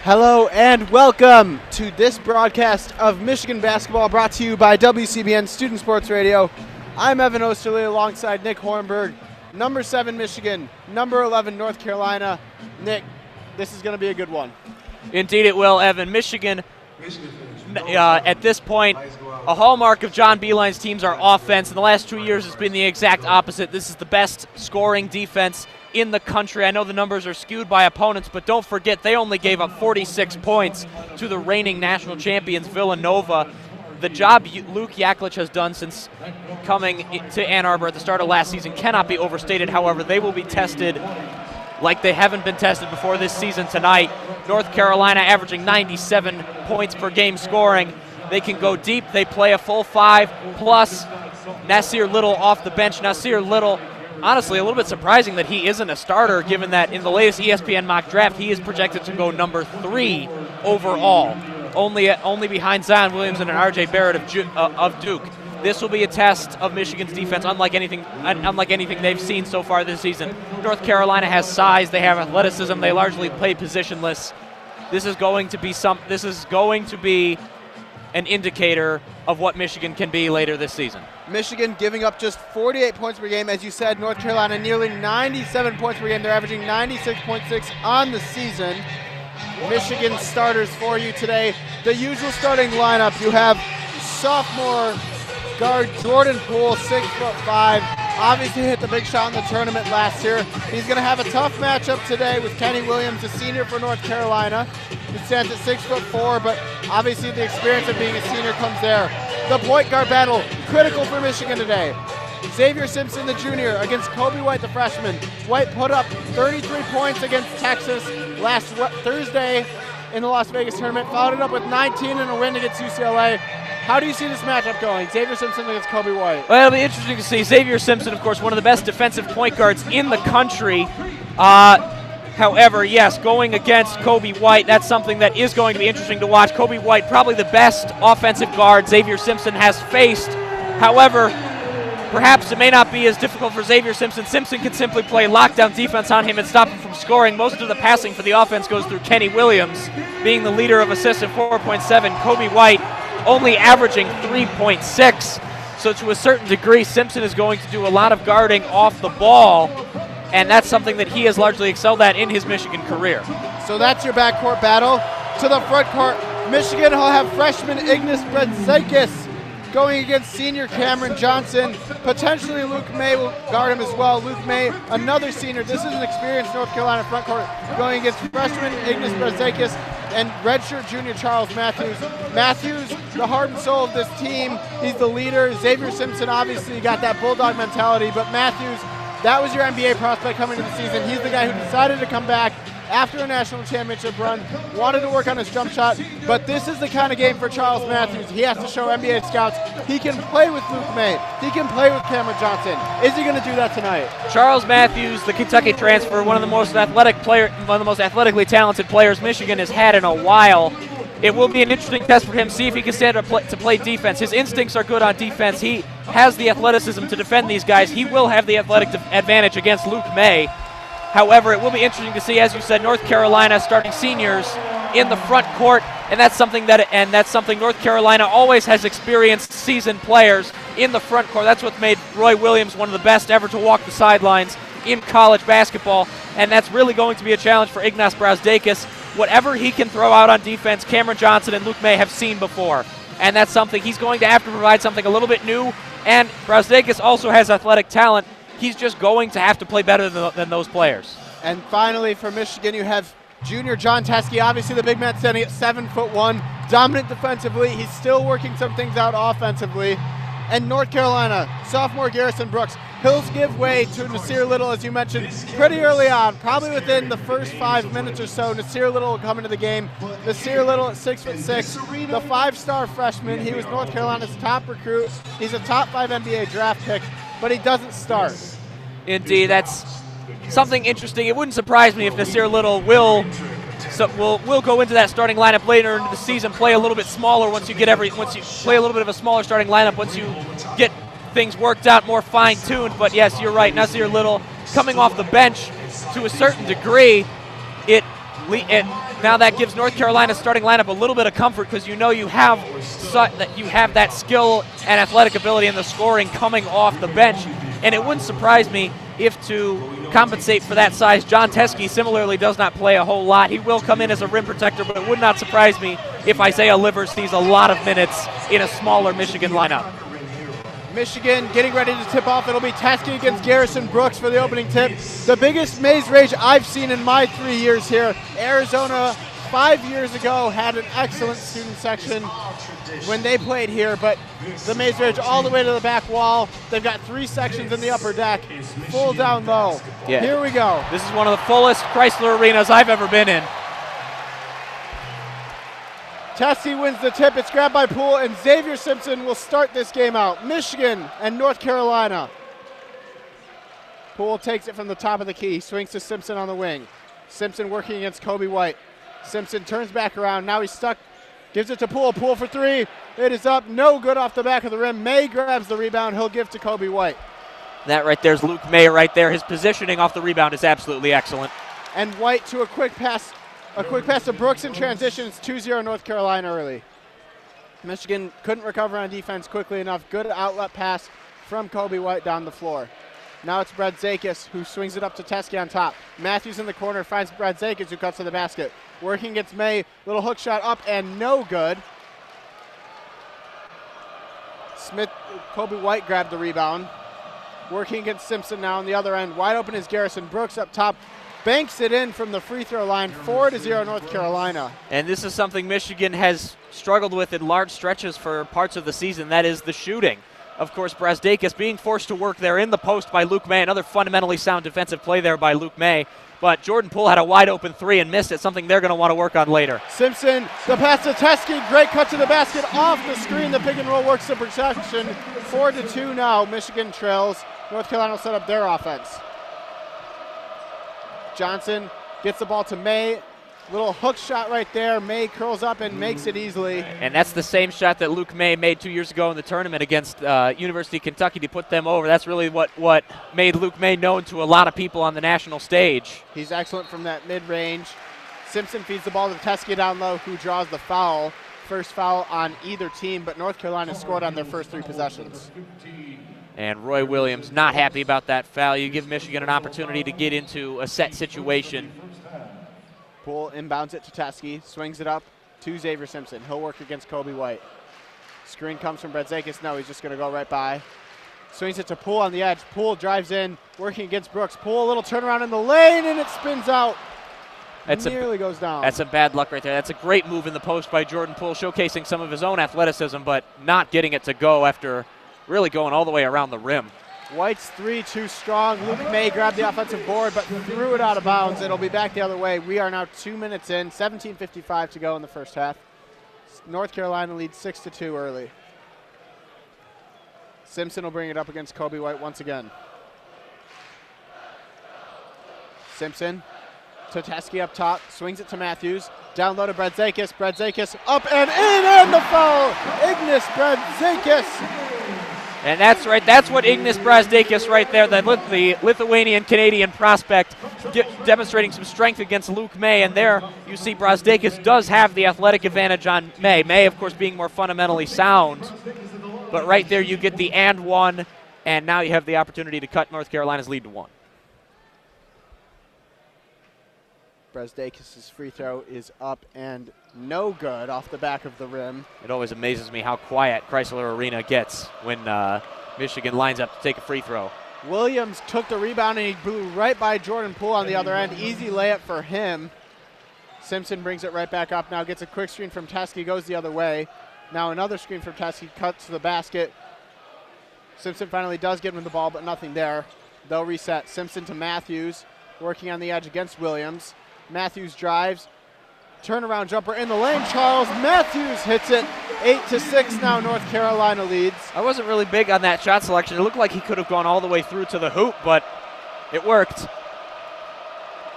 Hello and welcome to this broadcast of Michigan Basketball, brought to you by WCBN Student Sports Radio. I'm Evan Oesterle alongside Nick Hornburg. Number 7 Michigan, number 11 North Carolina. Nick, this is going to be a good one. Indeed it will, Evan. Michigan, at this point, a hallmark of John Beilein's teams are offense. In the last 2 years, it's been the exact opposite. This is the best scoring defense in the country. I know the numbers are skewed by opponents, but don't forget they only gave up 46 points to the reigning national champions Villanova. The job Luke Yaklich has done since coming to Ann Arbor at the start of last season cannot be overstated. However, they will be tested like they haven't been tested before this season tonight. North Carolina averaging 97 points per game scoring. They can go deep. They play a full 5, plus Nasir Little off the bench. Nasir Little, honestly, a little bit surprising that he isn't a starter, given that in the latest ESPN mock draft, he is projected to go number 3 overall, only behind Zion Williamson and R.J. Barrett of Duke. This will be a test of Michigan's defense, unlike anything they've seen so far this season. North Carolina has size, they have athleticism, they largely play positionless. This is going to be an indicator of what Michigan can be later this season. Michigan giving up just 48 points per game. As you said, North Carolina nearly 97 points per game. They're averaging 96.6 on the season. Michigan starters for you today. The usual starting lineup. You have sophomore guard Jordan Poole, 6'5". Obviously hit the big shot in the tournament last year. He's going to have a tough matchup today with Kenny Williams, a senior for North Carolina. He stands at 6'4", but obviously the experience of being a senior comes there. The point guard battle, critical for Michigan today. Xavier Simpson, the junior, against Kobe White, the freshman. White put up 33 points against Texas last Thursday in the Las Vegas tournament, followed it up with 19 in a win against UCLA. How do you see this matchup going? Xavier Simpson against Kobe White. Well, it'll be interesting to see. Xavier Simpson, of course, one of the best defensive point guards in the country. However, yes, going against Kobe White, that's something that is going to be interesting to watch. Kobe White, probably the best offensive guard Xavier Simpson has faced. However, perhaps it may not be as difficult for Xavier Simpson. Simpson can simply play lockdown defense on him and stop him from scoring. Most of the passing for the offense goes through Kenny Williams, being the leader of assists at 4.7. Kobe White only averaging 3.6. So to a certain degree, Simpson is going to do a lot of guarding off the ball, and that's something that he has largely excelled at in his Michigan career. So that's your backcourt battle. To the front court, Michigan will have freshman Ignas Brazdeikis going against senior Cameron Johnson. Potentially Luke May will guard him as well. Luke May, another senior. This is an experienced North Carolina front court going against freshman Ignas Brazdeikis and redshirt junior Charles Matthews. Matthews, the heart and soul of this team. He's the leader. Xavier Simpson obviously got that bulldog mentality, but Matthews, that was your NBA prospect coming into the season. He's the guy who decided to come back after a national championship run, wanted to work on his jump shot, but this is the kind of game for Charles Matthews. He has to show NBA scouts he can play with Luke May. He can play with Cameron Johnson. Is he going to do that tonight? Charles Matthews, the Kentucky transfer, one of the most athletically talented players Michigan has had in a while. It will be an interesting test for him, see if he can stand up to play defense. His instincts are good on defense. He has the athleticism to defend these guys. He will have the athletic advantage against Luke May. However, it will be interesting to see, as you said, North Carolina starting seniors in the front court, and that's something North Carolina always has experienced seasoned players in the front court. That's what made Roy Williams one of the best ever to walk the sidelines in college basketball, and that's really going to be a challenge for Ignas Brazdeikis. Whatever he can throw out on defense, Cameron Johnson and Luke May have seen before, and that's something he's going to have to provide something a little bit new, and Brazdeikis also has athletic talent. He's just going to have to play better than those players. And finally, for Michigan, you have junior John Teske, obviously the big man standing at 7'1", dominant defensively. He's still working some things out offensively. And North Carolina, sophomore Garrison Brooks. He'll give way to Nasir Little, as you mentioned, pretty early on, probably within the first 5 minutes or so. Nasir Little will come into the game. Nasir Little at 6'6", the 5-star freshman. He was North Carolina's top recruit. He's a top 5 NBA draft pick, but he doesn't start. Indeed, that's something interesting. It wouldn't surprise me if Nasir Little will go into that starting lineup later into the season, play a little bit smaller once you play a little bit of a smaller starting lineup once you get things worked out, more fine-tuned. But yes, you're right, Nasir Little coming off the bench to a certain degree, it Now that gives North Carolina's starting lineup a little bit of comfort because you know you have that skill and athletic ability in the scoring coming off the bench. And it wouldn't surprise me if, to compensate for that size, John Teskey similarly does not play a whole lot. He will come in as a rim protector, but it would not surprise me if Isaiah Livers sees a lot of minutes in a smaller Michigan lineup. Michigan getting ready to tip off. It'll be Teskey against Garrison Brooks for the opening tip. The biggest maze rage I've seen in my 3 years here. Arizona 5 years ago had an excellent student section when they played here, but the maze rage all the way to the back wall. They've got 3 sections in the upper deck, full down low. Yeah. Here we go. This is one of the fullest Crisler arenas I've ever been in. Teskey wins the tip. It's grabbed by Poole, and Xavier Simpson will start this game out. Michigan and North Carolina. Poole takes it from the top of the key, swings to Simpson on the wing. Simpson working against Kobe White. Simpson turns back around. Now he's stuck. Gives it to Poole. Poole for 3. It is up. No good off the back of the rim. May grabs the rebound. He'll give to Kobe White. That right there's Luke May right there. His positioning off the rebound is absolutely excellent. And White to a quick pass. A quick pass to Brooks in transition. It's 2-0 North Carolina early. Michigan couldn't recover on defense quickly enough. Good outlet pass from Kobe White down the floor. Now it's Bradzakis who swings it up to Teskey on top. Matthews in the corner finds Bradzakis who cuts to the basket. Working against May. Little hook shot up and no good. Kobe White grabbed the rebound. Working against Simpson now on the other end. Wide open is Garrison Brooks up top. Banks it in from the free throw line, 4-0 North Carolina. And this is something Michigan has struggled with in large stretches for parts of the season. That is the shooting. Of course, Bradzakis being forced to work there in the post by Luke May. Another fundamentally sound defensive play there by Luke May. But Jordan Poole had a wide open 3 and missed it, something they're going to want to work on later. Simpson, the pass to Teskey, great cut to the basket, off the screen. The pick and roll works the protection. 4-2 now. Michigan trails. North Carolina will set up their offense. Johnson gets the ball to May. Little hook shot right there. May curls up and makes it easily. And that's the same shot that Luke May made 2 years ago in the tournament against University of Kentucky to put them over. That's really what made Luke May known to a lot of people on the national stage. He's excellent from that mid-range. Simpson feeds the ball to Teskey down low, who draws the foul. First foul on either team, but North Carolina scored on their first 3 possessions. And Roy Williams not happy about that foul. You give Michigan an opportunity to get into a set situation. Poole inbounds it to Teskey, swings it up to Xavier Simpson. He'll work against Kobe White. Screen comes from Bradzakis. No, he's just going to go right by. Swings it to Poole on the edge. Poole drives in, working against Brooks. Poole, a little turnaround in the lane, and it spins out. Nearly goes down. That's some bad luck right there. That's a great move in the post by Jordan Poole, showcasing some of his own athleticism, but not getting it to go after really going all the way around the rim. White's 3 too strong. Luke May grabbed the offensive board, but threw it out of bounds. It'll be back the other way. We are now 2 minutes in, 17:55 to go in the first half. North Carolina leads 6-2 early. Simpson will bring it up against Kobe White once again. Simpson to Teskey up top, swings it to Matthews. Down low to Bradzakis. Bradzakis up and in, and the foul! Ignas Bradzakis. And that's right. That's what Ignas Bradzakis right there, the Lithuanian-Canadian prospect, demonstrating some strength against Luke May. And there you see Bradzakis does have the athletic advantage on May. May, of course, being more fundamentally sound. But right there you get the and one, and now you have the opportunity to cut North Carolina's lead to 1. Bradzakis' free throw is up and no good off the back of the rim. It always amazes me how quiet Crisler Arena gets when Michigan lines up to take a free throw. Williams took the rebound and he blew right by Jordan Poole on the other end. Easy layup for him. Simpson brings it right back up now, gets a quick screen from Teskey, goes the other way. Now another screen from Teskey, cuts to the basket. Simpson finally does get him the ball, but nothing there. They'll reset. Simpson to Matthews, working on the edge against Williams. Matthews drives, turnaround jumper in the lane. Charles Matthews hits it. 8-6 now North Carolina leads. I wasn't really big on that shot selection. It looked like he could have gone all the way through to the hoop, but it worked.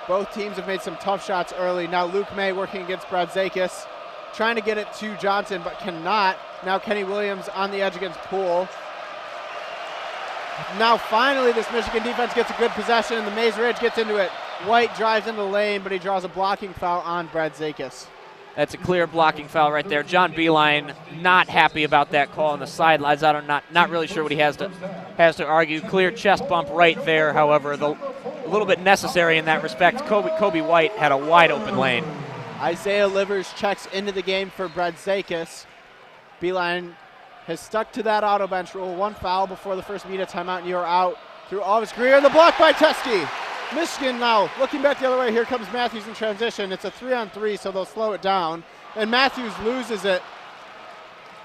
Both teams have made some tough shots early. Now Luke May working against Bradzakis, trying to get it to Johnson, but cannot. Now Kenny Williams on the edge against Poole. Now finally this Michigan defense gets a good possession, and the Maze Ridge gets into it. White drives into the lane, but he draws a blocking foul on Brad Zakis. That's a clear blocking foul right there. John Beeline not happy about that call on the sidelines. I'm not really sure what he has to argue. Clear chest bump right there, however, a little bit necessary in that respect. Kobe White had a wide open lane. Isaiah Livers checks into the game for Brad Zakis. Beeline has stuck to that auto bench rule. One foul before the first media timeout, and you're out through all of his career. The block by Teske. Michigan now looking back the other way. Here comes Matthews in transition. It's a 3-on-3, so they'll slow it down. And Matthews loses it.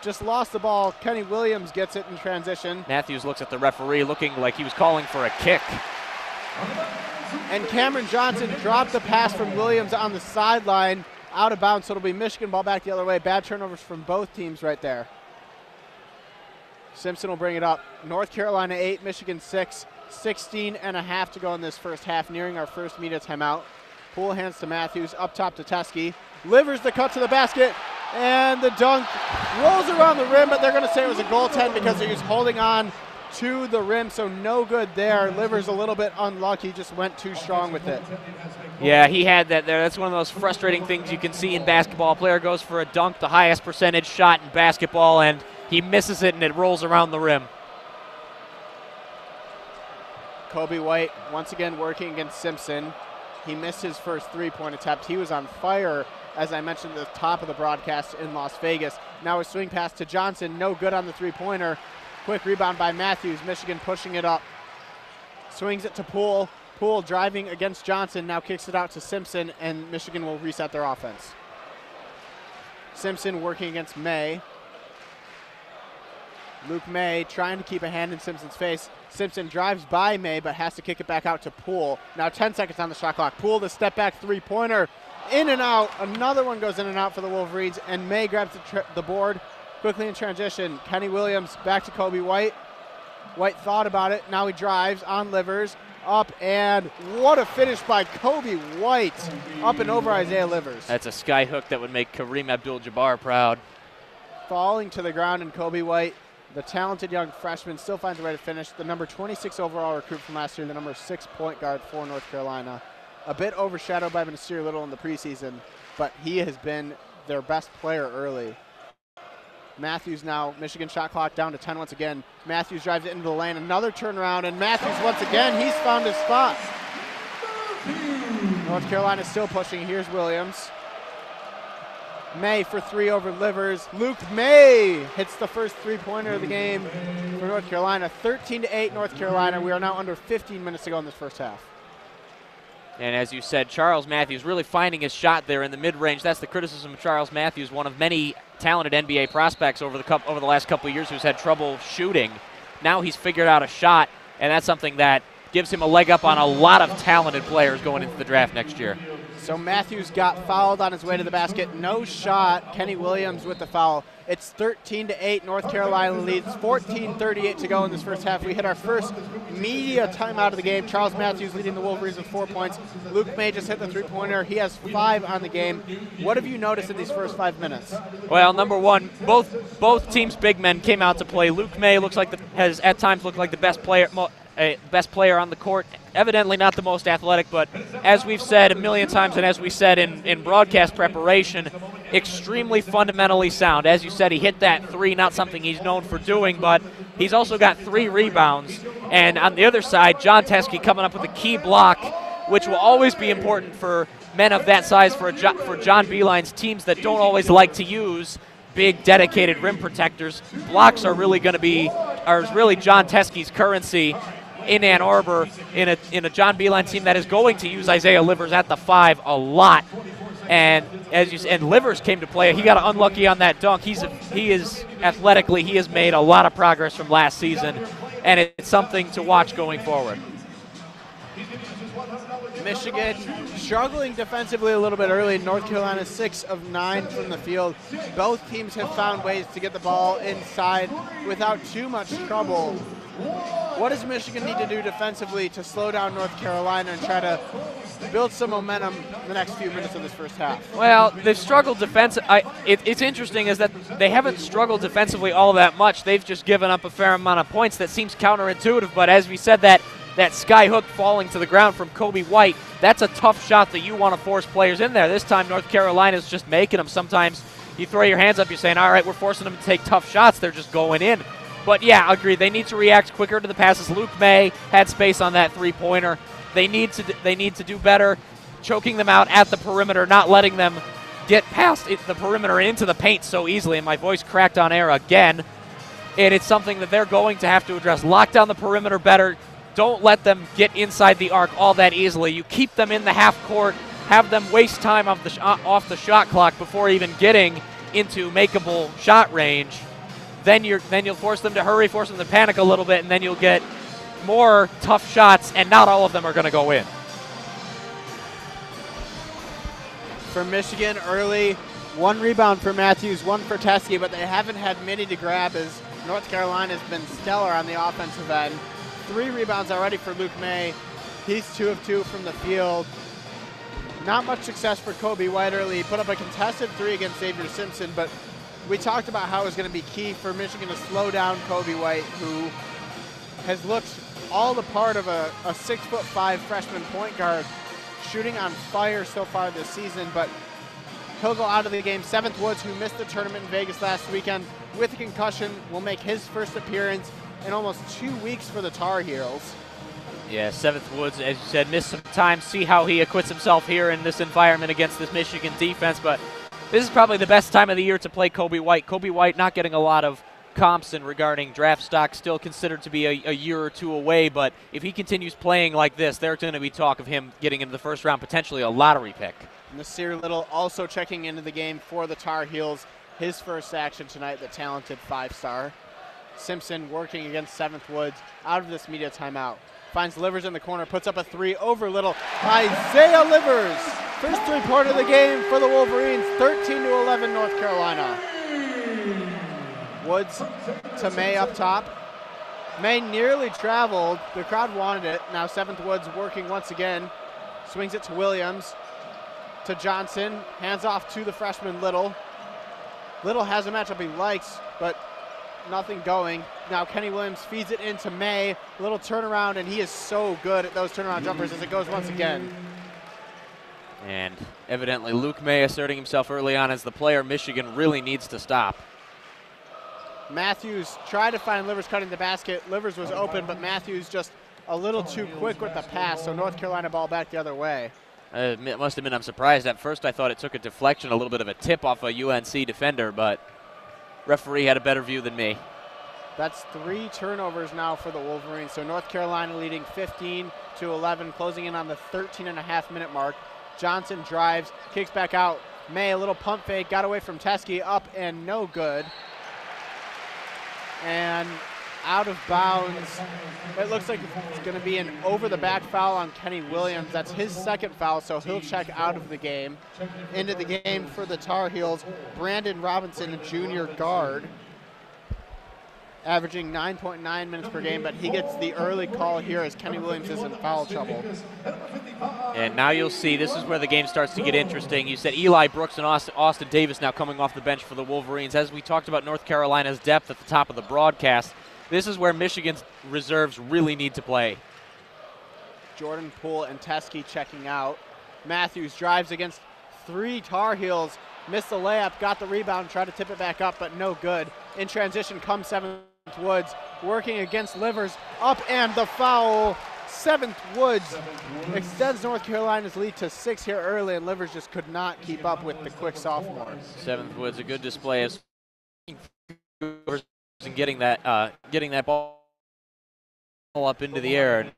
Just lost the ball. Kenny Williams gets it in transition. Matthews looks at the referee looking like he was calling for a kick. And Cameron Johnson dropped the pass from Williams on the sideline, out of bounds, so it'll be Michigan ball back the other way. Bad turnovers from both teams right there. Simpson will bring it up. North Carolina 8, Michigan 6. 16.5 to go in this first half, nearing our first media timeout. Poole hands to Matthews, up top to Teske. Livers the cut to the basket, and the dunk rolls around the rim, but they're going to say it was a goaltend because he was holding on to the rim, so no good there. Livers a little bit unlucky, just went too strong with it. Yeah, he had that there. That's one of those frustrating things you can see in basketball. A player goes for a dunk, the highest percentage shot in basketball, and he misses it and it rolls around the rim. Kobe White once again working against Simpson. He missed his first three-point attempt. He was on fire, as I mentioned at the top of the broadcast in Las Vegas. Now a swing pass to Johnson, no good on the three-pointer. Quick rebound by Matthews, Michigan pushing it up. Swings it to Poole. Poole driving against Johnson, now kicks it out to Simpson, and Michigan will reset their offense. Simpson working against May. Luke May trying to keep a hand in Simpson's face. Simpson drives by May, but has to kick it back out to Poole. Now 10 seconds on the shot clock. Poole, the step back three-pointer, in and out. Another one goes in and out for the Wolverines, and May grabs the board quickly in transition. Kenny Williams back to Kobe White. White thought about it. Now he drives on Livers. Up, and what a finish by Kobe White. Up and over Isaiah Livers. That's a sky hook that would make Kareem Abdul-Jabbar proud. Falling to the ground, and Kobe White, the talented young freshman, still finds a way to finish. The number 26 overall recruit from last year, the number 6 point guard for North Carolina. A bit overshadowed by Nasir Little in the preseason, but he has been their best player early. Matthews now, Michigan shot clock down to 10 once again. Matthews drives it into the lane, another turnaround, and Matthews once again, he's found his spot. North Carolina still pushing. Here's Williams. May for three over Livers. Luke May hits the first three-pointer of the game for North Carolina. 13-8 North Carolina. We are now under 15 minutes to go in this first half. And as you said, Charles Matthews really finding his shot there in the mid-range. That's the criticism of Charles Matthews, one of many talented NBA prospects over the last couple of years who's had trouble shooting. Now he's figured out a shot, and that's something that gives him a leg up on a lot of talented players going into the draft next year. So Matthews got fouled on his way to the basket. No shot. Kenny Williams with the foul. It's 13-8. North Carolina leads. 14:38 to go in this first half. We hit our first media timeout of the game. Charles Matthews leading the Wolverines with 4 points. Luke May just hit the three-pointer. He has 5 on the game. What have you noticed in these first 5 minutes? Well, number one, both teams' big men came out to play. Luke May has at times looked like the best player on the court. Evidently not the most athletic, but as we've said a million times and as we said in broadcast preparation, extremely fundamentally sound. As you said, he hit that three, not something he's known for doing, but he's also got 3 rebounds. And on the other side, John Teske coming up with a key block, which will always be important for men of that size for John Beeline's teams that don't always like to use big dedicated rim protectors. Blocks are really John Teske's currency in Ann Arbor in a John Beeline team that is going to use Isaiah Livers at the 5 a lot. And Livers came to play. He got unlucky on that dunk. He has made a lot of progress from last season, and it's something to watch going forward. Michigan struggling defensively a little bit early. North Carolina 6 of 9 from the field. Both teams have found ways to get the ball inside without too much trouble. What does Michigan need to do defensively to slow down North Carolina and try to build some momentum in the next few minutes of this first half? Well, they've struggled defensively. It's interesting is that they haven't struggled defensively all that much. They've just given up a fair amount of points. That seems counterintuitive, but as we said, that that sky hook falling to the ground from Kobe White, that's a tough shot that you want to force players in there. This time North Carolina's just making them. Sometimes you throw your hands up, you're saying, all right, we're forcing them to take tough shots. They're just going in. But yeah, I agree. They need to react quicker to the passes. Luke May had space on that three-pointer. They need to do better, choking them out at the perimeter, not letting them get past the perimeter and into the paint so easily. And my voice cracked on air again. And it's something that they're going to have to address. Lock down the perimeter better. Don't let them get inside the arc all that easily. You keep them in the half court, have them waste time off the shot clock before even getting into makeable shot range. Then you'll force them to hurry, force them to panic a little bit, and then you'll get more tough shots, and not all of them are going to go in. For Michigan, early, 1 rebound for Matthews, 1 for Teskey, but they haven't had many to grab as North Carolina's been stellar on the offensive end. 3 rebounds already for Luke May. He's 2 of 2 from the field. Not much success for Kobe White early. He put up a contested 3 against Xavier Simpson, but we talked about how it was going to be key for Michigan to slow down Kobe White, who has looked all the part of a 6'5" freshman point guard, shooting on fire so far this season, but he'll go out of the game. Seventh Woods, who missed the tournament in Vegas last weekend with a concussion, will make his first appearance in almost 2 weeks for the Tar Heels. Yeah, Seventh Woods, as you said, missed some time. See how he acquits himself here in this environment against this Michigan defense, but this is probably the best time of the year to play Kobe White. Kobe White not getting a lot of comps and regarding draft stock, still considered to be a year or 2 away, but if he continues playing like this, there's going to be talk of him getting into the first round, potentially a lottery pick. Nasir Little also checking into the game for the Tar Heels. His first action tonight, the talented 5-star. Simpson working against Seventh Woods out of this media timeout. Finds Livers in the corner, puts up a 3 over Little. Isaiah Livers, first 3-pointer of the game for the Wolverines, 13-11 North Carolina. Woods to May up top. May nearly traveled. The crowd wanted it. Now Seventh Woods working once again. Swings it to Williams. To Johnson. Hands off to the freshman Little. Little has a matchup he likes, but nothing going. Now Kenny Williams feeds it into May. Little turnaround, and he is so good at those turnaround jumpers as it goes once again. And evidently Luke May asserting himself early on as the player Michigan really needs to stop. Matthews tried to find Livers cutting the basket. Livers was open, but Matthews just a little too quick with the pass, so North Carolina ball back the other way. It must have been, I'm surprised. At first I thought it took a deflection, a little bit of a tip off a UNC defender, but referee had a better view than me. That's 3 turnovers now for the Wolverines, so North Carolina leading 15-11, closing in on the 13.5-minute mark. Johnson drives, kicks back out. May, a little pump fake, got away from Teskey, up and no good. And out of bounds. It looks like it's going to be an over-the-back foul on Kenny Williams. That's his second foul, so he'll check out of the game. Into the game for the Tar Heels, Brandon Robinson, a junior guard, averaging 9.9 minutes per game, but he gets the early call here as Kenny Williams is in foul trouble. And now you'll see this is where the game starts to get interesting. You said Eli Brooks and Austin Davis now coming off the bench for the Wolverines. As we talked about North Carolina's depth at the top of the broadcast, this is where Michigan's reserves really need to play. Jordan Poole and Teskey checking out. Matthews drives against 3 Tar Heels, missed the layup, got the rebound, tried to tip it back up, but no good. In transition comes Seventh Woods, working against Livers, up and the foul. Seventh Woods extends North Carolina's lead to 6 here early, and Livers just could not keep up with the quick sophomore. Seventh Woods, a good display of and getting that ball up into the air.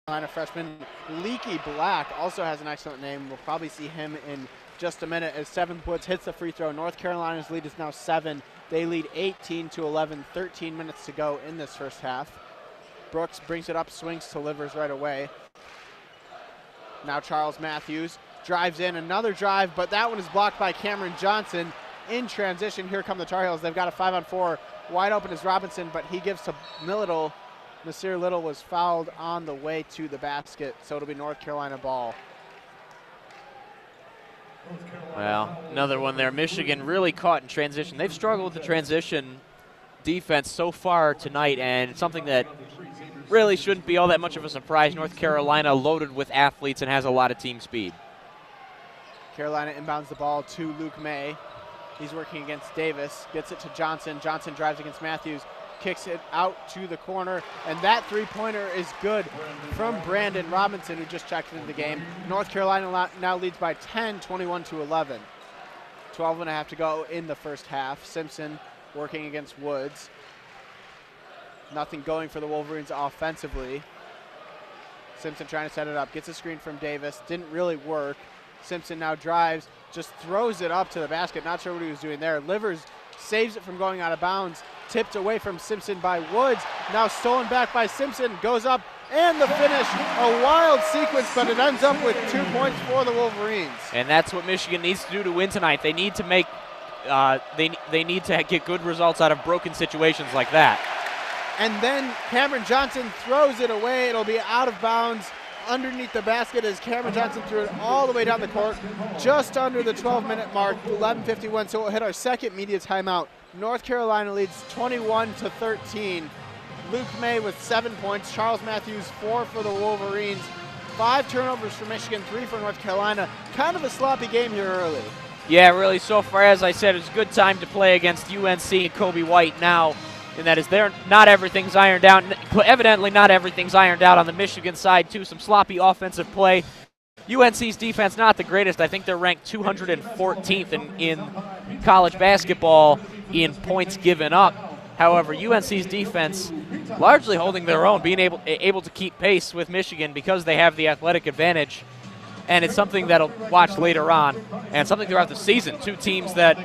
Carolina freshman Leaky Black also has an excellent name. We'll probably see him in just a minute as Seventh Woods hits the free throw. North Carolina's lead is now 7. They lead 18-11, 13 minutes to go in this first half. Brooks brings it up, swings to Livers right away. Now Charles Matthews drives in, another drive, but that one is blocked by Cameron Johnson. In transition, here come the Tar Heels. They've got a 5-on-4. Wide open is Robinson, but he gives to Little. Nasir Little was fouled on the way to the basket, so it'll be North Carolina ball. Well, another one there. Michigan really caught in transition. They've struggled with the transition defense so far tonight, and it's something that really shouldn't be all that much of a surprise. North Carolina loaded with athletes and has a lot of team speed. Carolina inbounds the ball to Luke May. He's working against Davis, gets it to Johnson. Johnson drives against Matthews, kicks it out to the corner, and that three-pointer is good from Brandon Robinson, who just checked into the game. North Carolina now leads by 10, 21-11. 12 and a half to go in the first half. Simpson working against Woods. Nothing going for the Wolverines offensively. Simpson trying to set it up, gets a screen from Davis, didn't really work. Simpson now drives, just throws it up to the basket. Not sure what he was doing there. Livers saves it from going out of bounds. Tipped away from Simpson by Woods. Now stolen back by Simpson. Goes up, and the finish. A wild sequence, but it ends up with 2 points for the Wolverines. And that's what Michigan needs to do to win tonight. They need to make, they need to get good results out of broken situations like that. And then Cameron Johnson throws it away. It'll be out of bounds underneath the basket as Cameron Johnson threw it all the way down the court, just under the 12-minute mark, 11:51. So we'll hit our second media timeout. North Carolina leads 21-13. Luke May with 7 points. Charles Matthews 4 for the Wolverines. 5 turnovers for Michigan, 3 for North Carolina. Kind of a sloppy game here early. Yeah, really. So far, as I said, it's a good time to play against UNC and Kobe White now. And that is there. Not everything's ironed out. Evidently, not everything's ironed out on the Michigan side, too. Some sloppy offensive play. UNC's defense, not the greatest. I think they're ranked 214th in college basketball in points given up. However, UNC's defense largely holding their own, being able to keep pace with Michigan because they have the athletic advantage. And it's something that'll watch later on, and something throughout the season. Two teams that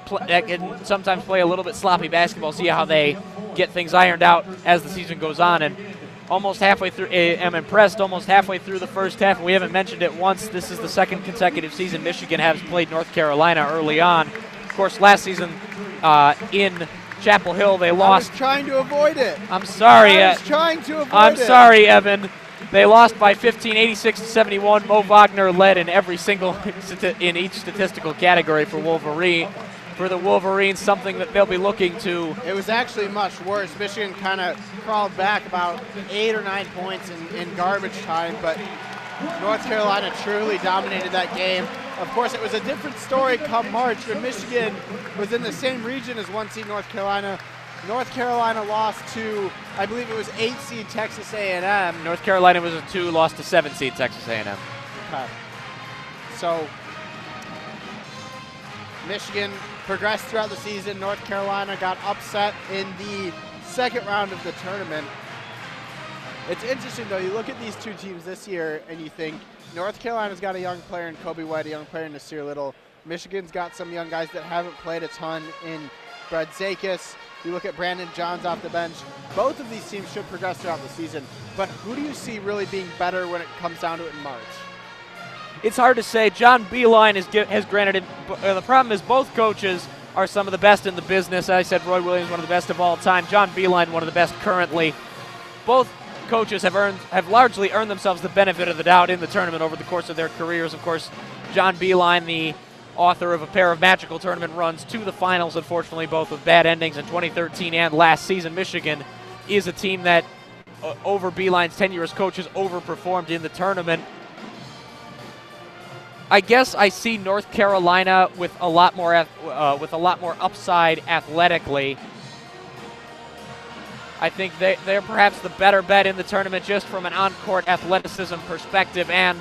can sometimes play a little bit sloppy basketball, see how they get things ironed out as the season goes on. And almost halfway through, I'm impressed, almost halfway through the first half, and we haven't mentioned it once, this is the second consecutive season Michigan has played North Carolina early on. Of course, last season in Chapel Hill, they lost. I was trying to avoid it. I'm sorry. I was trying to avoid it. I'm sorry, Evan. They lost by 15, 86-71. Mo Wagner led in every single, in each statistical category for the Wolverines, something that they'll be looking to. It was actually much worse. Michigan kind of crawled back about 8 or 9 points in garbage time, but North Carolina truly dominated that game. Of course, it was a different story come March when Michigan was in the same region as 1 seed North Carolina. North Carolina lost to, I believe it was 8 seed Texas A&M. North Carolina was a 2, lost to 7 seed Texas A&M. Okay. So Michigan progressed throughout the season. North Carolina got upset in the second round of the tournament. It's interesting, though. You look at these two teams this year, and you think North Carolina's got a young player in Kobe White, a young player in Nasir Little. Michigan's got some young guys that haven't played a ton in Brad Zakis. You look at Brandon Johns off the bench. Both of these teams should progress throughout the season. But who do you see really being better when it comes down to it in March? It's hard to say. John Beilein has granted it. The problem is both coaches are some of the best in the business. As I said, Roy Williams, one of the best of all time. John Beilein, one of the best currently. Both coaches have largely earned themselves the benefit of the doubt in the tournament over the course of their careers. Of course, John Beilein, the author of a pair of magical tournament runs to the finals, unfortunately, both with bad endings in 2013 and last season. Michigan is a team that, over Beilein's tenure as coach, has overperformed in the tournament. I guess I see North Carolina with a lot more upside athletically. I think they're perhaps the better bet in the tournament just from an on-court athleticism perspective, and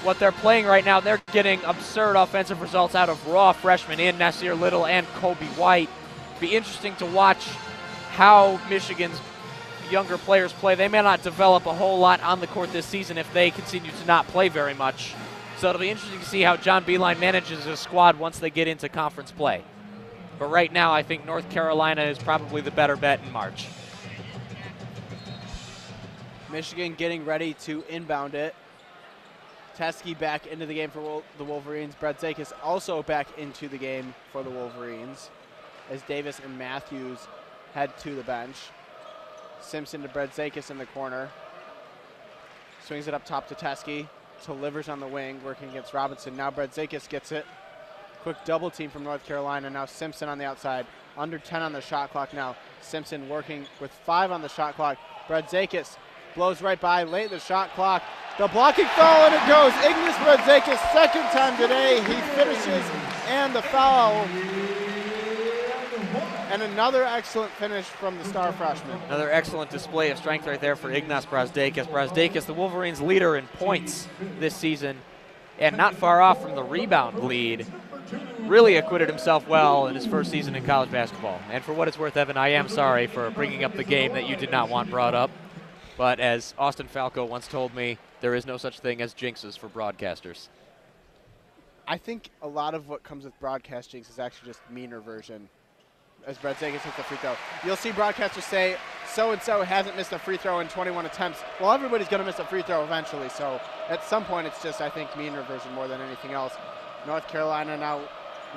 what they're playing right now, they're getting absurd offensive results out of raw freshmen in Nasir Little and Kobe White. Be interesting to watch how Michigan's younger players play. They may not develop a whole lot on the court this season if they continue to not play very much. So it'll be interesting to see how John Beilein manages his squad once they get into conference play. But right now, I think North Carolina is probably the better bet in March. Michigan getting ready to inbound it. Teskey back into the game for the Wolverines. Brett Zakis also back into the game for the Wolverines as Davis and Matthews head to the bench. Simpson to Brett Zakis in the corner. Swings it up top to Teskey. To Livers on the wing, working against Robinson. Now Brett Zakis gets it. Quick double team from North Carolina. Now Simpson on the outside. Under 10 on the shot clock now. Simpson working with 5 on the shot clock. Bradzakis blows right by, late in the shot clock. The blocking foul, and it goes. Ignas Bradzakis, second time today. He finishes, and the foul. And another excellent finish from the star freshman. Another excellent display of strength right there for Ignas Bradzakis. Bradzakis, the Wolverines' leader in points this season, and not far off from the rebound lead. Really acquitted himself well in his first season in college basketball. And for what it's worth, Evan, I am sorry for bringing up the game that you did not want brought up. But as Austin Falco once told me, there is no such thing as jinxes for broadcasters. I think a lot of what comes with broadcast jinx is actually just meaner version. As Bradzakis hits the free throw, you'll see broadcasters say, so-and-so hasn't missed a free throw in 21 attempts. Well, everybody's going to miss a free throw eventually, so at some point it's just, I think, meaner version more than anything else. North Carolina now,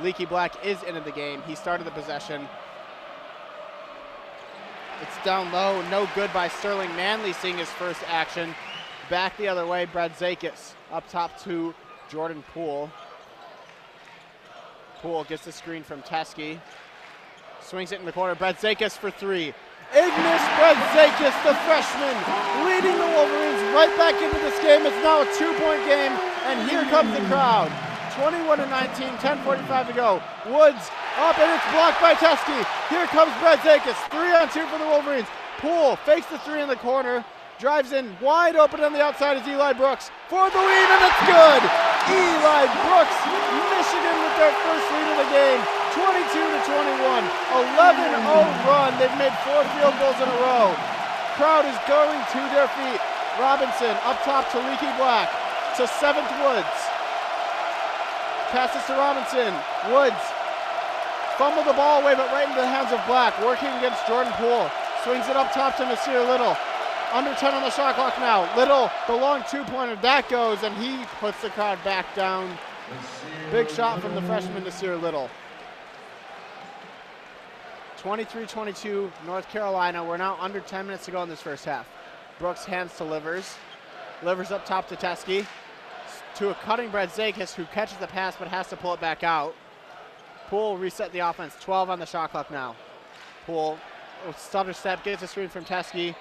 Leaky Black is into the game. He started the possession. It's down low, no good by Sterling Manley seeing his first action. Back the other way, Bradzakis up top to Jordan Poole. Poole gets the screen from Teskey. Swings it in the corner, Bradzakis for 3. Ignas Bradzakis, the freshman, leading the Wolverines right back into this game. It's now a 2-point game, and here comes the crowd. 21-19, 10:45 to go. Woods up, and it's blocked by Teskey. Here comes Bradzakis, 3-on-2 for the Wolverines. Poole fakes the 3 in the corner, drives in wide open on the outside is Eli Brooks for the lead, and it's good. Eli Brooks, Michigan with their first lead of the game, 22-21, 11-0 run. They've made 4 field goals in a row. Crowd is going to their feet. Robinson up top to Leaky Black, to 7th Woods. Passes to Robinson. Woods fumbled the ball away, but right into the hands of Black, working against Jordan Poole. Swings it up top to Nasir Little. Under 10 on the shot clock now. Little, the long 2-pointer, that goes, and he puts the crowd back down. Big shot from the freshman Nasir Little. 23-22, North Carolina. We're now under 10 minutes to go in this first half. Brooks hands to Livers. Livers up top to Teskey. To a cutting Bradzakis, who catches the pass but has to pull it back out. Poole reset the offense, 12 on the shot clock now. Poole, stutter step, gets a screen from Teskey.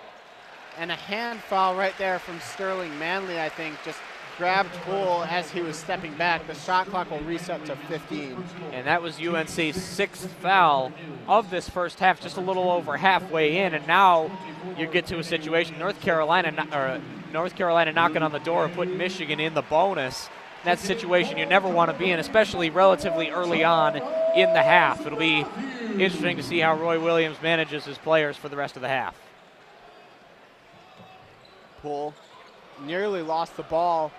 And a hand foul right there from Sterling Manley, I think, just grabbed Poole as he was stepping back. The shot clock will reset to 15. And that was UNC's 6th foul of this first half, just a little over halfway in. And now you get to a situation, North Carolina knocking on the door and putting Michigan in the bonus. That's a situation you never want to be in, especially relatively early on in the half. It'll be interesting to see how Roy Williams manages his players for the rest of the half. Poole nearly lost the ball.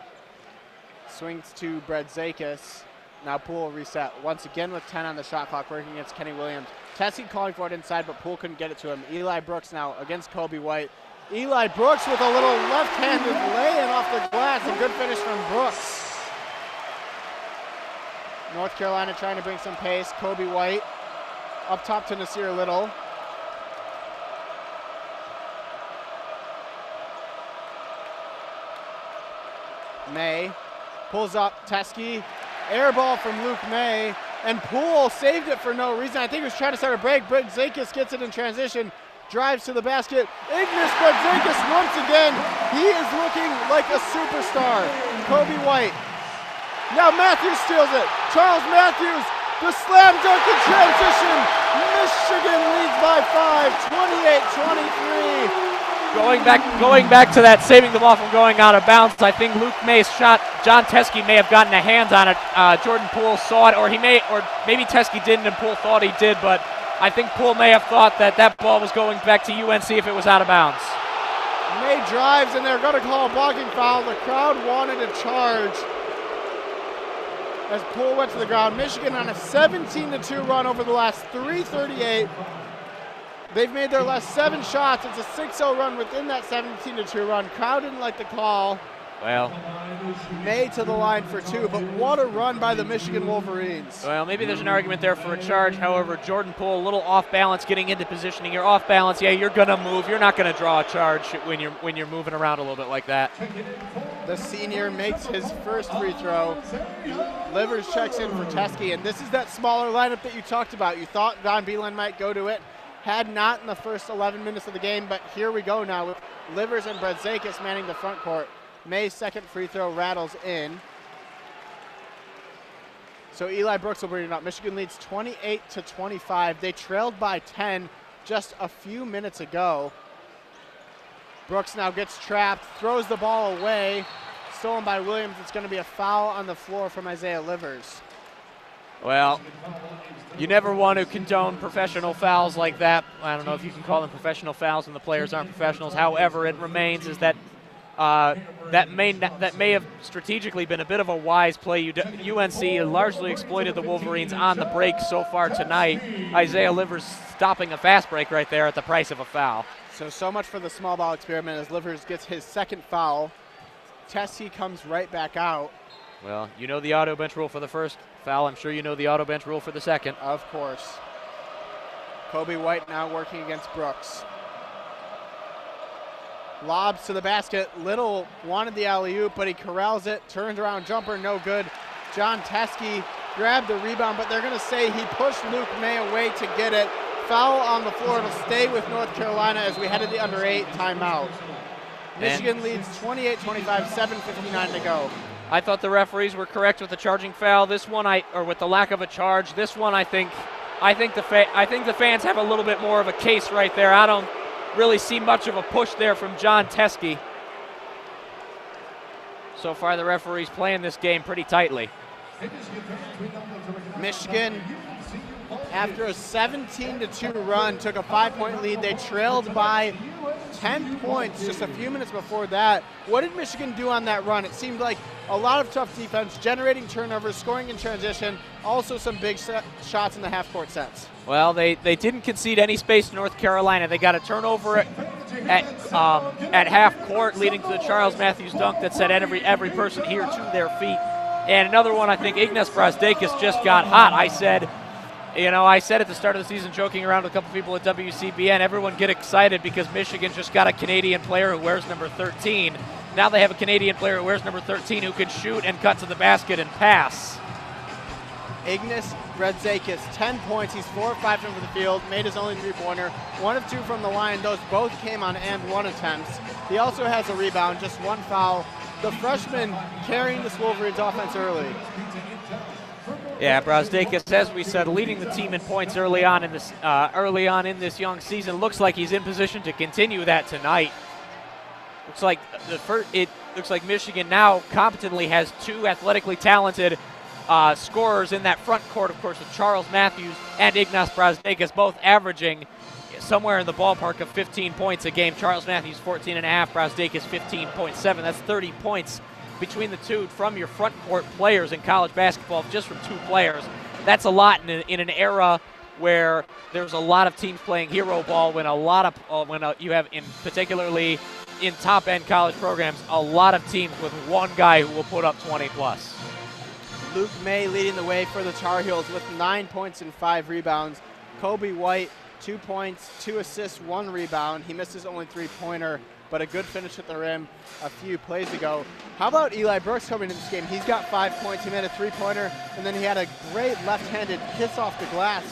Swings to Bradzakis. Now Poole reset once again with 10 on the shot clock, working against Kenny Williams. Teskey calling for it inside, but Poole couldn't get it to him. Eli Brooks now against Kobe White. Eli Brooks with a little left-handed lay-in off the glass. A good finish from Brooks. North Carolina trying to bring some pace. Kobe White up top to Nasir Little. May pulls up Teskey. Air ball from Luke May. And Poole saved it for no reason. I think he was trying to start a break. Bradzakis gets it in transition. Drives to the basket. Ignas Bradzakis once again. He is looking like a superstar. Kobe White. Now Matthews steals it. Charles Matthews, the slam dunk in transition. Michigan leads by 5, 28-23. Going back to that, saving the ball from going out of bounds. I think Luke May's shot, John Teskey may have gotten a hand on it. Jordan Poole saw it, or maybe Teskey didn't and Poole thought he did, but I think Poole may have thought that ball was going back to UNC if it was out of bounds. May drives, and they're going to call a blocking foul. The crowd wanted a charge as Poole went to the ground. Michigan on a 17-2 run over the last 3:38. They've made their last 7 shots. It's a 6-0 run within that 17-2 run. Crowd didn't like the call. Well, May to the line for 2, but what a run by the Michigan Wolverines. Well, maybe there's an argument there for a charge. However, Jordan Poole, a little off balance, getting into positioning. You're off balance, yeah, you're gonna move. You're not gonna draw a charge when you're moving around a little bit like that. The senior makes his first free throw. Livers checks in for Teskey, and this is that smaller lineup that you talked about. You thought John Beeline might go to it. Had not in the first 11 minutes of the game, but here we go now with Livers and Bradzakis manning the front court. May's second free throw rattles in. So Eli Brooks will bring it up. Michigan leads 28-25. They trailed by 10 just a few minutes ago. Brooks now gets trapped, throws the ball away. Stolen by Williams. It's going to be a foul on the floor from Isaiah Livers. Well, you never want to condone professional fouls like that. I don't know if you can call them professional fouls when the players aren't professionals. However, it remains is that that may have strategically been a bit of a wise play. UNC largely exploited the Wolverines on the break so far tonight. Isaiah Livers stopping a fast break right there at the price of a foul. So much for the small ball experiment as Livers gets his second foul. Teskey comes right back out. Well, you know the auto bench rule for the first foul. I'm sure you know the auto bench rule for the second. Of course. Kobe White now working against Brooks. Lobs to the basket. Little wanted the alley-oop, but he corrals it. Turns around, jumper, no good. John Teskey grabbed the rebound, but they're going to say he pushed Luke May away to get it. Foul on the floor. It'll stay with North Carolina as we head to the under 8 timeout. Michigan leads 28-25, 7:59 to go. I thought the referees were correct with the charging foul. This one, or with the lack of a charge. This one, I think the fans have a little bit more of a case right there. I don't really see much of a push there from John Teskey. So far, the referees playing this game pretty tightly. Michigan, after a 17-2 run, took a 5-point lead. They trailed by 10 points just a few minutes before that. What did Michigan do on that run? It seemed like a lot of tough defense, generating turnovers, scoring in transition, also some big shots in the half-court sets. Well, they didn't concede any space to North Carolina. They got a turnover at half court, leading to the Charles Matthews dunk that set every person here to their feet. And another one, I think Ignas Bradzakis just got hot. I said at the start of the season, joking around with a couple people at WCBN, everyone get excited because Michigan just got a Canadian player who wears number 13. Now they have a Canadian player who wears number 13 who can shoot and cut to the basket and pass. Ignas Bradzakis, 10 points. He's 4 of 5 from the field, made his only three-pointer, 1 of 2 from the line. Those both came on and one attempts. He also has a rebound, just one foul. The freshman carrying this Wolverines offense early. Yeah, Bradzakis, as we said, leading the team in points early on in this young season. Looks like he's in position to continue that tonight. Looks like Michigan now competently has 2 athletically talented scorers in that front court, of course, with Charles Matthews and Ignas Bradzakis, both averaging somewhere in the ballpark of 15 points a game. Charles Matthews 14.5, Bradzakis 15.7. That's 30 points between the two from your front court players in college basketball, just from 2 players. That's a lot in an era where there's a lot of teams playing hero ball, when you have, particularly in top-end college programs, a lot of teams with one guy who will put up 20 plus. Luke May leading the way for the Tar Heels with 9 points and 5 rebounds. Kobe White, 2 points, 2 assists, 1 rebound. He missed his only three-pointer, but a good finish at the rim a few plays ago. How about Eli Brooks coming into this game? He's got 5 points. He made a three-pointer, and then he had a great left-handed kiss off the glass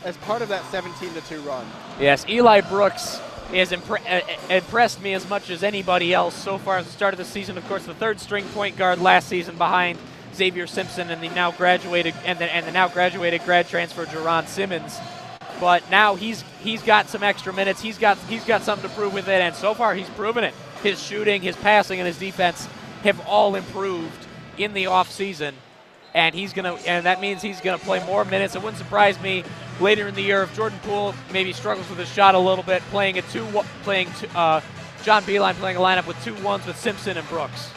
as part of that 17-2 run. Yes, Eli Brooks has impressed me as much as anybody else so far at the start of the season. Of course, the third-string point guard last season behind Xavier Simpson and the now graduated grad transfer Jerron Simmons. But now he's got some extra minutes. He's got something to prove with it, and so far he's proven it. His shooting, his passing, and his defense have all improved in the offseason, and that means he's gonna play more minutes. It wouldn't surprise me later in the year if Jordan Poole maybe struggles with his shot a little bit, John Beeline playing a lineup with 2 1s with Simpson and Brooks.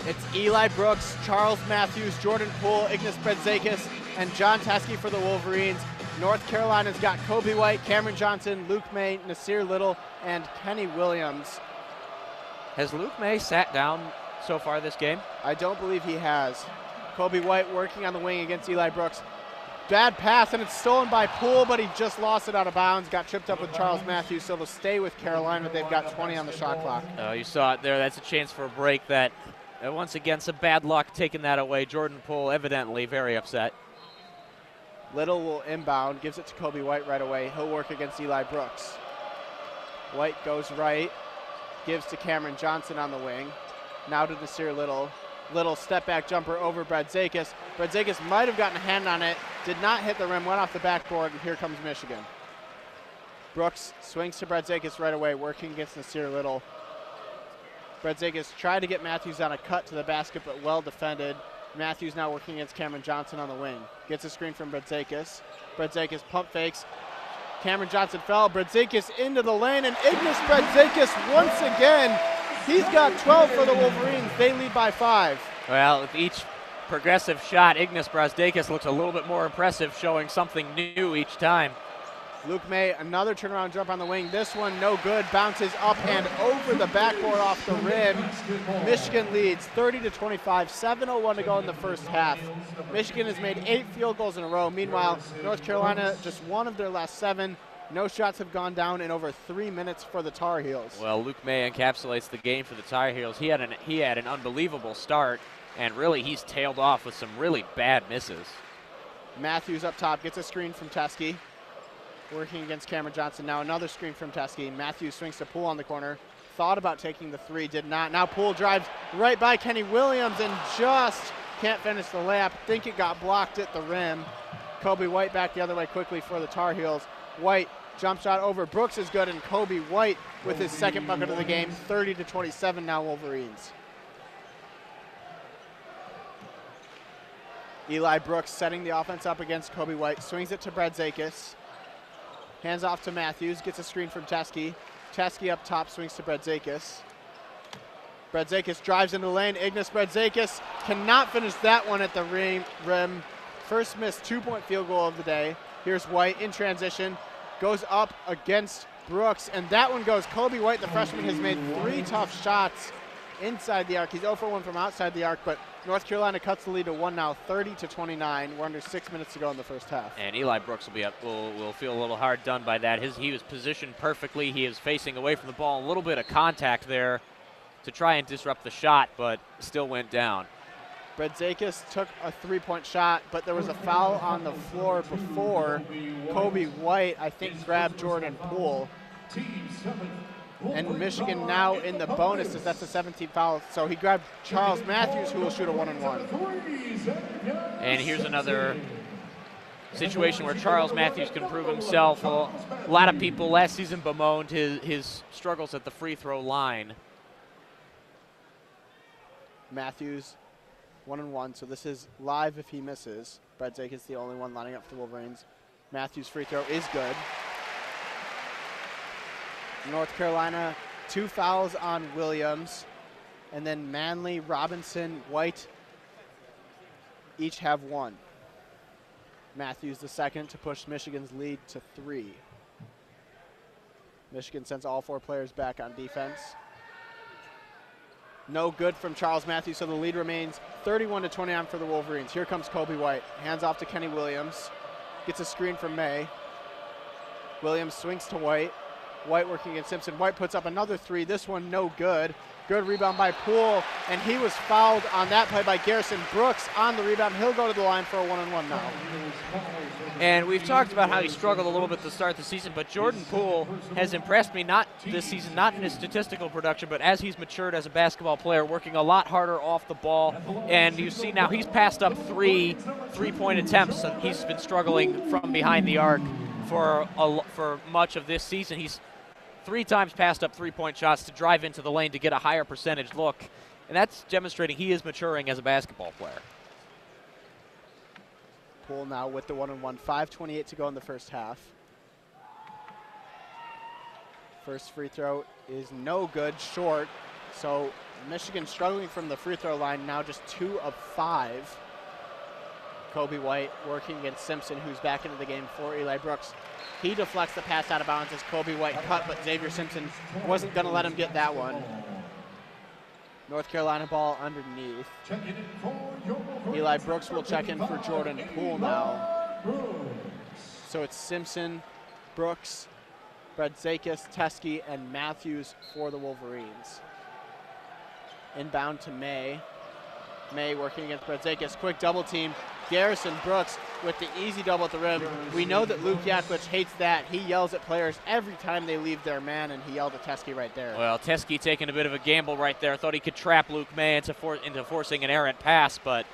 It's Eli Brooks, Charles Matthews, Jordan Poole, Ignas Bradzakis, and John Teskey for the Wolverines. North Carolina's got Kobe White, Cameron Johnson, Luke May, Nasir Little, and Kenny Williams. Has Luke May sat down so far this game? I don't believe he has. Kobe White working on the wing against Eli Brooks. Bad pass, and it's stolen by Poole, but he just lost it out of bounds. Got tripped up with Charles Matthews, so they'll stay with Carolina. They've got 20 on the shot clock. Oh, you saw it there. That's a chance for a break that And once again, some bad luck taking that away. Jordan Poole evidently very upset. Little will inbound, gives it to Kobe White right away. He'll work against Eli Brooks. White goes right, gives to Cameron Johnson on the wing. Now to Nasir Little. Little step back jumper over Bradzakis. Bradzakis might have gotten a hand on it, did not hit the rim, went off the backboard, and here comes Michigan. Brooks swings to Bradzakis right away, working against Nasir Little. Bradzakis tried to get Matthews on a cut to the basket, but well defended. Matthews now working against Cameron Johnson on the wing. Gets a screen from Bradzakis. Bradzakis pump fakes. Cameron Johnson fell. Bradzakis into the lane, and Ignas Bradzakis once again. He's got 12 for the Wolverines. They lead by 5. Well, with each progressive shot, Ignas Bradzakis looks a little bit more impressive, showing something new each time. Luke May, another turnaround jump on the wing. This one no good, bounces up and over the backboard off the rim. Michigan leads 30-25, 7:01 to go in the first half. Michigan has made 8 field goals in a row. Meanwhile, North Carolina just one of their last 7. No shots have gone down in over 3 minutes for the Tar Heels. Well, Luke May encapsulates the game for the Tar Heels. He had an unbelievable start, and really he's tailed off with some really bad misses. Matthews up top gets a screen from Teskey. Working against Cameron Johnson. Now another screen from Teskey. Matthews swings to Poole on the corner. Thought about taking the 3, did not. Now Poole drives right by Kenny Williams and just can't finish the layup. Think it got blocked at the rim. Kobe White back the other way quickly for the Tar Heels. White jump shot over Brooks is good, and Kobe White with his second bucket of the game. 30-27 now Wolverines. Eli Brooks setting the offense up against Kobe White. Swings it to Bradzakis. Hands off to Matthews, gets a screen from Teskey. Teskey up top, swings to Bradzakis. Bradzakis drives into the lane. Ignas Bradzakis cannot finish that one at the rim. First missed 2-point field goal of the day. Here's White in transition, goes up against Brooks, and that one goes. Kobe White, the freshman, has made 3 tough shots inside the arc. He's 0 for 1 from outside the arc, but North Carolina cuts the lead to 1 now, 30-29. We're under 6 minutes to go in the first half. And Eli Brooks will feel a little hard done by that. He was positioned perfectly. He is facing away from the ball. A little bit of contact there to try and disrupt the shot, but still went down. Bradzakis took a 3-point shot, but there was a foul on the floor before. Kobe White, I think, grabbed Jordan Poole. And Michigan now in the bonuses. That's the 17th foul. So he grabbed Charles Matthews, who will shoot a 1-and-1. And here's another situation where Charles Matthews can prove himself. A lot of people last season bemoaned his struggles at the free throw line. Matthews, 1-and-1. So this is live if he misses. Bradzakis the only one lining up for the Wolverines. Matthews' free throw is good. North Carolina, 2 fouls on Williams, and then Manley, Robinson, White each have 1. Matthews the second to push Michigan's lead to 3. Michigan sends all 4 players back on defense. No good from Charles Matthews, so the lead remains 31-29 for the Wolverines. Here comes Kobe White, hands off to Kenny Williams, gets a screen from May. Williams swings to White. White working against Simpson. White puts up another 3. This one no good. Good rebound by Poole, and he was fouled on that play by Garrison Brooks on the rebound. He'll go to the line for a 1-and-1 now. And we've talked about how he struggled a little bit to start the season, but Jordan Poole has impressed me, not this season, not in his statistical production, but as he's matured as a basketball player, working a lot harder off the ball. And you see now he's passed up 3 3-point attempts. So he's been struggling from behind the arc for much of this season. He's 3 times passed up 3-point shots to drive into the lane to get a higher percentage look. And that's demonstrating he is maturing as a basketball player. Poole now with the 1-and-1. 5:28 to go in the first half. First free throw is no good, short. So Michigan struggling from the free throw line, now just 2 of 5. Kobe White working against Simpson, who's back into the game for Eli Brooks. He deflects the pass out of bounds as Kobe White cut, but Xavier Simpson wasn't going to let him get that one. North Carolina ball underneath. Eli Brooks will check in for Jordan Poole now. So it's Simpson, Brooks, Bradzakis, Teskey, and Matthews for the Wolverines. Inbound to May. May working against Bredzakis. Quick double team. Garrison Brooks with the easy double at the rim. We know that Luke Yaklich hates that. He yells at players every time they leave their man, and he yelled at Teskey right there. Well, Teskey taking a bit of a gamble right there. Thought he could trap Luke May into forcing an errant pass, but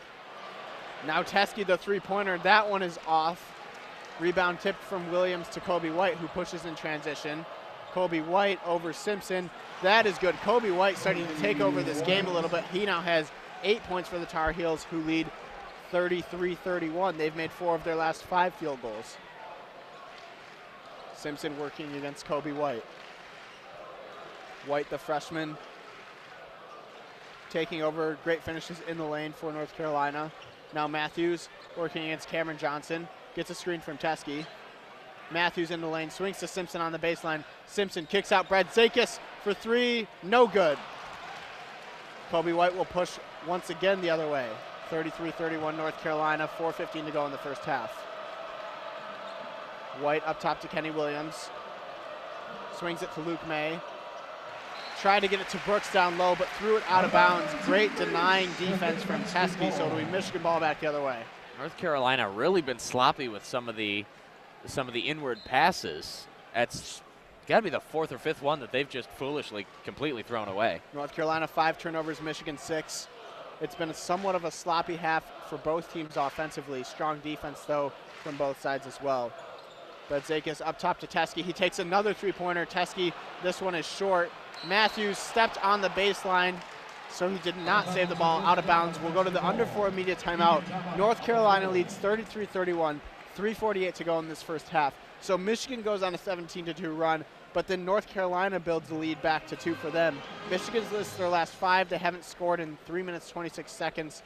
now Teskey, the three-pointer. That one is off. Rebound tipped from Williams to Kobe White, who pushes in transition. Kobe White over Simpson. That is good. Kobe White starting to take over this game a little bit. He now has 8 points for the Tar Heels, who lead 33-31. They've made 4 of their last 5 field goals. Simpson working against Kobe White. White, the freshman, taking over. Great finishes in the lane for North Carolina. Now Matthews working against Cameron Johnson. Gets a screen from Teskey. Matthews in the lane, swings to Simpson on the baseline. Simpson kicks out Bredzakis for 3, no good. Kobe White will push once again the other way. 33-31 North Carolina, 4:15 to go in the first half. White up top to Kenny Williams. Swings it to Luke May. Tried to get it to Brooks down low, but threw it out of bounds. Great denying defense from Teskey, so it'll be Michigan ball back the other way. North Carolina really been sloppy with some of the inward passes. That's got to be the 4th or 5th one that they've just foolishly completely thrown away. North Carolina 5 turnovers, Michigan 6. It's been somewhat of a sloppy half for both teams offensively. Strong defense, though, from both sides as well. Bredzakis up top to Teskey. He takes another three-pointer. Teskey, this one is short. Matthews stepped on the baseline, so he did not save the ball out of bounds. We'll go to the under 4 immediate timeout. North Carolina leads 33-31, 3:48 to go in this first half. So Michigan goes on a 17-2 run, but then North Carolina builds the lead back to 2 for them. Michigan's listed their last 5. They haven't scored in 3 minutes, 26 seconds.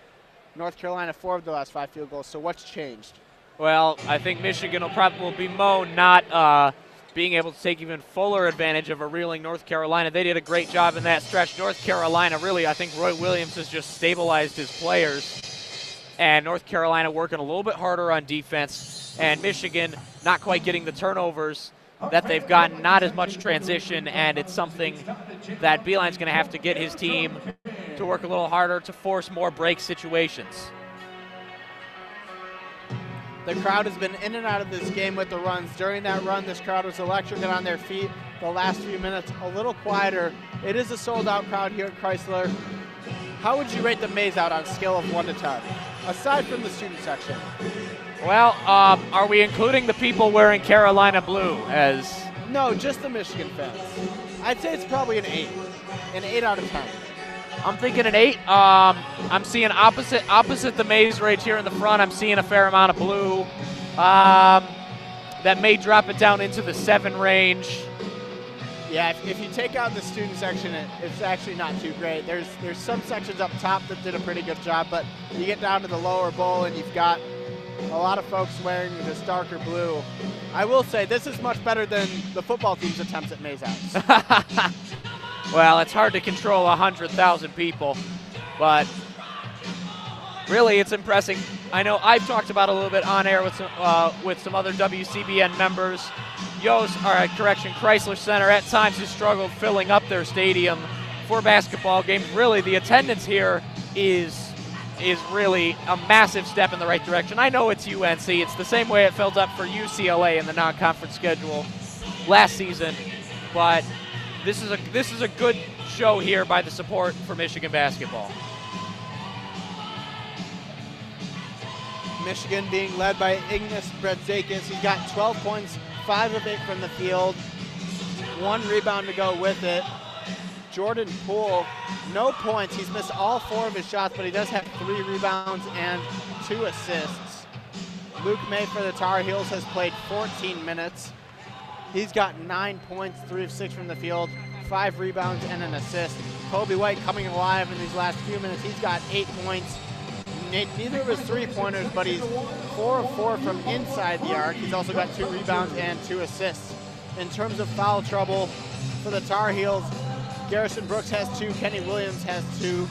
North Carolina 4 of the last 5 field goals. So what's changed? Well, I think Michigan will bemoan not being able to take even fuller advantage of a reeling North Carolina. They did a great job in that stretch. North Carolina, really, I think Roy Williams has just stabilized his players. And North Carolina working a little bit harder on defense. And Michigan not quite getting the turnovers that they've gotten, not as much transition. And it's something that Beilein's going to have to get his team to work a little harder to force more break situations. The crowd has been in and out of this game with the runs. During that run, this crowd was electric and on their feet. The last few minutes, a little quieter. It is a sold-out crowd here at Crisler. How would you rate the Mays out on a scale of 1 to 10, aside from the student section? Well, are we including the people wearing Carolina blue as? No, just the Michigan fans. I'd say it's probably an 8 out of 10. I'm thinking an 8. I'm seeing opposite the Mays right here in the front. I'm seeing a fair amount of blue. That may drop it down into the 7 range. Yeah, if you take out the student section, it's actually not too great. There's some sections up top that did a pretty good job, but you get down to the lower bowl and you've got a lot of folks wearing this darker blue. I will say this is much better than the football team's attempts at Mays outs. Well, it's hard to control 100,000 people, but really it's impressive. I know I've talked about it a little bit on air with some other WCBN members. Crisler Center at times has struggled filling up their stadium for basketball games. Really, the attendance here is really a massive step in the right direction. I know it's UNC. It's the same way it filled up for UCLA in the non-conference schedule last season, but this is a good show here by the support for Michigan basketball. Michigan being led by Ignas Bredzakis. He's got 12 points, 5 of 8 from the field, 1 rebound to go with it. Jordan Poole, no points. He's missed all 4 of his shots, but he does have 3 rebounds and 2 assists. Luke May for the Tar Heels has played 14 minutes. He's got 9 points, 3 of 6 from the field, 5 rebounds and an assist. Kobe White coming alive in these last few minutes. He's got 8 points. Neither of his 3-pointers, but he's 4 of 4 from inside the arc. He's also got 2 rebounds and 2 assists. In terms of foul trouble for the Tar Heels, Garrison Brooks has 2, Kenny Williams has 2,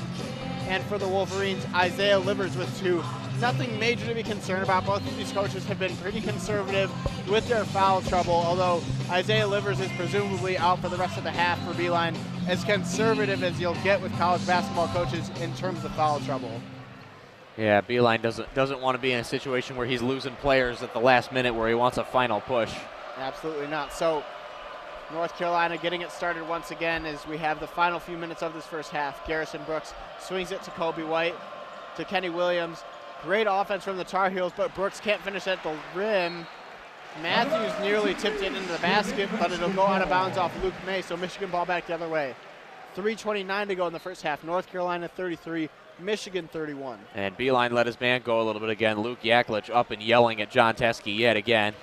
and for the Wolverines, Isaiah Livers with 2. Nothing major to be concerned about. Both of these coaches have been pretty conservative with their foul trouble, although Isaiah Livers is presumably out for the rest of the half for Beilein, as conservative as you'll get with college basketball coaches in terms of foul trouble. Yeah, Beeline doesn't want to be in a situation where he's losing players at the last minute where he wants a final push. Absolutely not. So North Carolina getting it started once again as we have the final few minutes of this first half. Garrison Brooks swings it to Kobe White, to Kenny Williams. Great offense from the Tar Heels, but Brooks can't finish at the rim. Matthews nearly tipped it into the basket, but it'll go out of bounds off Luke May, so Michigan ball back the other way. 3:29 to go in the first half. North Carolina 33, Michigan 31. And Beeline let his man go a little bit again. Luke Yaklich up and yelling at John Teskey yet again.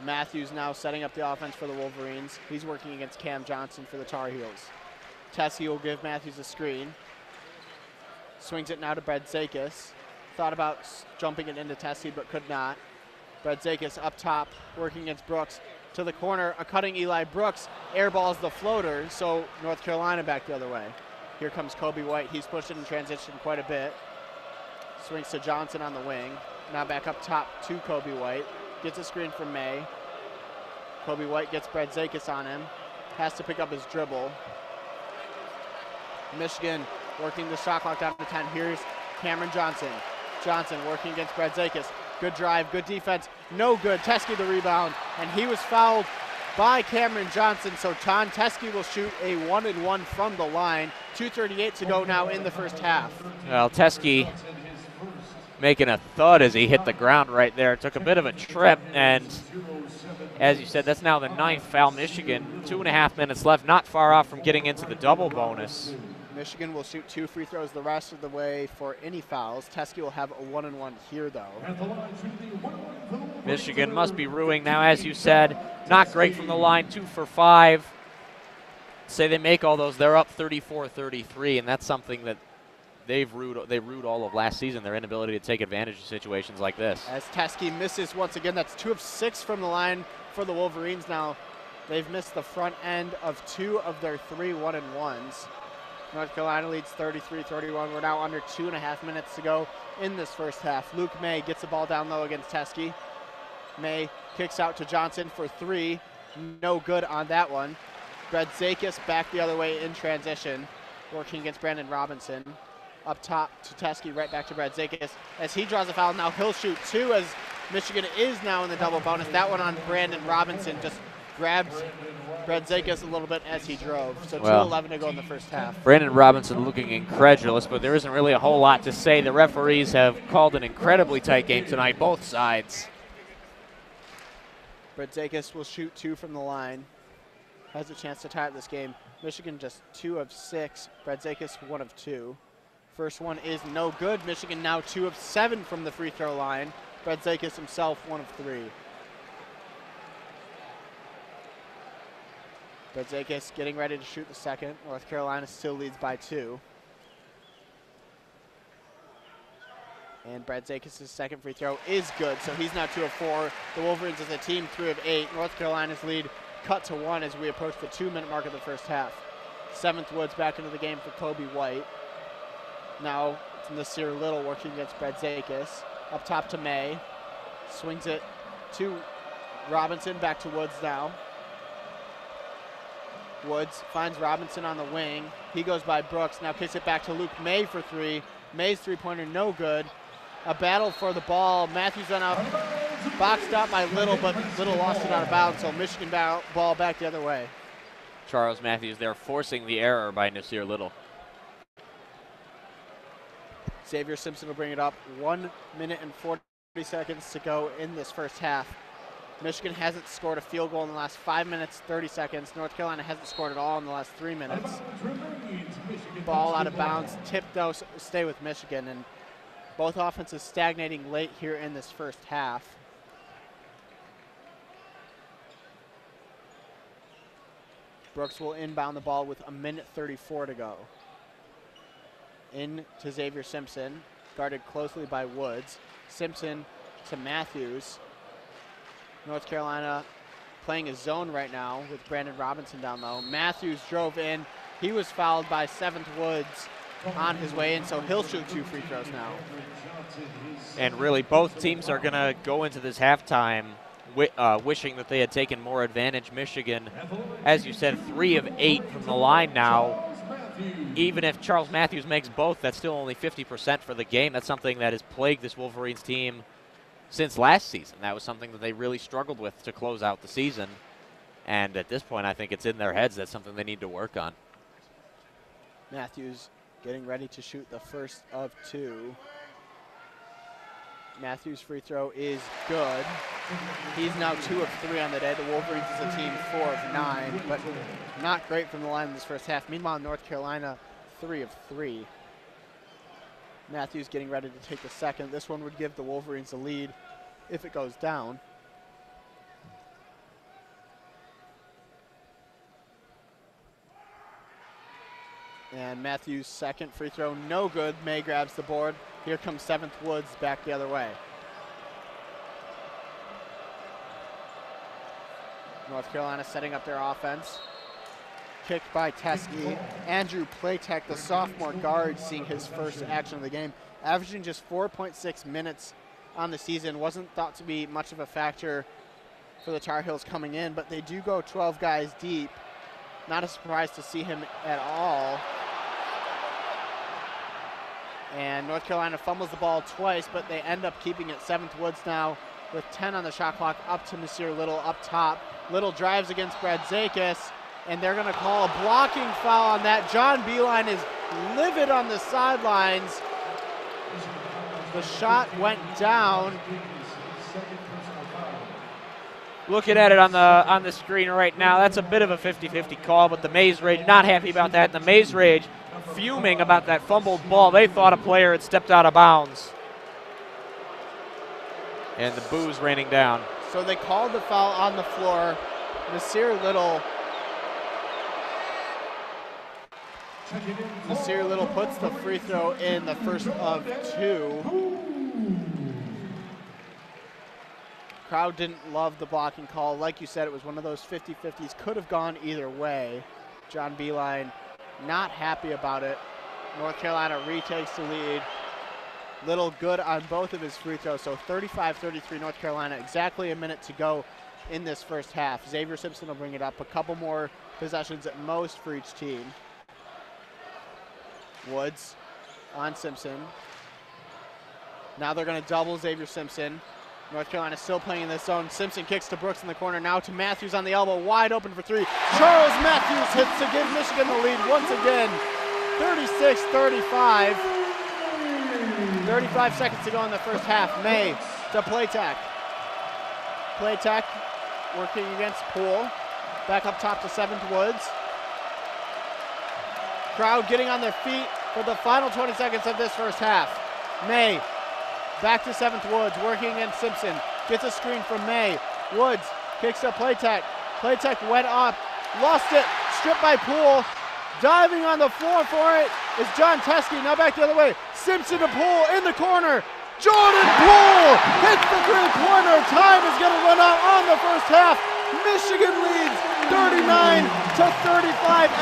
Matthews now setting up the offense for the Wolverines. He's working against Cam Johnson for the Tar Heels. Teskey will give Matthews a screen. Swings it now to Bredzakis. Thought about jumping it into Teskey, but could not. Bredzakis up top, working against Brooks. To the corner, a cutting Eli Brooks. Airballs the floater, so North Carolina back the other way. Here comes Kobe White. He's pushed it in transition quite a bit. Swings to Johnson on the wing. Now back up top to Kobe White. Gets a screen from May. Kobe White gets Bredzakis on him. Has to pick up his dribble. Michigan working the shot clock down to 10. Here's Cameron Johnson. Johnson working against Bredzakis. Good drive, good defense. No good. Teskey the rebound, and he was fouled by Cameron Johnson, so John Teskey will shoot a 1-and-1 from the line. 2:38 to go now in the first half. Well, Teskey making a thud as he hit the ground right there. Took a bit of a trip, and as you said, that's now the 9th foul Michigan. 2.5 minutes left, not far off from getting into the double bonus. Michigan will shoot 2 free throws the rest of the way for any fouls. Teskey will have a 1-and-1 here, though. Michigan must be ruining now, as you said. Not great from the line, 2 for 5. Say they make all those, they're up 34-33, and that's something that they rued all of last season, their inability to take advantage of situations like this. As Teskey misses once again, that's 2 of 6 from the line for the Wolverines now. They've missed the front end of 2 of their 3 1-and-1s. North Carolina leads 33-31. We're now under 2.5 minutes to go in this first half. Luke May gets the ball down low against Teskey. May kicks out to Johnson for 3. No good on that one. Bredzakis back the other way in transition, working against Brandon Robinson. Up top to Teskey, right back to Bredzakis. As he draws a foul, now he'll shoot 2 as Michigan is now in the double bonus. That one on Brandon Robinson just grabs Bredzakis a little bit as he drove. So 2:11 to go in the first half. Brandon Robinson looking incredulous, but there isn't really a whole lot to say. The referees have called an incredibly tight game tonight, both sides. Bredzakis will shoot 2 from the line. Has a chance to tie up this game. Michigan just 2 of 6. Bredzakis 1 of 2. First one is no good. Michigan now 2 of 7 from the free throw line. Bredzakis himself 1 of 3. Bredzakis getting ready to shoot the second. North Carolina still leads by 2. And Bredzakis' second free throw is good, so he's now 2 of 4. The Wolverines as a team 3 of 8. North Carolina's lead cut to 1 as we approach the 2-minute mark of the first half. 7th Woods back into the game for Kobe White. Now it's Nasir Little working against Bredzakis. Up top to May. Swings it to Robinson, back to Woods now. Woods finds Robinson on the wing. He goes by Brooks, now kicks it back to Luke May for 3. May's three-pointer no good. A battle for the ball. Matthews went out, boxed out by Little, but Little lost it out of bounds, so Michigan ball back the other way. Charles Matthews there forcing the error by Nasir Little. Xavier Simpson will bring it up. 1 minute and 40 seconds to go in this first half. Michigan hasn't scored a field goal in the last 5 minutes, 30 seconds. North Carolina hasn't scored at all in the last 3 minutes. Ball out of bounds. Tip, though, stay with Michigan. And both offenses stagnating late here in this first half. Brooks will inbound the ball with 1:34 to go. In to Xavier Simpson, guarded closely by Woods. Simpson to Matthews. North Carolina playing a zone right now with Brandon Robinson down low. Matthews drove in. He was fouled by 7th Woods on his way in, so he'll shoot 2 free throws now. And really both teams are going to go into this halftime wishing that they had taken more advantage. Michigan, as you said, 3 of 8 from the line now. Even if Charles Matthews makes both, that's still only 50% for the game. That's something that has plagued this Wolverines team since last season. That was something that they really struggled with to close out the season. And at this point, I think it's in their heads. That's something they need to work on. Matthews getting ready to shoot the first of 2. Matthews' free throw is good. He's now 2 of 3 on the day. The Wolverines is a team 4 of 9, but not great from the line in this first half. Meanwhile, North Carolina 3 of 3. Matthews getting ready to take the second. This one would give the Wolverines the lead if it goes down. And Matthews' second free throw, no good. May grabs the board. Here comes 7th Woods back the other way. North Carolina setting up their offense. Kick by Teskey. Andrew Platek, the sophomore guard, seeing his first action of the game. Averaging just 4.6 minutes on the season. Wasn't thought to be much of a factor for the Tar Heels coming in, but they do go 12 guys deep. Not a surprise to see him at all. And North Carolina fumbles the ball twice, but they end up keeping it. 7th Woods now with 10 on the shot clock, up to Nasir Little up top. Little drives against Bradzakis, and they're going to call a blocking foul on that. John Beeline is livid on the sidelines. The shot went down. Looking at it on the screen right now, that's a bit of a 50-50 call, but the Maze Rage not happy about that. The Maze Rage fuming about that fumbled ball. They thought a player had stepped out of bounds. And the boos raining down. So they called the foul on the floor. Nasir Little puts the free throw in, the first of 2. Crowd didn't love the blocking call. Like you said, it was one of those 50-50s. Could have gone either way. John Beeline not happy about it. North Carolina retakes the lead. Little good on both of his free throws, so 35-33 North Carolina. Exactly a minute to go in this first half. Xavier Simpson will bring it up. A couple more possessions at most for each team. Woods on Simpson. Now they're going to double Xavier Simpson. North Carolina still playing in this zone. Simpson kicks to Brooks in the corner. Now to Matthews on the elbow. Wide open for 3. Charles Matthews hits to give Michigan the lead once again. 36-35. 35 seconds to go in the first half. May to Platek. Platek working against Poole. Back up top to 7th Woods. Crowd getting on their feet for the final 20 seconds of this first half. May back to 7th Woods, working against Simpson. Gets a screen from May. Woods kicks to Platek. Platek went up, lost it, stripped by Poole. Diving on the floor for it is John Teskey. Now back the other way. Simpson to Poole in the corner. Jordan Poole hits the 3-pointer. Time is going to run out on the first half. Michigan leads 39-35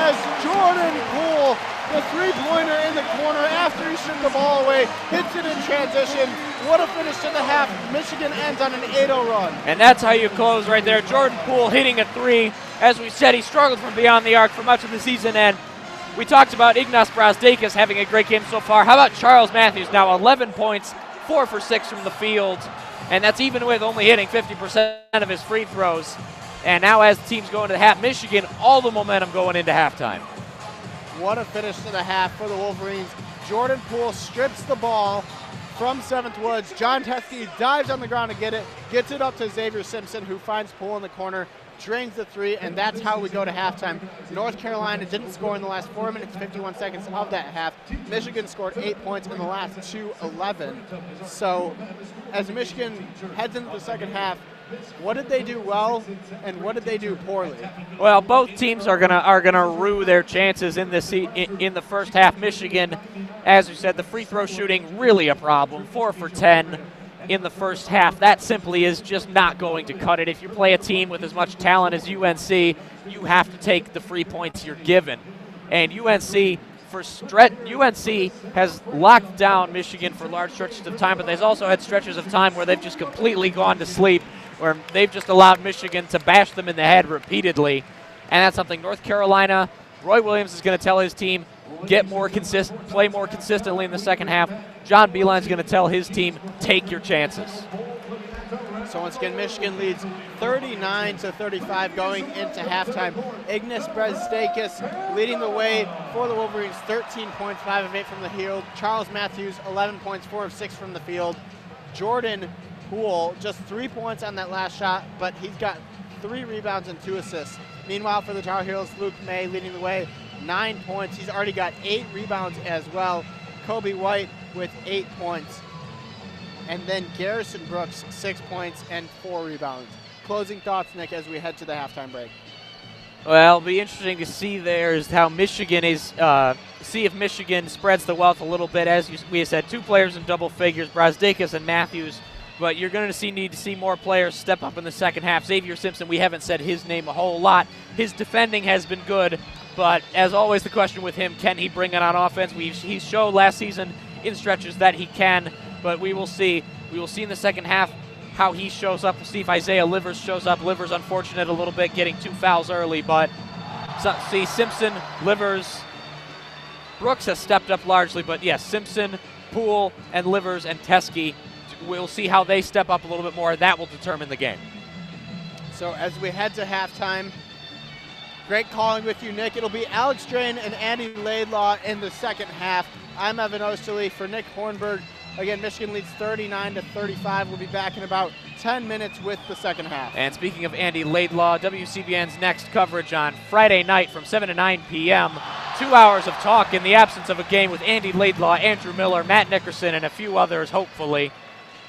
as Jordan Poole, the 3-pointer in the corner after he stripped the ball away, hits it in transition. What a finish to the half. Michigan ends on an 8-0 run. And that's how you close right there. Jordan Poole hitting a 3. As we said, he struggled from beyond the arc for much of the season, and we talked about Ignas Bradzakis having a great game so far. How about Charles Matthews now? 11 points, 4 for 6 from the field, and that's even with only hitting 50% of his free throws. And now as the teams go into the half, Michigan, all the momentum going into halftime. What a finish to the half for the Wolverines. Jordan Poole strips the ball from 7th Woods. John Teskey dives on the ground to get it, gets it up to Xavier Simpson, who finds Poole in the corner, drains the 3, and that's how we go to halftime. North Carolina didn't score in the last 4 minutes, 51 seconds of that half. Michigan scored 8 points in the last 2:11. So as Michigan heads into the second half, what did they do well, and what did they do poorly? Well, both teams are gonna rue their chances in the first half. Michigan, as we said, the free throw shooting really a problem. 4 for 10 in the first half. That simply is just not going to cut it. If you play a team with as much talent as UNC, you have to take the free points you're given. And UNC has locked down Michigan for large stretches of time, but they've also had stretches of time where they've just completely gone to sleep. where they've just allowed Michigan to bash them in the head repeatedly. And that's something North Carolina, Roy Williams is going to tell his team, play more consistently in the second half. John Beilein's going to tell his team, take your chances. So once again, Michigan leads 39-35 going into halftime. Ignas Brezdeikis leading the way for the Wolverines, 13 points, 5 of 8 from the field. Charles Matthews, 11 points, 4 of 6 from the field. Jordan Poole, just 3 points on that last shot, but he's got 3 rebounds and 2 assists. Meanwhile, for the Tar Heels, Luke May leading the way, 9 points. He's already got 8 rebounds as well. Kobe White with 8 points. And then Garrison Brooks, 6 points and 4 rebounds. Closing thoughts, Nick, as we head to the halftime break. Well, it'll be interesting to see there is how Michigan is, see if Michigan spreads the wealth a little bit. As we said, 2 players in double figures, Brozdeikis and Matthews. But you're going to need to see more players step up in the second half. Xavier Simpson, we haven't said his name a whole lot. His defending has been good, but as always, the question with him, can he bring it on offense? He showed last season in stretches that he can, but we will see. We will see in the second half how he shows up. We'll see if Isaiah Livers shows up. Livers unfortunate a little bit, getting 2 fouls early, but see Simpson, Livers, Brooks has stepped up largely, but yes, Simpson, Poole, and Livers and Teskey. We'll see how they step up a little bit more. That will determine the game. So as we head to halftime, great calling with you, Nick. It'll be Alex Drain and Andy Laidlaw in the second half. I'm Evan Oesterle for Nick Hornburg. Again, Michigan leads 39-35. We'll be back in about 10 minutes with the second half. And speaking of Andy Laidlaw, WCBN's next coverage on Friday night from 7 to 9 p.m. 2 hours of talk in the absence of a game with Andy Laidlaw, Andrew Miller, Matt Nickerson, and a few others, hopefully.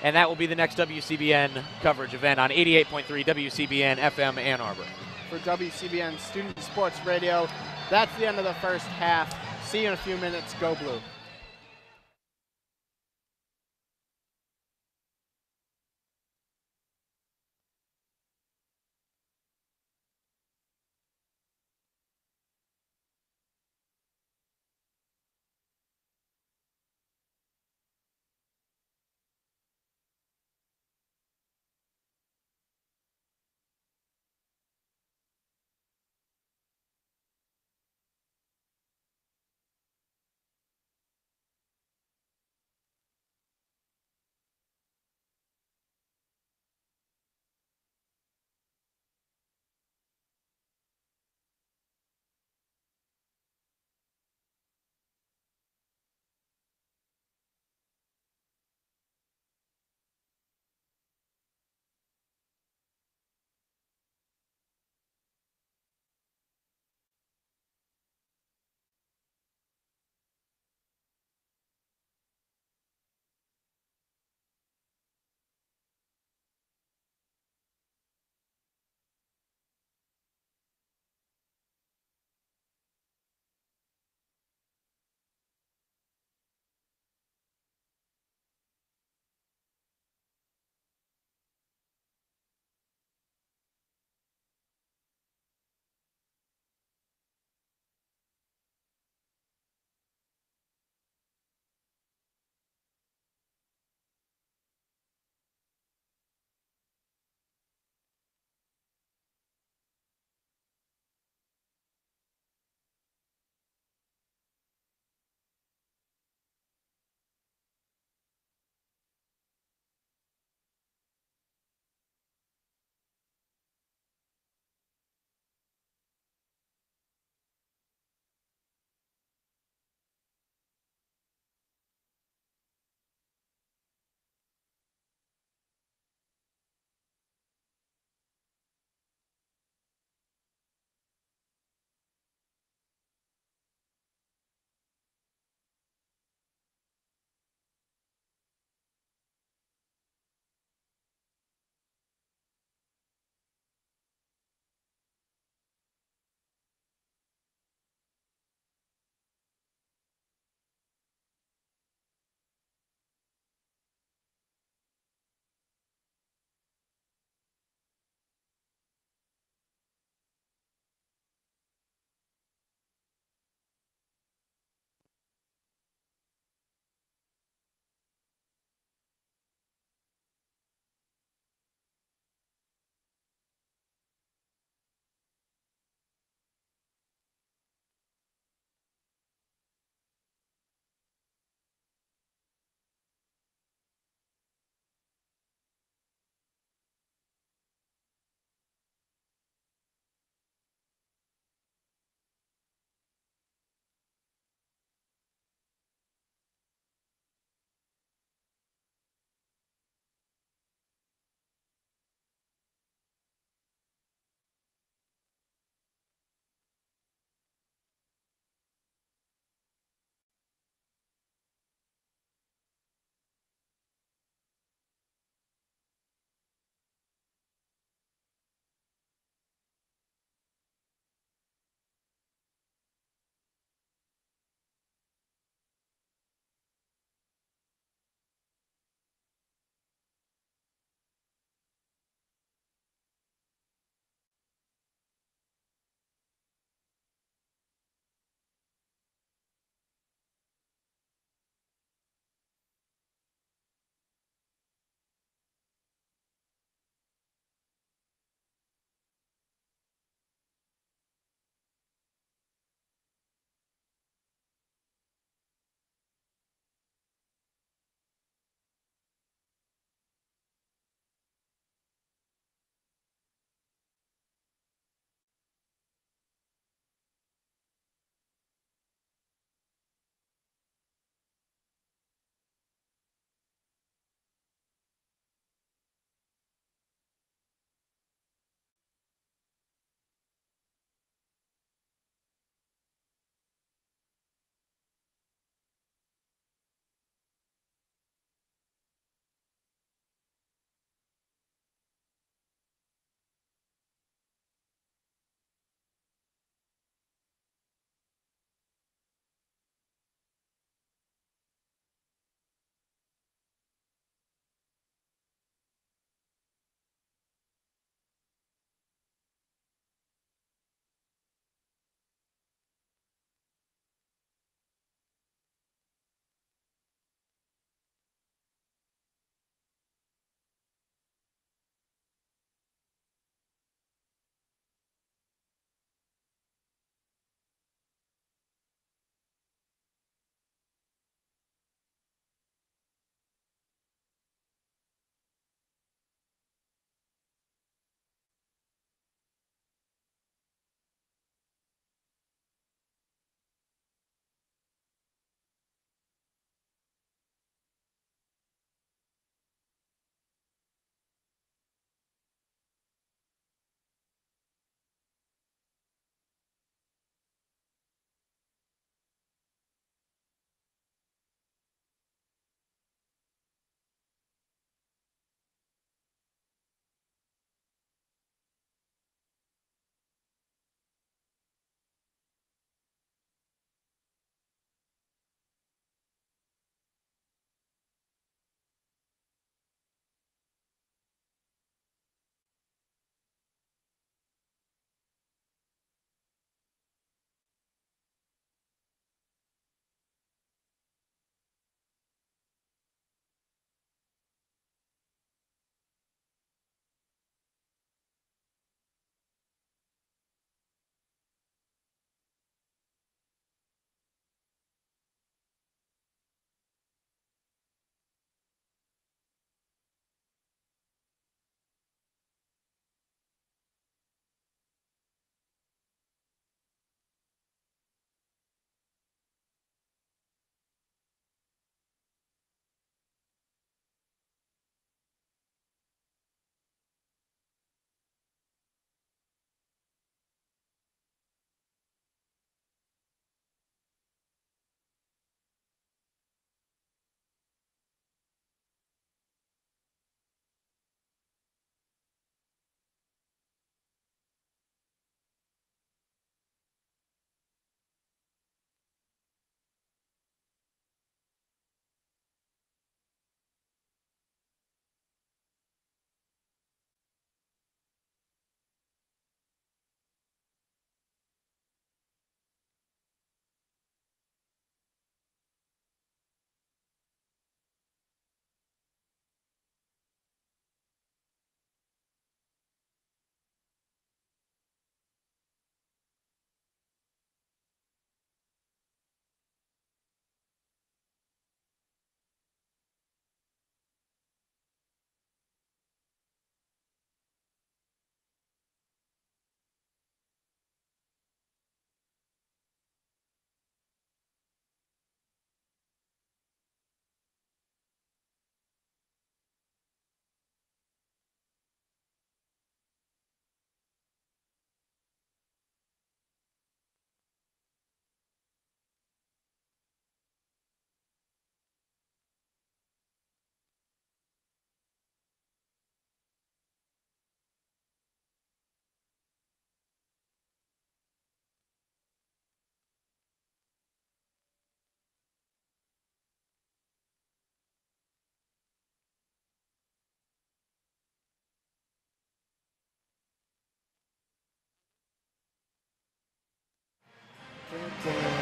And that will be the next WCBN coverage event on 88.3 WCBN FM Ann Arbor. For WCBN Student Sports Radio, that's the end of the first half. See you in a few minutes. Go Blue.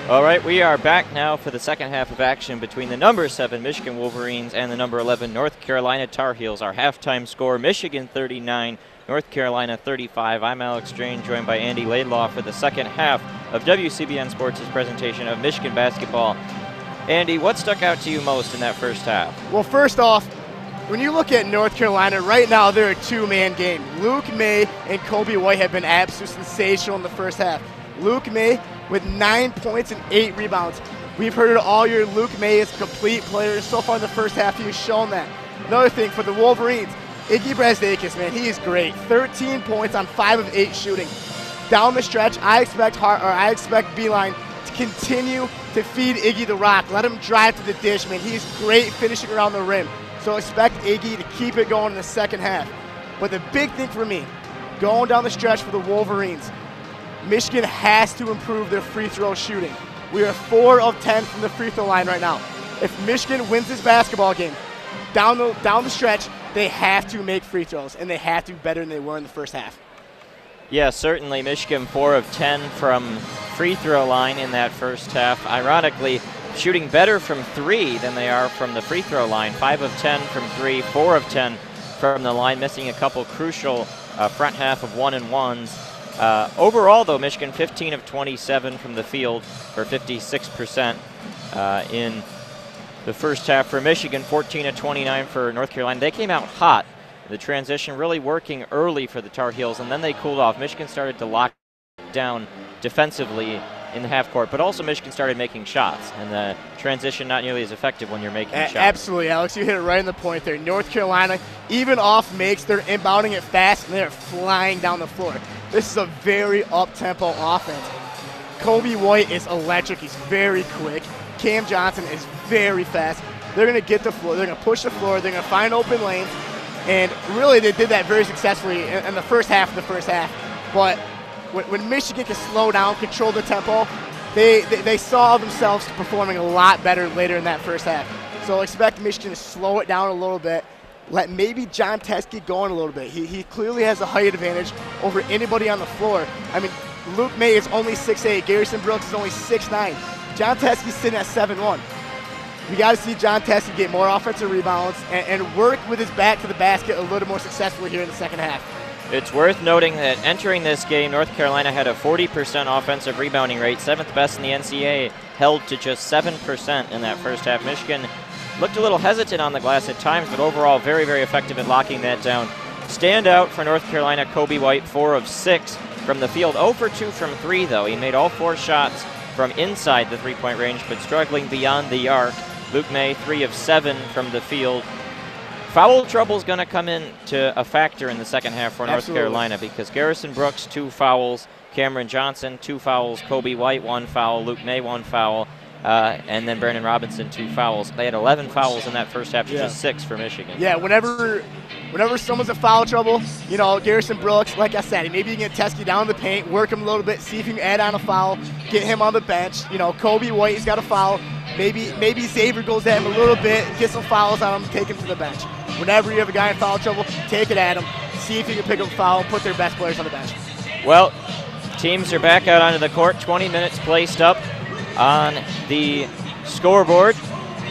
All right, we are back now for the second half of action between the number 7 Michigan Wolverines and the number 11 North Carolina Tar Heels. Our halftime score, Michigan 39, North Carolina 35. I'm Alex Drain, joined by Andy Laidlaw for the second half of WCBN Sports' presentation of Michigan basketball. Andy, what stuck out to you most in that first half? Well, first off, when you look at North Carolina, right now they're a two-man game. Luke May and Kobe White have been absolutely sensational in the first half. Luke May with 9 points and 8 rebounds. We've heard it all year. Luke May is a complete player. So far in the first half, he's shown that. Another thing for the Wolverines, Iggy Brazdakis, man, he is great. 13 points on 5 of 8 shooting. Down the stretch, I expect Beeline to continue to feed Iggy the rock. Let him drive to the dish, man. He's great finishing around the rim. So expect Iggy to keep it going in the second half. But the big thing for me, going down the stretch for the Wolverines, Michigan has to improve their free throw shooting. We are 4 of 10 from the free throw line right now. If Michigan wins this basketball game, down the stretch, they have to make free throws, and they have to be better than they were in the first half. Yeah, certainly Michigan 4 of 10 from free throw line in that first half. Ironically, shooting better from 3 than they are from the free throw line. 5 of 10 from 3, 4 of 10 from the line, missing a couple crucial front half of 1-and-1s. Overall, though, Michigan 15 of 27 from the field for 56% in the first half for Michigan, 14 of 29 for North Carolina. They came out hot. The transition really working early for the Tar Heels, and then they cooled off. Michigan started to lock down defensively in the half court, but also Michigan started making shots, and the transition not nearly as effective when you're making shots. Absolutely, Alex. You hit it right on the point there. North Carolina, even off makes, they're inbounding it fast, and they're flying down the floor. This is a very up-tempo offense. Kobe White is electric. He's very quick. Cam Johnson is very fast. They're going to get the floor. They're going to push the floor. They're going to find open lanes. And really, they did that very successfully in the first half of the first half. But when Michigan can slow down, control the tempo, they saw themselves performing a lot better later in that first half. So expect Michigan to slow it down a little bit. Let maybe John Test get going a little bit. He clearly has a height advantage over anybody on the floor. I mean, Luke May is only 6'8". Garrison Brooks is only 6'9". John Teskey's sitting at 7'1". We got to see John Teskey get more offensive rebounds and work with his back to the basket a little more successfully here in the second half. It's worth noting that entering this game, North Carolina had a 40% offensive rebounding rate, 7th best in the NCAA, held to just 7% in that first half. Michigan looked a little hesitant on the glass at times, but overall very, very effective at locking that down. Standout for North Carolina, Kobe White, 4 of 6 from the field. 0 for 2 from 3, though. He made all 4 shots from inside the three-point range, but struggling beyond the arc. Luke May, 3 of 7 from the field. Foul trouble is going to come into a factor in the second half for North Carolina because Garrison Brooks, 2 fouls. Cameron Johnson, 2 fouls. Kobe White, 1 foul. Luke May, 1 foul. And then Brandon Robinson, 2 fouls. They had 11 fouls in that first half, just 6 for Michigan. Yeah, whenever someone's in foul trouble, you know, Garrison Brooks, like I said, maybe you can get Teskey down in the paint, work him a little bit, see if you can add on a foul, get him on the bench. You know, Kobe White, he's got a foul. Maybe Xavier goes at him a little bit, get some fouls on him, take him to the bench. Whenever you have a guy in foul trouble, take it at him, see if you can pick up a foul, put their best players on the bench. Well, teams are back out onto the court, 20 minutes placed up on the scoreboard.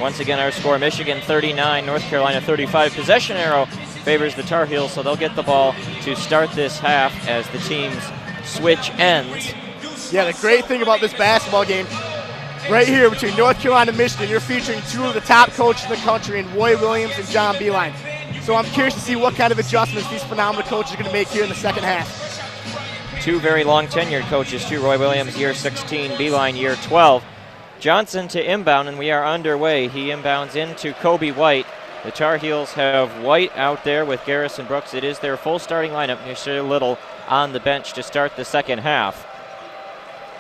Once again, our score, Michigan 39, North Carolina 35. Possession arrow favors the Tar Heels, so they'll get the ball to start this half as the teams switch ends. Yeah, the great thing about this basketball game, right here between North Carolina and Michigan, you're featuring 2 of the top coaches in the country in Roy Williams and John Beeline. So I'm curious to see what kind of adjustments these phenomenal coaches are going to make here in the second half. 2 very long tenured coaches, too. Roy Williams, year 16, Beeline, year 12. Johnson to inbound, and we are underway. He inbounds into Kobe White. The Tar Heels have White out there with Garrison Brooks. It is their full starting lineup. There's Little on the bench to start the second half.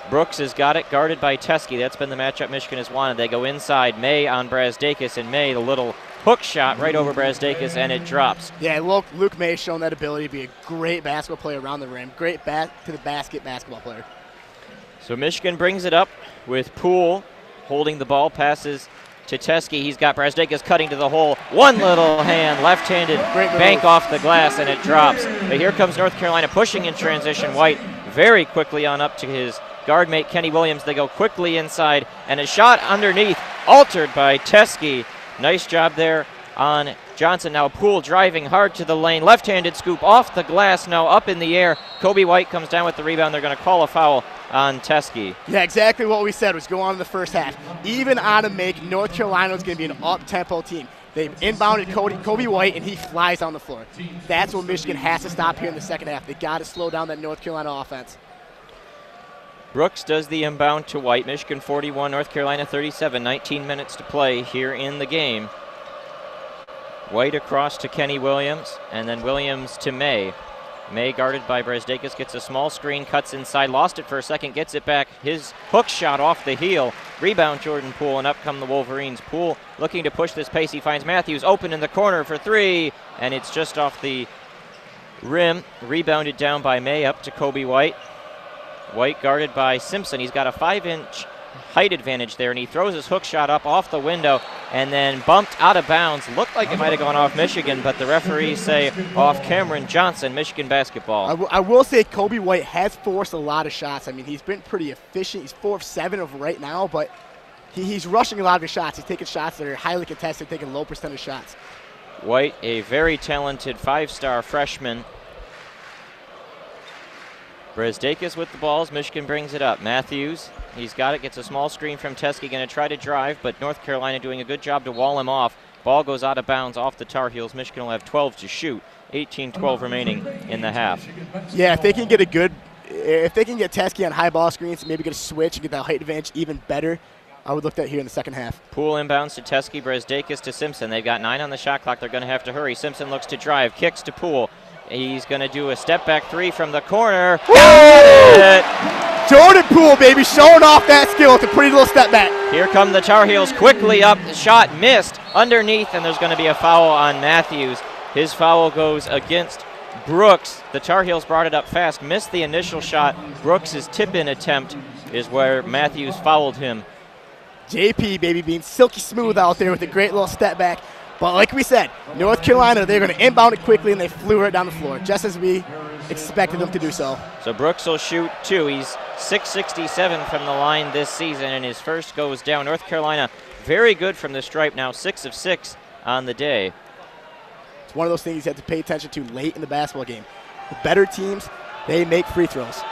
Brooks has got it guarded by Teskey. That's been the matchup Michigan has wanted. They go inside. May on Brazdakis, and May, the little hook shot right over Brazdakis, and it drops. Yeah, Luke May has shown that ability to be a great basketball player around the rim. Great back-to-the-basket basketball player. So Michigan brings it up with Poole holding the ball, passes to Teskey. He's got Brazdakis cutting to the hole. One little hand, left-handed bank off the glass, and it drops. But here comes North Carolina pushing in transition. White very quickly on up to his guard mate Kenny Williams. They go quickly inside, and a shot underneath, altered by Teskey. Nice job there on Johnson. Now Poole driving hard to the lane. Left-handed scoop off the glass, now up in the air. Kobe White comes down with the rebound. They're going to call a foul on Teskey. Yeah, exactly what we said was go on in the first half. Even on a make, North Carolina is going to be an up-tempo team. They've inbounded Kobe White, and he flies on the floor. That's what Michigan has to stop here in the second half. They got to slow down that North Carolina offense. Brooks does the inbound to White. Michigan 41, North Carolina 37. 19 minutes to play here in the game. White across to Kenny Williams, and then Williams to May. May, guarded by Brasdeikis, gets a small screen, cuts inside, lost it for a second, gets it back. His hook shot off the heel. Rebound Jordan Poole, and up come the Wolverines. Poole looking to push this pace. He finds Matthews open in the corner for three, and it's just off the rim. Rebounded down by May, up to Kobe White. White guarded by Simpson. He's got a 5-inch height advantage there, and he throws his hook shot up off the window and then bumped out of bounds. Looked like it might have gone off Michigan, but the referees say off Cameron Johnson, Michigan basketball. I will say Kobe White has forced a lot of shots. I mean, he's been pretty efficient. He's 4 of 7 of right now, but he's rushing a lot of his shots. He's taking shots that are highly contested, taking low percentage shots. White, a very talented 5-star freshman. Brasdeikis with the balls. Michigan brings it up. Matthews, he's got it, gets a small screen from Teskey, going to try to drive, but North Carolina doing a good job to wall him off. Ball goes out of bounds off the Tar Heels. Michigan will have 12 to shoot. 18-12 remaining in the half. Yeah, if they can get Teskey on high ball screens, maybe get a switch and get that height advantage even better, I would look at here in the second half. Poole inbounds to Teskey, Brasdeikis to Simpson. They've got 9 on the shot clock. They're going to have to hurry. Simpson looks to drive, kicks to Poole. He's going to do a step-back 3 from the corner. Jordan Poole, baby, showing off that skill. It's a pretty little step back. Here come the Tar Heels quickly up. The shot missed underneath, and there's going to be a foul on Matthews. His foul goes against Brooks. The Tar Heels brought it up fast, missed the initial shot. Brooks' tip-in attempt is where Matthews fouled him. JP, baby, being silky smooth out there with a great little step back. But like we said, North Carolina, they're going to inbound it quickly, and they flew right down the floor, just as we expected them to do so. So Brooks will shoot 2. He's 667 from the line this season, and his first goes down. North Carolina very good from the stripe now, 6 of 6 on the day. It's one of those things you have to pay attention to late in the basketball game. The better teams, they make free throws.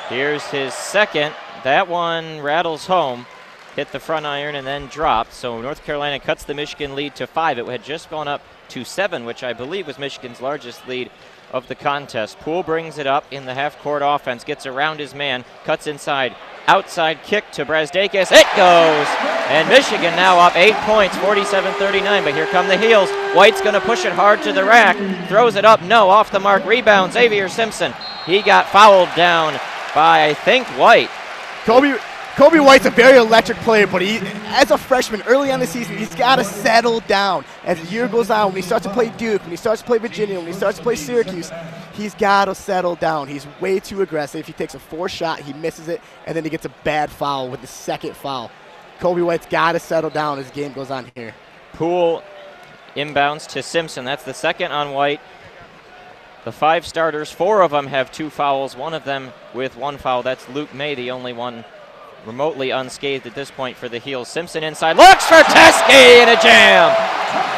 Here's his second. That one rattles home. Hit the front iron and then dropped. So North Carolina cuts the Michigan lead to 5. It had just gone up to 7, which I believe was Michigan's largest lead of the contest. Poole brings it up in the half-court offense, gets around his man, cuts inside. Outside kick to Brasdeikis. It goes! And Michigan now up 8 points, 47-39. But here come the Heels. White's going to push it hard to the rack. Throws it up. No, off the mark. Rebound, Xavier Simpson. He got fouled down by, I think, White. Kobe White's a very electric player, but he, as a freshman early on the season, he's got to settle down. As the year goes on, when he starts to play Duke, when he starts to play Virginia, when he starts to play Syracuse, he's got to settle down. He's way too aggressive. He takes a 4 shot, he misses it, and then he gets a bad foul with the second foul. Kobe White's got to settle down as the game goes on here. Poole inbounds to Simpson. That's the second on White. The 5 starters, 4 of them have 2 fouls, one of them with 1 foul. That's Luke May, the only one remotely unscathed at this point for the Heels. Simpson inside, looks for Teskey in a jam!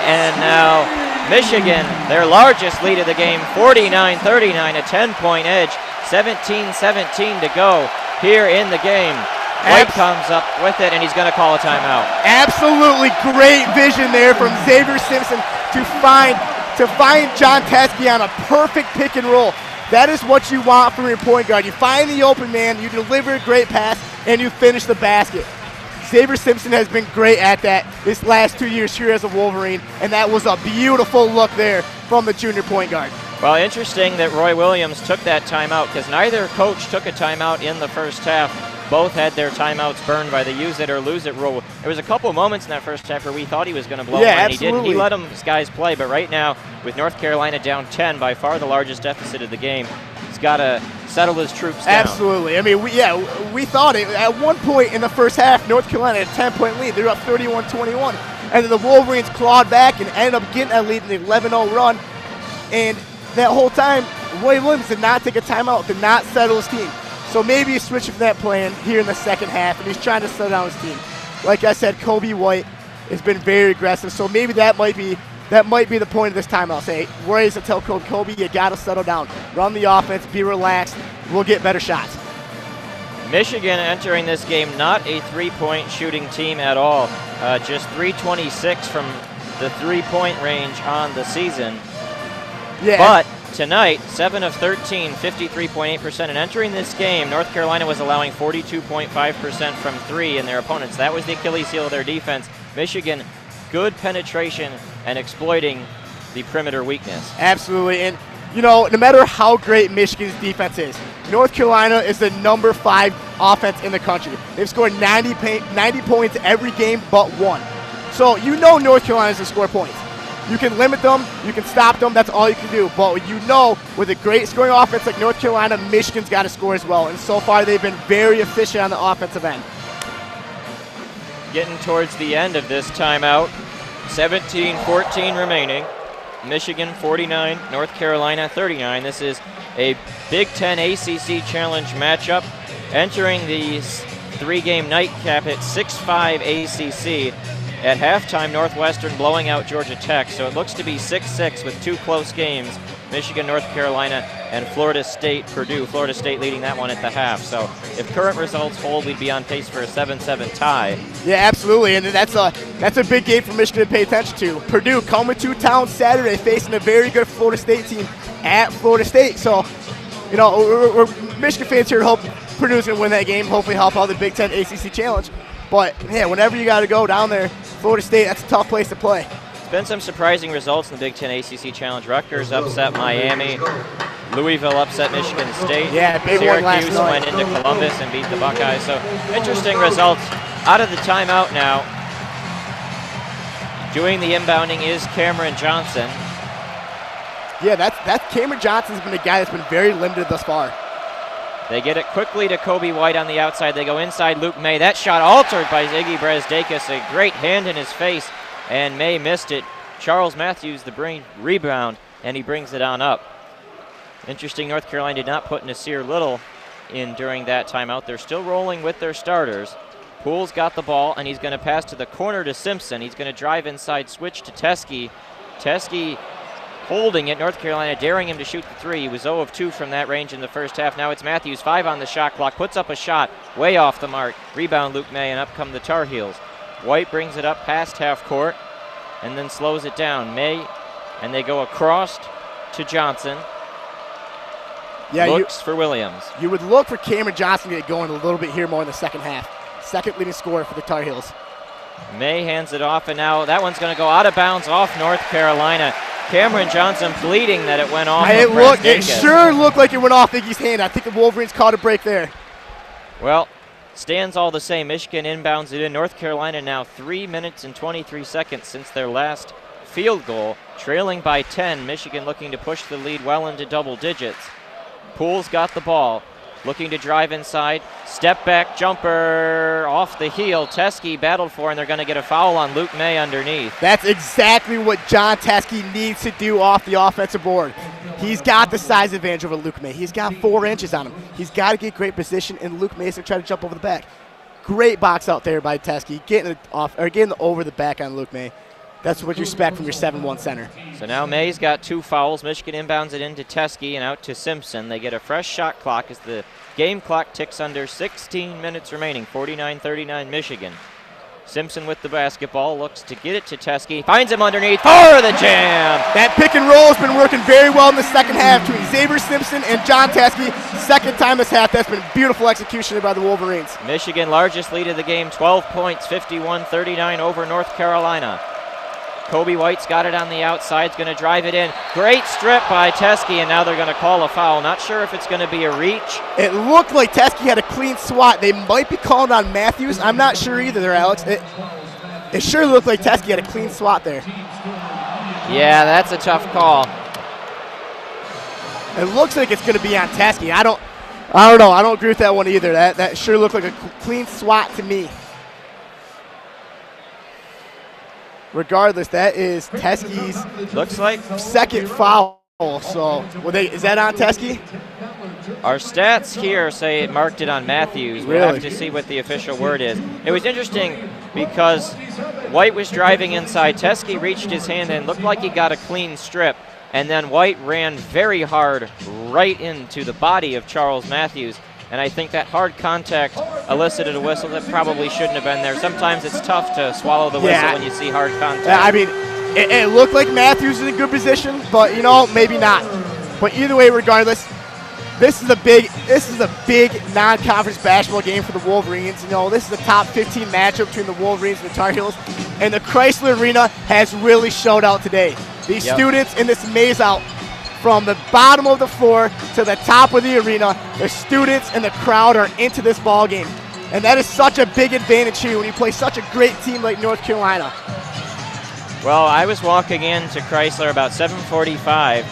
And now Michigan, their largest lead of the game, 49-39, a 10-point edge, 17-17 to go here in the game. White comes up with it, and he's going to call a timeout. Absolutely great vision there from Xavier Simpson to find John Teskey on a perfect pick and roll. That is what you want from your point guard. You find the open man, you deliver a great pass, and you finish the basket. Xavier Simpson has been great at that this last 2 years here as a Wolverine, and that was a beautiful look there from the junior point guard. Well, interesting that Roy Williams took that timeout because neither coach took a timeout in the first half. Both had their timeouts burned by the use it or lose it rule. There was a couple moments in that first half where we thought he was going to blow one, and he didn't. He let his guys play, but right now, with North Carolina down 10, by far the largest deficit of the game, he's got to settle his troops down. Absolutely. I mean, we thought it. At one point in the first half, North Carolina had a 10-point lead. They were up 31-21. And then the Wolverines clawed back and ended up getting that lead in the 11-0 run. And that whole time, Roy Williams did not take a timeout, did not settle his team. So maybe he's switching from that plan here in the second half, and he's trying to slow down his team. Like I said, Kobe White has been very aggressive, so maybe that might be the point of this timeout. Say, Warriors to tell Kobe, you got to settle down. Run the offense, be relaxed, we'll get better shots. Michigan entering this game not a three-point shooting team at all. Just 326 from the three-point range on the season. Yeah. But tonight, 7 of 13, 53.8%. And entering this game, North Carolina was allowing 42.5% from three in their opponents. That was the Achilles heel of their defense. Michigan, good penetration and exploiting the perimeter weakness. Absolutely. And, you know, no matter how great Michigan's defense is, North Carolina is the number 5 offense in the country. They've scored 90 points every game but one. So you know North Carolina's going to score points. You can limit them, you can stop them, that's all you can do. But you know, with a great scoring offense like North Carolina, Michigan's got to score as well. And so far, they've been very efficient on the offensive end. Getting towards the end of this timeout, 17-14 remaining. Michigan 49, North Carolina 39. This is a Big Ten ACC Challenge matchup. Entering the 3-game nightcap at 6-5 ACC. At halftime, Northwestern blowing out Georgia Tech, so it looks to be 6-6 with 2 close games, Michigan, North Carolina, and Florida State, Purdue. Florida State leading that one at the half. So if current results hold, we'd be on pace for a 7-7 tie. Yeah, absolutely, and that's a big game for Michigan to pay attention to. Purdue coming to town Saturday, facing a very good Florida State team at Florida State. So, you know, we're Michigan fans here hope Purdue's going to win that game, hopefully help out the Big Ten ACC Challenge. But, yeah, whenever you got to go down there, Florida State, that's a tough place to play. There's been some surprising results in the Big Ten ACC Challenge. Rutgers upset Miami. Louisville upset Michigan State. Yeah, big one last Syracuse night. went into Columbus and beat the Buckeyes. So interesting results. Out of the timeout now. Doing the inbounding is Cameron Johnson. Yeah, that's Cameron Johnson's been a guy that's been very limited thus far. They get it quickly to Kobe White on the outside. They go inside Luke May. That shot altered by Ziggy Brasdakis. A great hand in his face, and May missed it. Charles Matthews, the rebound, and he brings it on up. Interesting, North Carolina did not put Nasir Little in during that timeout. They're still rolling with their starters. Poole's got the ball, and he's going to pass to the corner to Simpson. He's going to drive inside, switch to Teske. Teske holding it. North Carolina daring him to shoot the three. He was 0 of 2 from that range in the first half. Now it's Matthews, 5 on the shot clock, puts up a shot way off the mark. Rebound Luke May, and up come the Tar Heels. White brings it up past half court and then slows it down. May, and they go across to Johnson. Yeah, looks for Williams. You would look for Cameron Johnson to get going a little bit here more in the second half. Second leading scorer for the Tar Heels. May hands it off, and now that one's going to go out of bounds off North Carolina. Cameron Johnson pleading that it went off. It sure looked like it went off Iggy's hand. I think the Wolverines caught a break there. Well, stands all the same. Michigan inbounds it in. North Carolina now 3 minutes and 23 seconds since their last field goal, trailing by 10. Michigan looking to push the lead well into double digits. Poole's got the ball, looking to drive inside. Step back jumper off the heel. Teske battled for, and they're going to get a foul on Luke May underneath. That's exactly what John Teske needs to do off the offensive board. He's got the size advantage over Luke May. He's got 4 inches on him. He's got to get great position, and Luke May is going to try to jump over the back. Great box out there by Teske, getting over the back on Luke May. That's what you expect from your 7-1 center. So now May's got 2 fouls. Michigan inbounds it into Teske and out to Simpson. They get a fresh shot clock as the game clock ticks under. 16 minutes remaining, 49-39 Michigan. Simpson with the basketball, looks to get it to Teske, finds him underneath for the jam. That pick and roll has been working very well in the second half between Xavier Simpson and John Teske. Second time this half, that's been beautiful execution by the Wolverines. Michigan largest lead of the game, 12 points, 51-39 over North Carolina. Kobe White's got it on the outside, going to drive it in. Great strip by Teske, and now they're going to call a foul. Not sure if it's going to be a reach. It looked like Teske had a clean swat. They might be calling on Matthews. I'm not sure either there, Alex. It sure looked like Teske had a clean swat there. Yeah, that's a tough call. It looks like it's going to be on Teske. I don't know. I don't agree with that one either. That sure looked like a clean swat to me. Regardless, that is Teske's looks like second foul. So is that on Teskey? Our stats here say it marked it on Matthews. We'll have to see what the official word is. It was interesting because White was driving inside. Teskey reached his hand and looked like he got a clean strip. And then White ran very hard right into the body of Charles Matthews. And I think that hard contact elicited a whistle that probably shouldn't have been there. Sometimes it's tough to swallow the whistle when you see hard contact. I mean, it looked like Matthews was in good position, but, you know, maybe not. But either way, regardless, this is a big non-conference basketball game for the Wolverines. You know, this is the top 15 matchup between the Wolverines and the Tar Heels. And the Crisler Arena has really showed out today. These students in this maze out from the bottom of the floor to the top of the arena, the students and the crowd are into this ball game. And that is such a big advantage here when you play such a great team like North Carolina. Well, I was walking into Crisler about 7:45,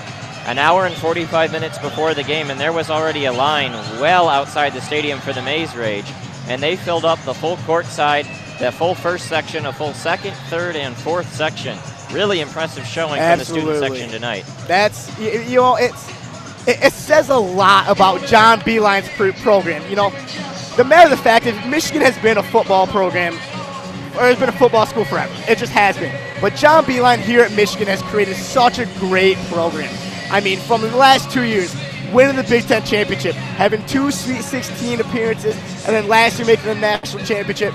an hour and 45 minutes before the game, and there was already a line well outside the stadium for the Maze Rage. And they filled up the full court side, the full first section, a full second, third, and fourth section. Really impressive showing from the student section tonight. That's, you know, it says a lot about John Beilein's program. You know, the matter of the fact is Michigan has been a football program, or has been a football school forever. It just has been. But John Beilein here at Michigan has created such a great program. I mean, from the last 2 years, winning the Big Ten championship, having 2 Sweet 16 appearances, and then last year making the national championship,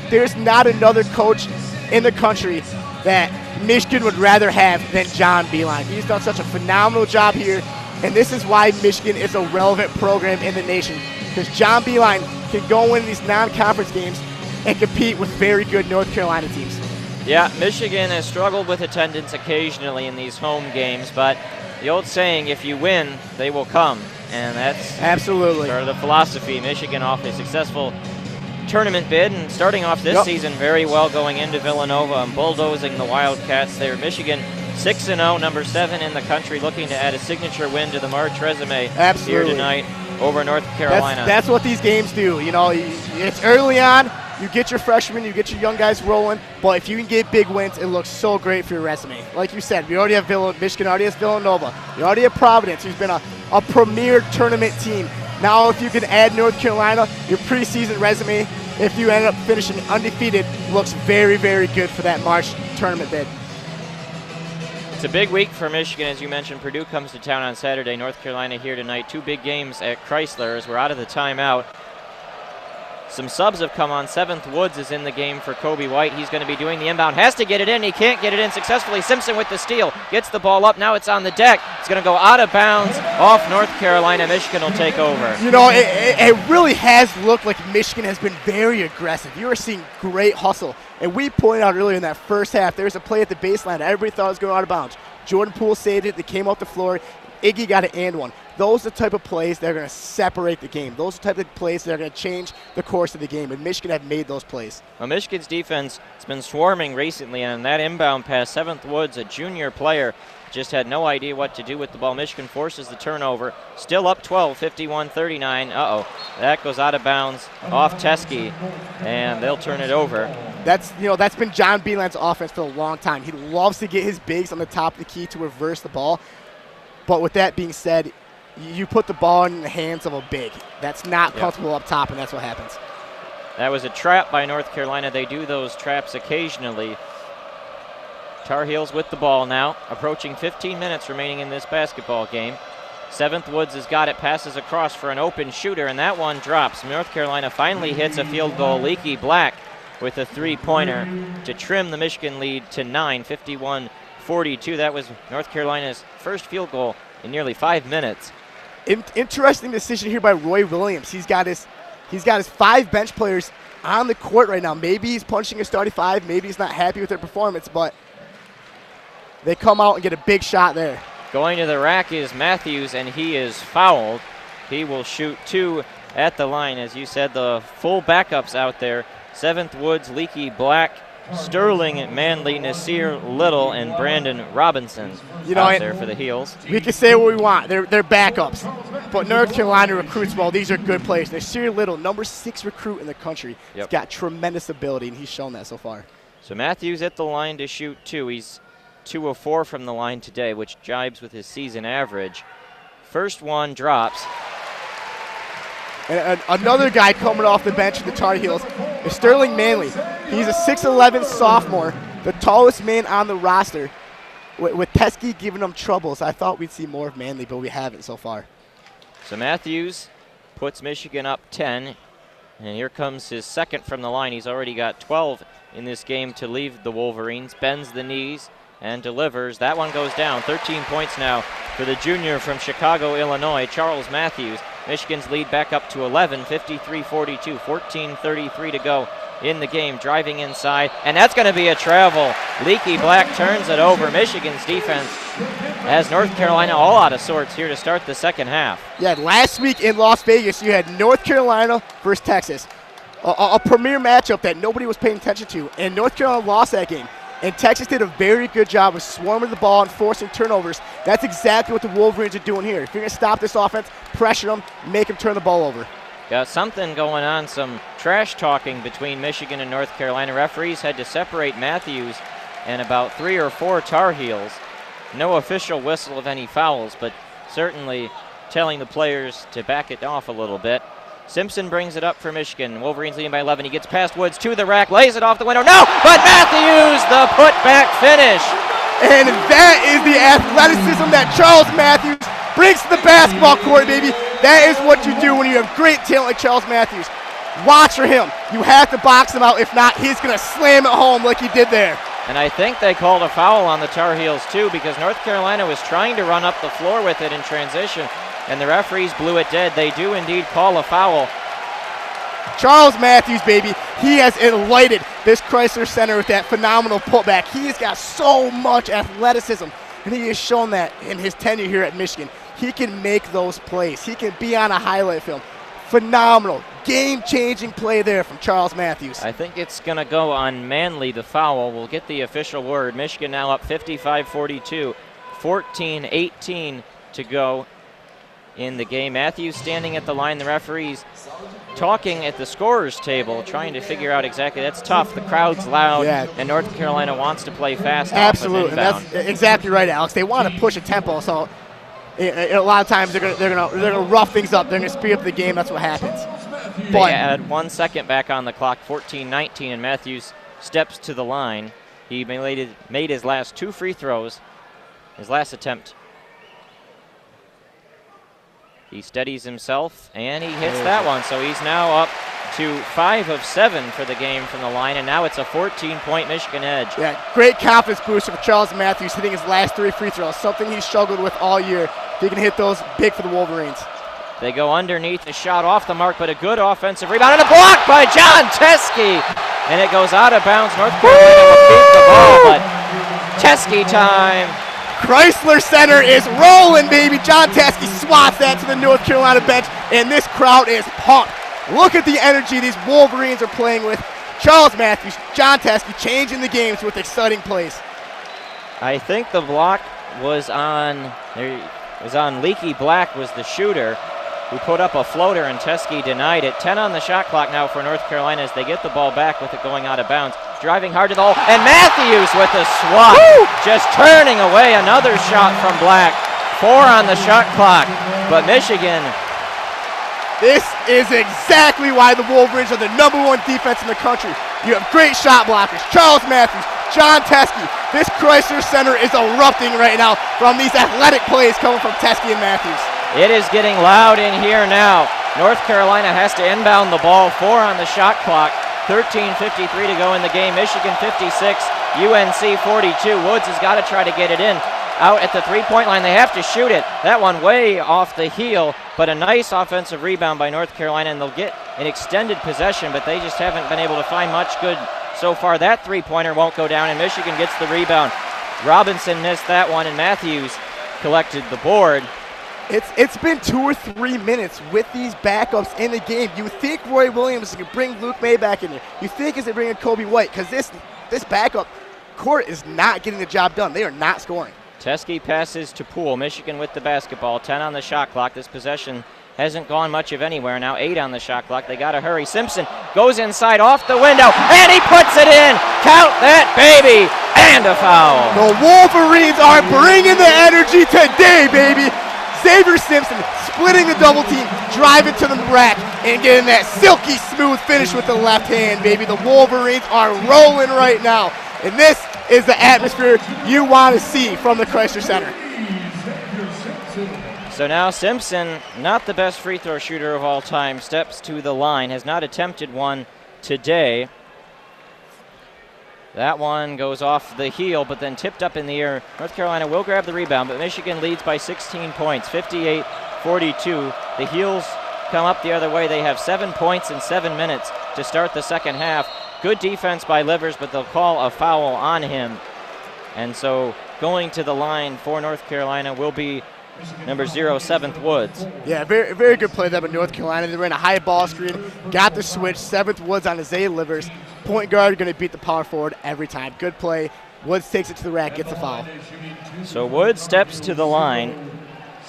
there's not another coach in the country that Michigan would rather have than John Beilein. He's done such a phenomenal job here, and this is why Michigan is a relevant program in the nation, because John Beilein can go in these non-conference games and compete with very good North Carolina teams. Yeah, Michigan has struggled with attendance occasionally in these home games, but the old saying, if you win, they will come, and that's absolutely sort of the philosophy. Michigan off a successful tournament bid and starting off this season very well, going into Villanova and bulldozing the Wildcats there. Michigan 6-0, number 7 in the country, looking to add a signature win to the March resume here tonight over North Carolina. That's what these games do. You know, it's early on. You get your freshmen, you get your young guys rolling, but if you can get big wins, it looks so great for your resume. Like you said, we already have Michigan already has Villanova. You already have Providence, who's been a premier tournament team. Now if you can add North Carolina, your preseason resume, if you end up finishing undefeated, looks very, very good for that March tournament bid. It's a big week for Michigan, as you mentioned. Purdue comes to town on Saturday. North Carolina here tonight. 2 big games at Crisler as we're out of the timeout. Some subs have come on. 7th Woods is in the game for Kobe White. He's going to be doing the inbound. Has to get it in. He can't get it in successfully. Simpson with the steal. Gets the ball up. Now it's on the deck. It's going to go out of bounds off North Carolina. Michigan will take over. You know, it really has looked like Michigan has been very aggressive. You are seeing great hustle. And we pointed out earlier in that first half, there was a play at the baseline. Everybody thought it was going out of bounds. Jordan Poole saved it. They came off the floor. Iggy got an and one. Those are the type of plays that are going to separate the game. Those are the type of plays that are going to change the course of the game, and Michigan have made those plays. Well, Michigan's defense has been swarming recently, and on that inbound pass, 7th Woods, a junior player, just had no idea what to do with the ball. Michigan forces the turnover. Still up 12, 51-39. Uh-oh. That goes out of bounds off Teskey, and they'll turn it over. That's been John Beilein's offense for a long time. He loves to get his bigs on the top of the key to reverse the ball. But with that being said, you put the ball in the hands of a big. That's not comfortable up top, and that's what happens. That was a trap by North Carolina. They do those traps occasionally. Tar Heels with the ball now, approaching 15 minutes remaining in this basketball game. 7th Woods has got it, passes across for an open shooter, and that one drops. North Carolina finally hits a field goal. Leaky Black with a 3-pointer to trim the Michigan lead to 9, 51-42. That was North Carolina's first field goal in nearly 5 minutes. Interesting decision here by Roy Williams. He's got his 5 bench players on the court right now. Maybe he's punching a starting 5. Maybe he's not happy with their performance, but they come out and get a big shot there. Going to the rack is Matthews, and he is fouled. He will shoot 2 at the line. As you said, the full backups out there. 7th Woods, Leaky Black, Sterling, Manley, Nasir Little, and Brandon Robinson out there for the Heels. We can say what we want. They're backups. But North Carolina recruits well. These are good players. Nasir Little, number 6 recruit in the country. He's got tremendous ability, and he's shown that so far. So Matthews at the line to shoot 2. He's 2 of 4 from the line today, which jibes with his season average. First one drops. And another guy coming off the bench for the Tar Heels is Sterling Manley. He's a 6'11 sophomore, the tallest man on the roster. With Teskey giving him trouble, so I thought we'd see more of Manley, but we haven't so far. So Matthews puts Michigan up 10, and here comes his second from the line. He's already got 12 in this game to leave the Wolverines. Bends the knees and delivers. That one goes down. 13 points now for the junior from Chicago, Illinois, Charles Matthews. Michigan's lead back up to 11, 53-42, 14:33 to go in the game. Driving inside, and that's going to be a travel. Leaky Black turns it over. Michigan's defense has North Carolina all out of sorts here to start the second half. Yeah, last week in Las Vegas, you had North Carolina versus Texas, a premier matchup that nobody was paying attention to, and North Carolina lost that game. And Texas did a very good job of swarming the ball and forcing turnovers. That's exactly what the Wolverines are doing here. If you're going to stop this offense, pressure them, make them turn the ball over. Got something going on, some trash talking between Michigan and North Carolina. Referees had to separate Matthews and about 3 or 4 Tar Heels. No official whistle of any fouls, but certainly telling the players to back it off a little bit. Simpson brings it up for Michigan. Wolverines leading by 11. He gets past Woods to the rack, lays it off the window. No, but Matthews, the putback finish. And that is the athleticism that Charles Matthews brings to the basketball court, baby. That is what you do when you have great talent like Charles Matthews. Watch for him. You have to box him out. If not, he's going to slam it home like he did there. And I think they called a foul on the Tar Heels too, because North Carolina was trying to run up the floor with it in transition, and the referees blew it dead. They do indeed call a foul. Charles Matthews, baby, he has enlightened this Crisler Center with that phenomenal putback. He's got so much athleticism, and he has shown that in his tenure here at Michigan. He can make those plays. He can be on a highlight film. Phenomenal, game-changing play there from Charles Matthews. I think it's going to go on Manley, the foul. We'll get the official word. Michigan now up 55-42, 14-18 to go in the game. Matthews standing at the line. The referees talking at the scorer's table, trying to figure out exactly. That's tough. The crowd's loud, yeah. And North Carolina wants to play fast. Absolutely, and that's exactly right, Alex. They want to push a tempo, so a lot of times they're gonna rough things up. They're gonna speed up the game. That's what happens. They add 1 second back on the clock, 14-19, and Matthews steps to the line. He made his last 2 free throws, his last attempt. He steadies himself, and he hits that one. So he's now up to 5 of 7 for the game from the line, and now it's a 14-point Michigan edge. Yeah, great confidence booster for Charles Matthews, hitting his last 3 free throws, something he struggled with all year. He can hit those big for the Wolverines. They go underneath, the shot off the mark, but a good offensive rebound, and a block by John Teskey, and it goes out of bounds. North Carolina will keep the ball, but Teskey time. Crisler Center is rolling, baby. John Teskey swats that to the North Carolina bench, and this crowd is pumped. Look at the energy these Wolverines are playing with. Charles Matthews, John Teskey changing the games with exciting plays. I think the block was on Leaky Black was the shooter who put up a floater, and Teskey denied it. 10 on the shot clock now for North Carolina as they get the ball back with it going out of bounds. Driving hard to the hole, and Matthews with a swat. Woo! Just turning away another shot from Black. 4 on the shot clock, but Michigan. This is exactly why the Wolverines are the #1 defense in the country. You have great shot blockers. Charles Matthews, John Teskey. This Crisler Center is erupting right now from these athletic plays coming from Teskey and Matthews. It is getting loud in here now. North Carolina has to inbound the ball. 4 on the shot clock. 13:53 to go in the game. Michigan 56, UNC 42. Woods has got to try to get it in. Out at the three-point line, they have to shoot it. That one way off the heel, but a nice offensive rebound by North Carolina, and they'll get an extended possession, but they just haven't been able to find much good so far. That three-pointer won't go down, and Michigan gets the rebound. Robinson missed that one, and Matthews collected the board. It's been 2 or 3 minutes with these backups in the game. You think Roy Williams can bring Luke May back in there. You think is they bring in Kobe White, because this backup court is not getting the job done. They are not scoring. Teskey passes to Poole. Michigan with the basketball. 10 on the shot clock. This possession hasn't gone much of anywhere. Now 8 on the shot clock. They got to hurry. Simpson goes inside off the window, and he puts it in. Count that, baby. And a foul. The Wolverines are bringing the energy today, baby. Xavier Simpson splitting the double team, driving to the rack, and getting that silky smooth finish with the left hand, baby. The Wolverines are rolling right now, and this is the atmosphere you want to see from the Crisler Center. So now Simpson, not the best free throw shooter of all time, steps to the line, has not attempted one today. That one goes off the heel, but then tipped up in the air. North Carolina will grab the rebound, but Michigan leads by 16 points, 58-42. The Heels come up the other way. They have 7 points in 7 minutes to start the second half. Good defense by Livers, but they'll call a foul on him. And so going to the line for North Carolina will be number 0, 7th Woods. Yeah, very, very good play there by North Carolina. They ran a high ball screen, got the switch. 7th Woods on Isaiah Livers. Point guard going to beat the power forward every time. Good play. Woods takes it to the rack, gets a foul. So Woods steps to the line.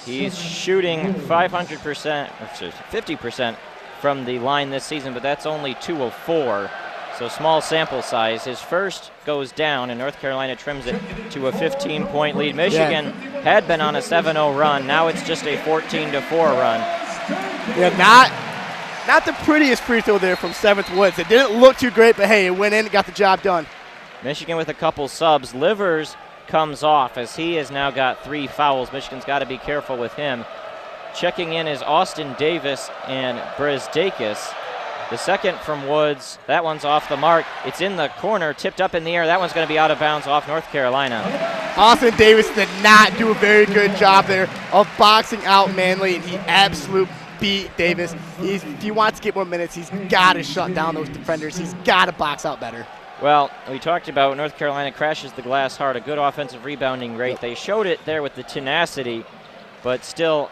He's shooting 500%, 50% from the line this season, but that's only 2 of 4. So small sample size. His first goes down, and North Carolina trims it to a 15-point lead. Michigan had been on a 7-0 run. Now it's just a 14-4 run. Yeah, not the prettiest free throw there from 7th Woods. It didn't look too great, but hey, it went in and got the job done. Michigan with a couple subs. Livers comes off as he has now got 3 fouls. Michigan's got to be careful with him. Checking in is Austin Davis and Brzdakis. The second from Woods, that one's off the mark. It's in the corner, tipped up in the air. That one's going to be out of bounds off North Carolina. Austin Davis did not do a very good job there of boxing out Manley, and he absolutely beat Davis. If he wants to get more minutes, he's got to shut down those defenders. He's got to box out better. Well, we talked about North Carolina crashes the glass hard, a good offensive rebounding rate. They showed it there with the tenacity, but still,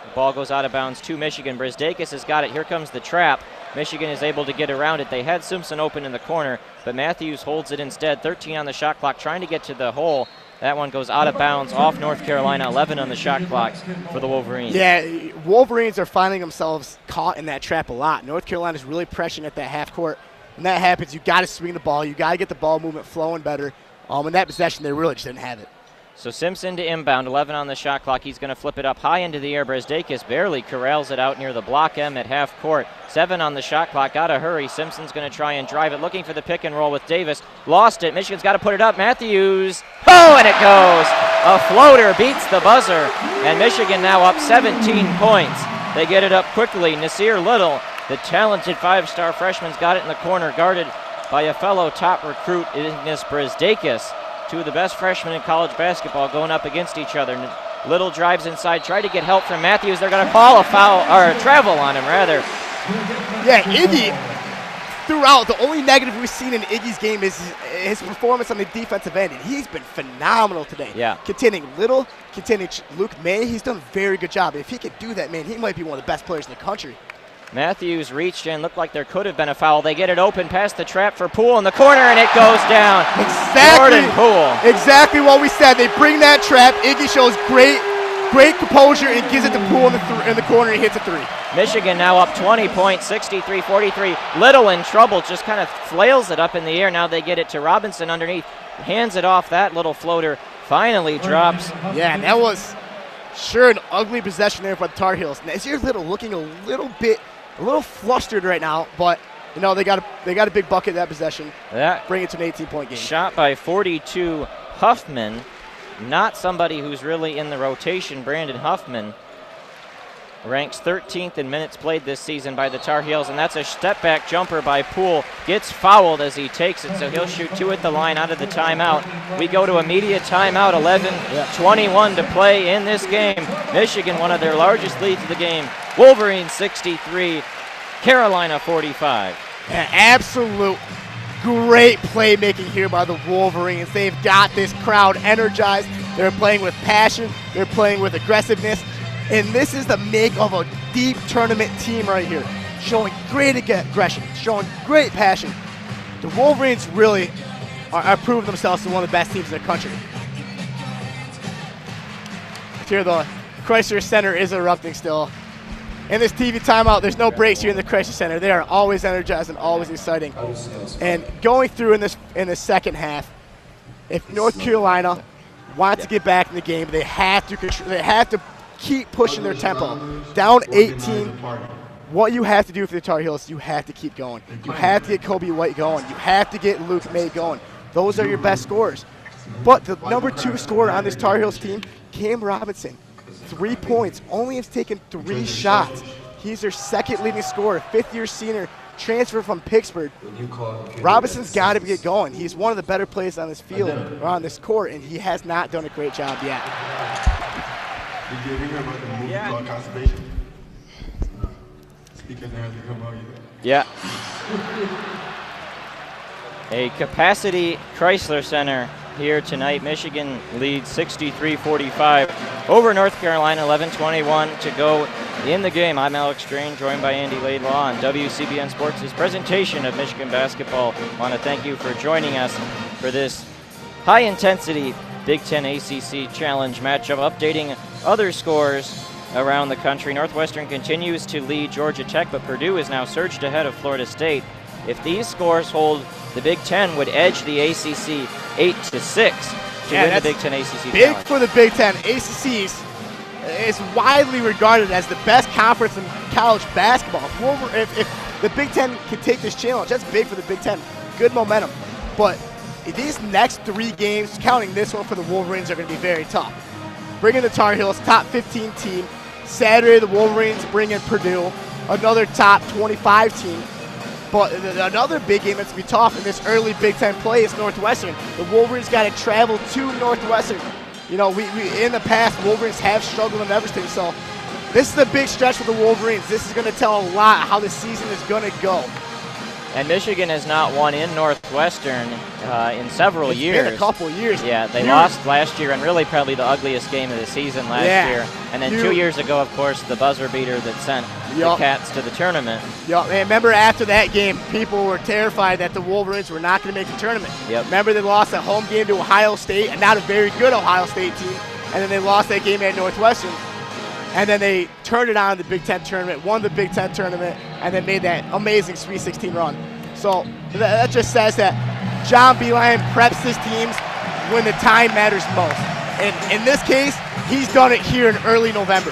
the ball goes out of bounds to Michigan. Brzdakis has got it. Here comes the trap. Michigan is able to get around it. They had Simpson open in the corner, but Matthews holds it instead. 13 on the shot clock, trying to get to the hole. That one goes out of bounds off North Carolina. 11 on the shot clock for the Wolverines. Yeah, Wolverines are finding themselves caught in that trap a lot. North Carolina's really pressuring at that half court. When that happens, you got to swing the ball. You got to get the ball movement flowing better. In that possession, they really just didn't have it. So Simpson to inbound, 11 on the shot clock. He's going to flip it up high into the air. Brzdakis barely corrals it out near the block M at half court. 7 on the shot clock. Got to hurry. Simpson's going to try and drive it, looking for the pick and roll with Davis. Lost it. Michigan's got to put it up. Matthews. Oh, and it goes. A floater beats the buzzer, and Michigan now up 17 points. They get it up quickly. Nasir Little, the talented 5-star freshman's got it in the corner, guarded by a fellow top recruit, Ignis Brzdakis. 2 of the best freshmen in college basketball going up against each other. Little drives inside, tried to get help from Matthews. They're going to call a foul, or a travel on him, rather. Yeah, Iggy, throughout, the only negative we've seen in Iggy's game is his performance on the defensive end, and he's been phenomenal today. Yeah. Containing Little, containing Luke May, he's done a very good job. If he could do that, man, he might be one of the best players in the country. Matthews reached in, looked like there could have been a foul. They get it open past the trap for Poole in the corner, and it goes down. Exactly. Jordan Poole. Exactly what we said. They bring that trap. Iggy shows great composure and gives it to Poole in the corner. He hits a 3. Michigan now up 20 points, 63-43. Little in trouble, just kind of flails it up in the air. Now they get it to Robinson underneath. Hands it off. That little floater finally drops. Yeah, and that was sure an ugly possession there for the Tar Heels. Nasir Little looking a little flustered right now, but you know they got a big bucket that possession. That bring it to an 18-point game. Shot by 42 Huffman, not somebody who's really in the rotation. Brandon Huffman ranks 13th in minutes played this season by the Tar Heels, and that's a step-back jumper by Poole. Gets fouled as he takes it, so he'll shoot 2 at the line out of the timeout. We go to immediate timeout, 11:21 to play in this game. Michigan, one of their largest leads of the game. Wolverines 63, Carolina 45. Yeah, absolute great playmaking here by the Wolverines. They've got this crowd energized. They're playing with passion. They're playing with aggressiveness. And this is the make of a deep tournament team right here. Showing great aggression, showing great passion. The Wolverines really are proving themselves to one of the best teams in the country. Here the Crisler Center is erupting still. In this TV timeout, there's no breaks here in the Crisler Center. They are always energized and always exciting. And going through in this second half, If North Carolina wants to get back in the game, they have to keep pushing their tempo. Down 18, what you have to do for the Tar Heels, you have to keep going. You have to get Kobe White going. You have to get Luke May going. Those are your best scorers. But the number 2 scorer on this Tar Heels team, Cam Robinson, 3 points, only has taken 3 shots. He's their second leading scorer, 5th-year senior, transfer from Pittsburgh. Robinson's got to get going. He's one of the better players on this field, or on this court, and he has not done a great job yet. Did you hear about the movie called Consolation? Speakers have to come out. Yeah. A capacity Crisler Center here tonight. Michigan leads 63-45 over North Carolina, 11:21 to go in the game. I'm Alex Strain, joined by Andy Laidlaw on WCBN Sports' presentation of Michigan basketball. I want to thank you for joining us for this high-intensity Big Ten ACC Challenge matchup, updating other scores around the country. Northwestern continues to lead Georgia Tech, but Purdue is now surged ahead of Florida State. If these scores hold, the Big Ten would edge the ACC 8-6 to win the Big Ten ACC big Challenge. For the Big Ten. ACC is widely regarded as the best conference in college basketball. If the Big Ten can take this challenge, that's big for the Big Ten. Good momentum. But these next 3 games, counting this one for the Wolverines, are going to be very tough. Bringing the Tar Heels, top 15 team. Saturday, the Wolverines bring in Purdue, another top 25 team. But another big game that's going to be tough in this early Big Ten play is Northwestern. The Wolverines got to travel to Northwestern. You know, we in the past, Wolverines have struggled in Eversting, so this is a big stretch for the Wolverines. This is going to tell a lot how the season is going to go. And Michigan has not won in Northwestern in several years. It's been a couple years. Yeah, they lost last year, and really probably the ugliest game of the season last year. And then 2 years ago, of course, the buzzer beater that sent the Cats to the tournament. Yeah, and remember after that game, people were terrified that the Wolverines were not going to make the tournament. Yep. Remember they lost that home game to Ohio State, and not a very good Ohio State team. And then they lost that game at Northwestern. And then they turned it on in the Big Ten tournament, won the Big Ten tournament, and then made that amazing Sweet 16 run. So that just says that John Beilein preps his teams when the time matters most. And in this case, he's done it here in early November.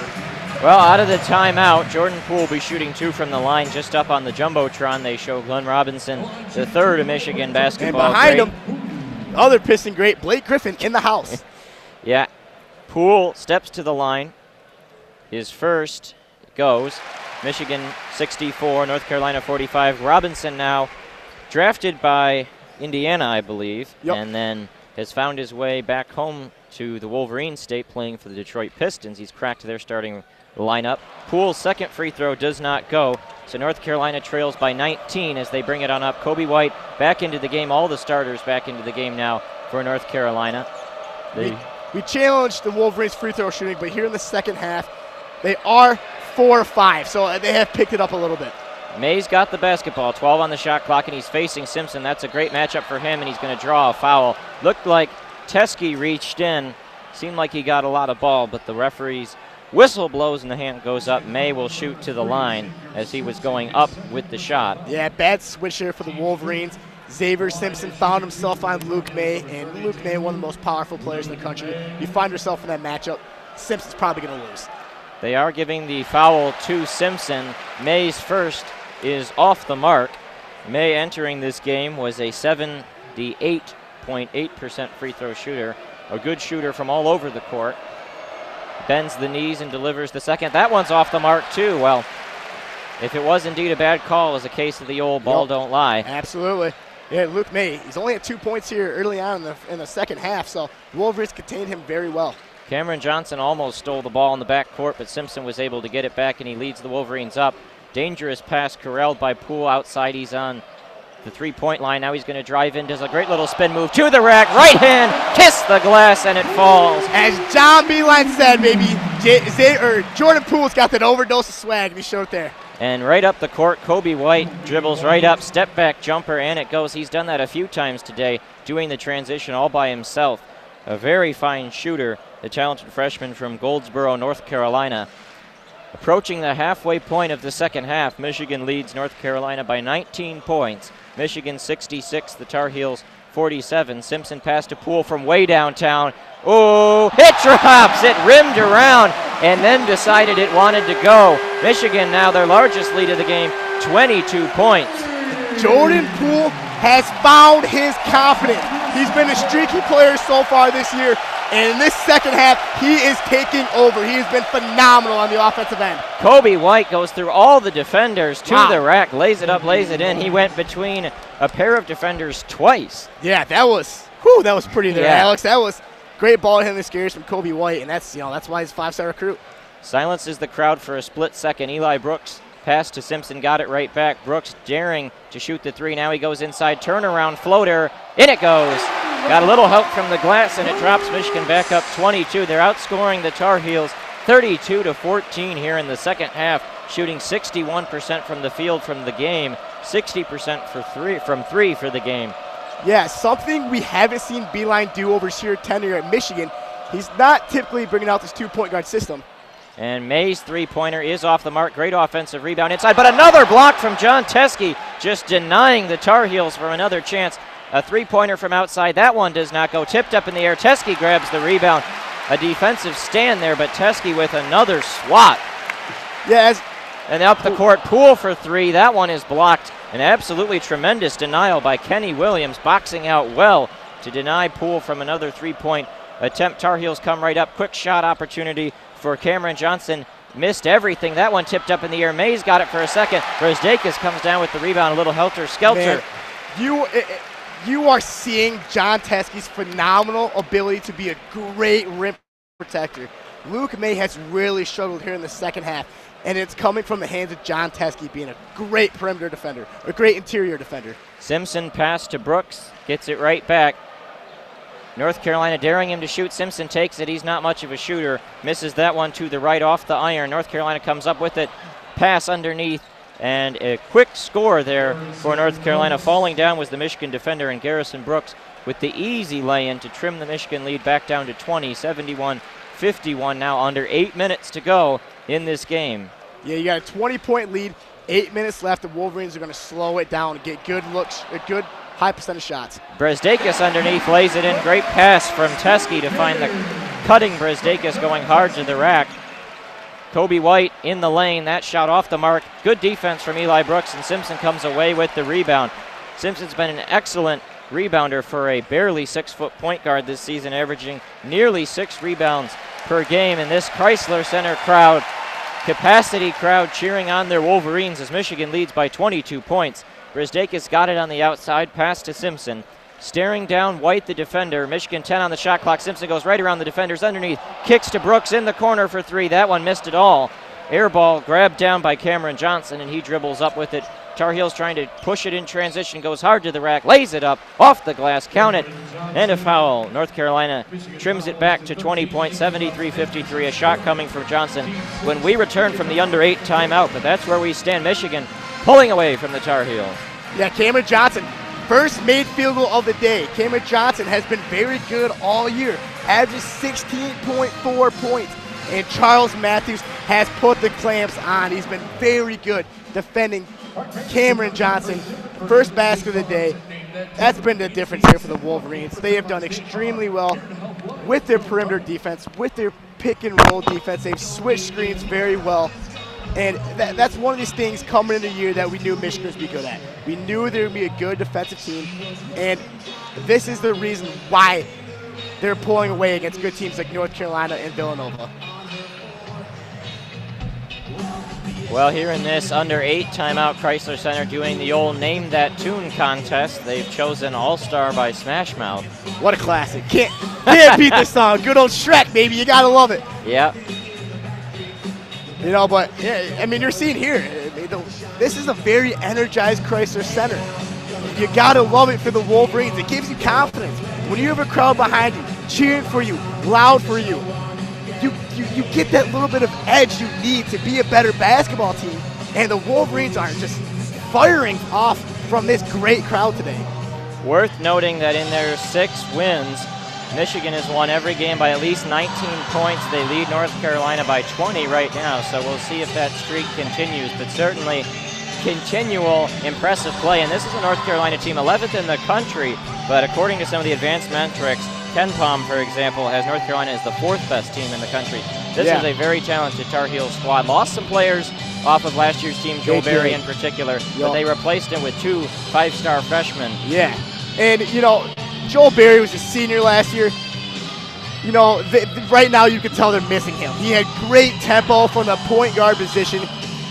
Well, out of the timeout, Jordan Poole will be shooting 2 from the line. Just up on the Jumbotron, they show Glenn Robinson, the third of Michigan basketball. And behind him, other Piston great, Blake Griffin in the house. Yeah, Poole steps to the line. His first goes. Michigan 64, North Carolina 45. Robinson now drafted by Indiana, I believe, and then has found his way back home to the Wolverine State, playing for the Detroit Pistons. He's cracked their starting lineup. Poole's second free throw does not go, so North Carolina trails by 19 as they bring it on up. Kobe White back into the game, all the starters back into the game now for North Carolina. We challenged the Wolverines free throw shooting, but here in the second half, they are 4-5, so they have picked it up a little bit. May's got the basketball, 12 on the shot clock, and he's facing Simpson. That's a great matchup for him, and he's going to draw a foul. Looked like Teskey reached in. Seemed like he got a lot of ball, but the referee's whistle blows and the hand goes up. May will shoot to the line as he was going up with the shot. Yeah, bad switch here for the Wolverines. Xavier Simpson found himself on Luke May, and Luke May, one of the most powerful players in the country. You find yourself in that matchup, Simpson's probably going to lose. They are giving the foul to Simpson. May's first is off the mark. May entering this game was a 78.8% free throw shooter, a good shooter from all over the court. Bends the knees and delivers the second. That one's off the mark too. Well, if it was indeed a bad call, it's a case of the old ball don't lie. Absolutely. Yeah, Luke May, he's only at 2 points here early on in the second half, so the Wolverines contained him very well. Cameron Johnson almost stole the ball in the backcourt, but Simpson was able to get it back, and he leads the Wolverines up. Dangerous pass corralled by Poole outside. He's on the three-point line. Now he's going to drive in, does a great little spin move to the rack. Right hand, kiss the glass, and it falls. As John Beilein said, baby, Jordan Poole's got that overdose of swag, and he showed it there. And right up the court, Kobe White dribbles right up, step-back jumper, and it goes. He's done that a few times today, doing the transition all by himself. A very fine shooter, the talented freshman from Goldsboro, North Carolina. Approaching the halfway point of the second half, Michigan leads North Carolina by 19 points. Michigan 66, the Tar Heels 47. Simpson passed to Poole from way downtown. Oh, it drops. It rimmed around and then decided it wanted to go. Michigan now their largest lead of the game, 22 points. Jordan Poole has found his confidence. He's been a streaky player so far this year, and in this second half, he is taking over. He has been phenomenal on the offensive end. Kobe White goes through all the defenders to the rack, lays it up, lays it in. He went between a pair of defenders twice. Yeah, that was pretty there, Alex. That was great ball handling skills from Kobe White, and that's why he's a 5-star recruit. Silences the crowd for a split second. Eli Brooks pass to Simpson, got it right back. Brooks daring to shoot the three. Now he goes inside, turnaround floater. In it goes. Got a little help from the glass, and it drops Michigan back up 22. They're outscoring the Tar Heels 32-14 here in the second half, shooting 61% from the field from the game, 60% from three for the game. Yeah, something we haven't seen Beilein do over his tenure at Michigan. He's not typically bringing out this two-point guard system. And May's three-pointer is off the mark. Great offensive rebound inside, but another block from John Teskey, just denying the Tar Heels from another chance. A three-pointer from outside. That one does not go. Tipped up in the air. Teskey grabs the rebound. A defensive stand there, but Teskey with another swat. Yes. And up the court, Poole for three. That one is blocked. An absolutely tremendous denial by Kenny Williams, boxing out well to deny Poole from another three-point attempt. Tar Heels come right up. Quick shot opportunity for Cameron Johnson. Missed everything. That one tipped up in the air. Mays got it for a second. Brzdakis comes down with the rebound. A little helter-skelter. You are seeing John Teskey's phenomenal ability to be a great rim protector. Luke May has really struggled here in the second half, and it's coming from the hands of John Teskey being a great perimeter defender, a great interior defender. Simpson pass to Brooks, gets it right back. North Carolina daring him to shoot. Simpson takes it. He's not much of a shooter. Misses that one to the right off the iron. North Carolina comes up with it. Pass underneath. And a quick score there for North Carolina. Falling down was the Michigan defender, and Garrison Brooks with the easy lay-in to trim the Michigan lead back down to 20, 71-51 now, under 8 minutes to go in this game. Yeah, you got a 20-point lead, 8 minutes left. The Wolverines are going to slow it down and get good looks, good high percentage shots. Brzdakis underneath lays it in. Great pass from Teskey to find the cutting Brzdakis going hard to the rack. Kobe White in the lane, that shot off the mark. Good defense from Eli Brooks, and Simpson comes away with the rebound. Simpson's been an excellent rebounder for a barely 6-foot point guard this season, averaging nearly 6 rebounds per game. And this Crisler Center crowd, capacity crowd, cheering on their Wolverines as Michigan leads by 22 points. Brzdakis got it on the outside, pass to Simpson. Staring down White, the defender. Michigan 10 on the shot clock. Simpson goes right around the defenders underneath. Kicks to Brooks in the corner for three. That one missed it all. Air ball grabbed down by Cameron Johnson, and he dribbles up with it. Tar Heels trying to push it in transition. Goes hard to the rack. Lays it up. Off the glass. Count it. And a foul. North Carolina trims it back to 20 points. 73-53. A shot coming from Johnson when we return from the under 8 timeout. But that's where we stand. Michigan pulling away from the Tar Heels. Yeah, Cameron Johnson. First made field goal of the day. Cameron Johnson has been very good all year, averages 16.4 points. And Charles Matthews has put the clamps on. He's been very good defending Cameron Johnson. First basket of the day. That's been the difference here for the Wolverines. They have done extremely well with their perimeter defense, with their pick and roll defense. They've switched screens very well. And that's one of these things coming into the year that we knew Michigan would be good at. We knew there would be a good defensive team, and this is the reason why they're pulling away against good teams like North Carolina and Villanova. Well, here in this under 8 timeout, Crisler Center doing the old Name That Tune contest. They've chosen All-Star by Smash Mouth. What a classic. Can't beat this song. Good old Shrek, baby. You got to love it. Yep. You know, but, yeah, I mean, you're seeing here, this is a very energized Crisler Center. You got to love it for the Wolverines. It gives you confidence. When you have a crowd behind you, cheering for you, loud for you, you get that little bit of edge you need to be a better basketball team. And the Wolverines are just firing off from this great crowd today. Worth noting that in their 6 wins, Michigan has won every game by at least 19 points. They lead North Carolina by 20 right now, so we'll see if that streak continues. But certainly continual impressive play. And this is a North Carolina team 11th in the country But according to some of the advanced metrics, Ken Palm, for example, has North Carolina as the 4th best team in the country. This is a very talented Tar Heels squad. Lost some players off of last year's team, Joel Berry in particular, but they replaced him with 2 5-star freshmen. Yeah, and you know, Joel Berry was a senior last year. You know, right now you can tell they're missing him. He had great tempo from the point guard position.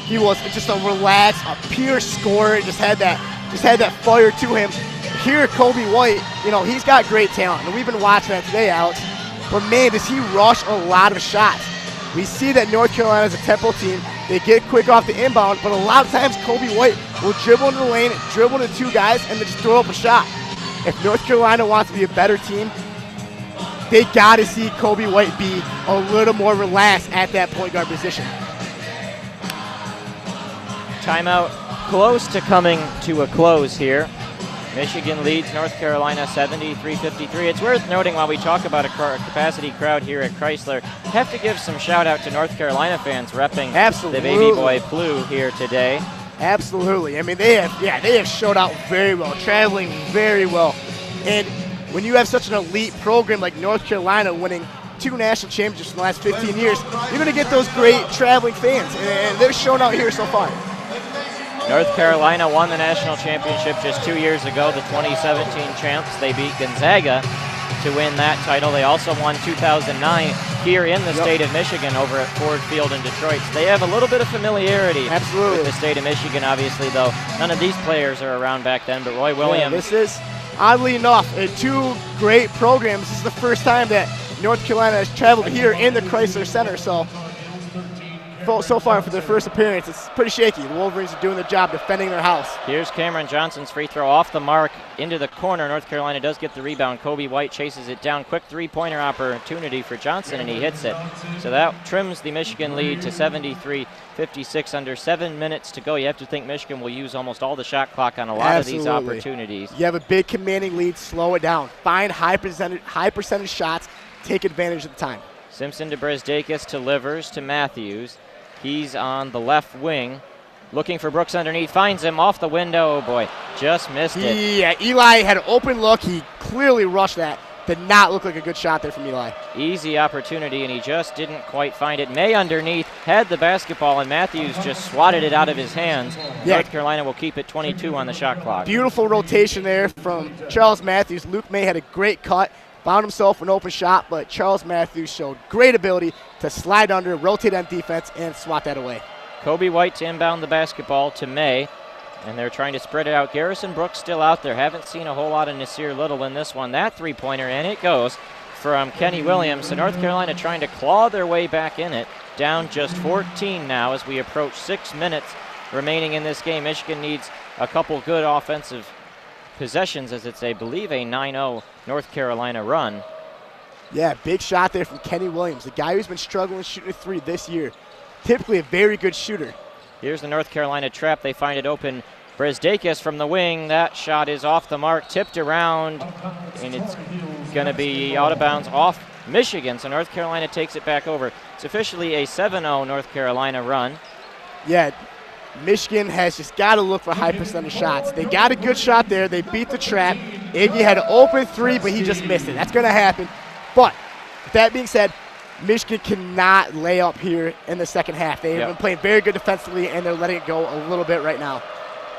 He was just a relaxed, a pure scorer. Just had that fire to him. Here, Kobe White, you know, he's got great talent, and we've been watching that today, Alex. But man, does he rush a lot of shots. We see that North Carolina is a tempo team. They get quick off the inbound, but a lot of times Kobe White will dribble into the lane, dribble into 2 guys, and then just throw up a shot. If North Carolina wants to be a better team, they got to see Kobe White be a little more relaxed at that point guard position. Timeout close to coming to a close here. Michigan leads North Carolina 73-53. It's worth noting while we talk about a capacity crowd here at Crisler, have to give some shout out to North Carolina fans repping the Baby Boy Blue here today. Absolutely. I mean, they have showed out very well, traveling very well. And when you have such an elite program like North Carolina winning 2 national championships in the last 15 years, you're going to get those great traveling fans, and they're showing out here so far. North Carolina won the national championship just 2 years ago, the 2017 champs. They beat Gonzaga to win that title. They also won 2009 here in the state of Michigan over at Ford Field in Detroit. So they have a little bit of familiarity with the state of Michigan, obviously, though none of these players are around back then, but Roy Williams. Yeah, this is, oddly enough, 2 great programs. This is the first time that North Carolina has traveled here in the Crisler Center, so far for their first appearance, it's pretty shaky. The Wolverines are doing the job defending their house. Here's Cameron Johnson's free throw off the mark into the corner. North Carolina does get the rebound. Kobe White chases it down. Quick 3-pointer opportunity for Johnson, and he hits it. So that trims the Michigan lead to 73-56. Under 7 minutes to go. You have to think Michigan will use almost all the shot clock on a lot of these opportunities. You have a big commanding lead, slow it down. Find high percentage shots, take advantage of the time. Simpson to Brzdakis to Livers to Matthews. He's on the left wing, looking for Brooks underneath, finds him off the window. Oh boy, just missed it. Yeah, Eli had an open look. He clearly rushed that. Did not look like a good shot there from Eli. Easy opportunity, and he just didn't quite find it. May underneath, had the basketball, and Matthews just swatted it out of his hands. Yeah. North Carolina will keep it 22 on the shot clock. Beautiful rotation there from Charles Matthews. Luke May had a great cut. Found himself an open shot, but Charles Matthews showed great ability to slide under, rotate on defense, and swat that away. Kobe White to inbound the basketball to May, and they're trying to spread it out. Garrison Brooks still out there. Haven't seen a whole lot of Nasir Little in this one. That 3-pointer, and it goes from Kenny Williams. So North Carolina trying to claw their way back in it. Down just 14 now as we approach 6 minutes remaining in this game. Michigan needs a couple good offensive possessions as it's, I believe, a 9-0 North Carolina run. Yeah, big shot there from Kenny Williams, the guy who's been struggling shooting a 3 this year. Typically a very good shooter. Here's the North Carolina trap. They find it open. Brzdakis from the wing. That shot is off the mark, tipped around, and it's going to be out of bounds off Michigan. So North Carolina takes it back over. It's officially a 7-0 North Carolina run. Yeah, Michigan has just got to look for high percentage shots. They got a good shot there. They beat the trap. Iggy had an open 3, but he just missed it. That's going to happen. But with that being said, Michigan cannot lay up here in the second half. They have been playing very good defensively, and they're letting it go a little bit right now.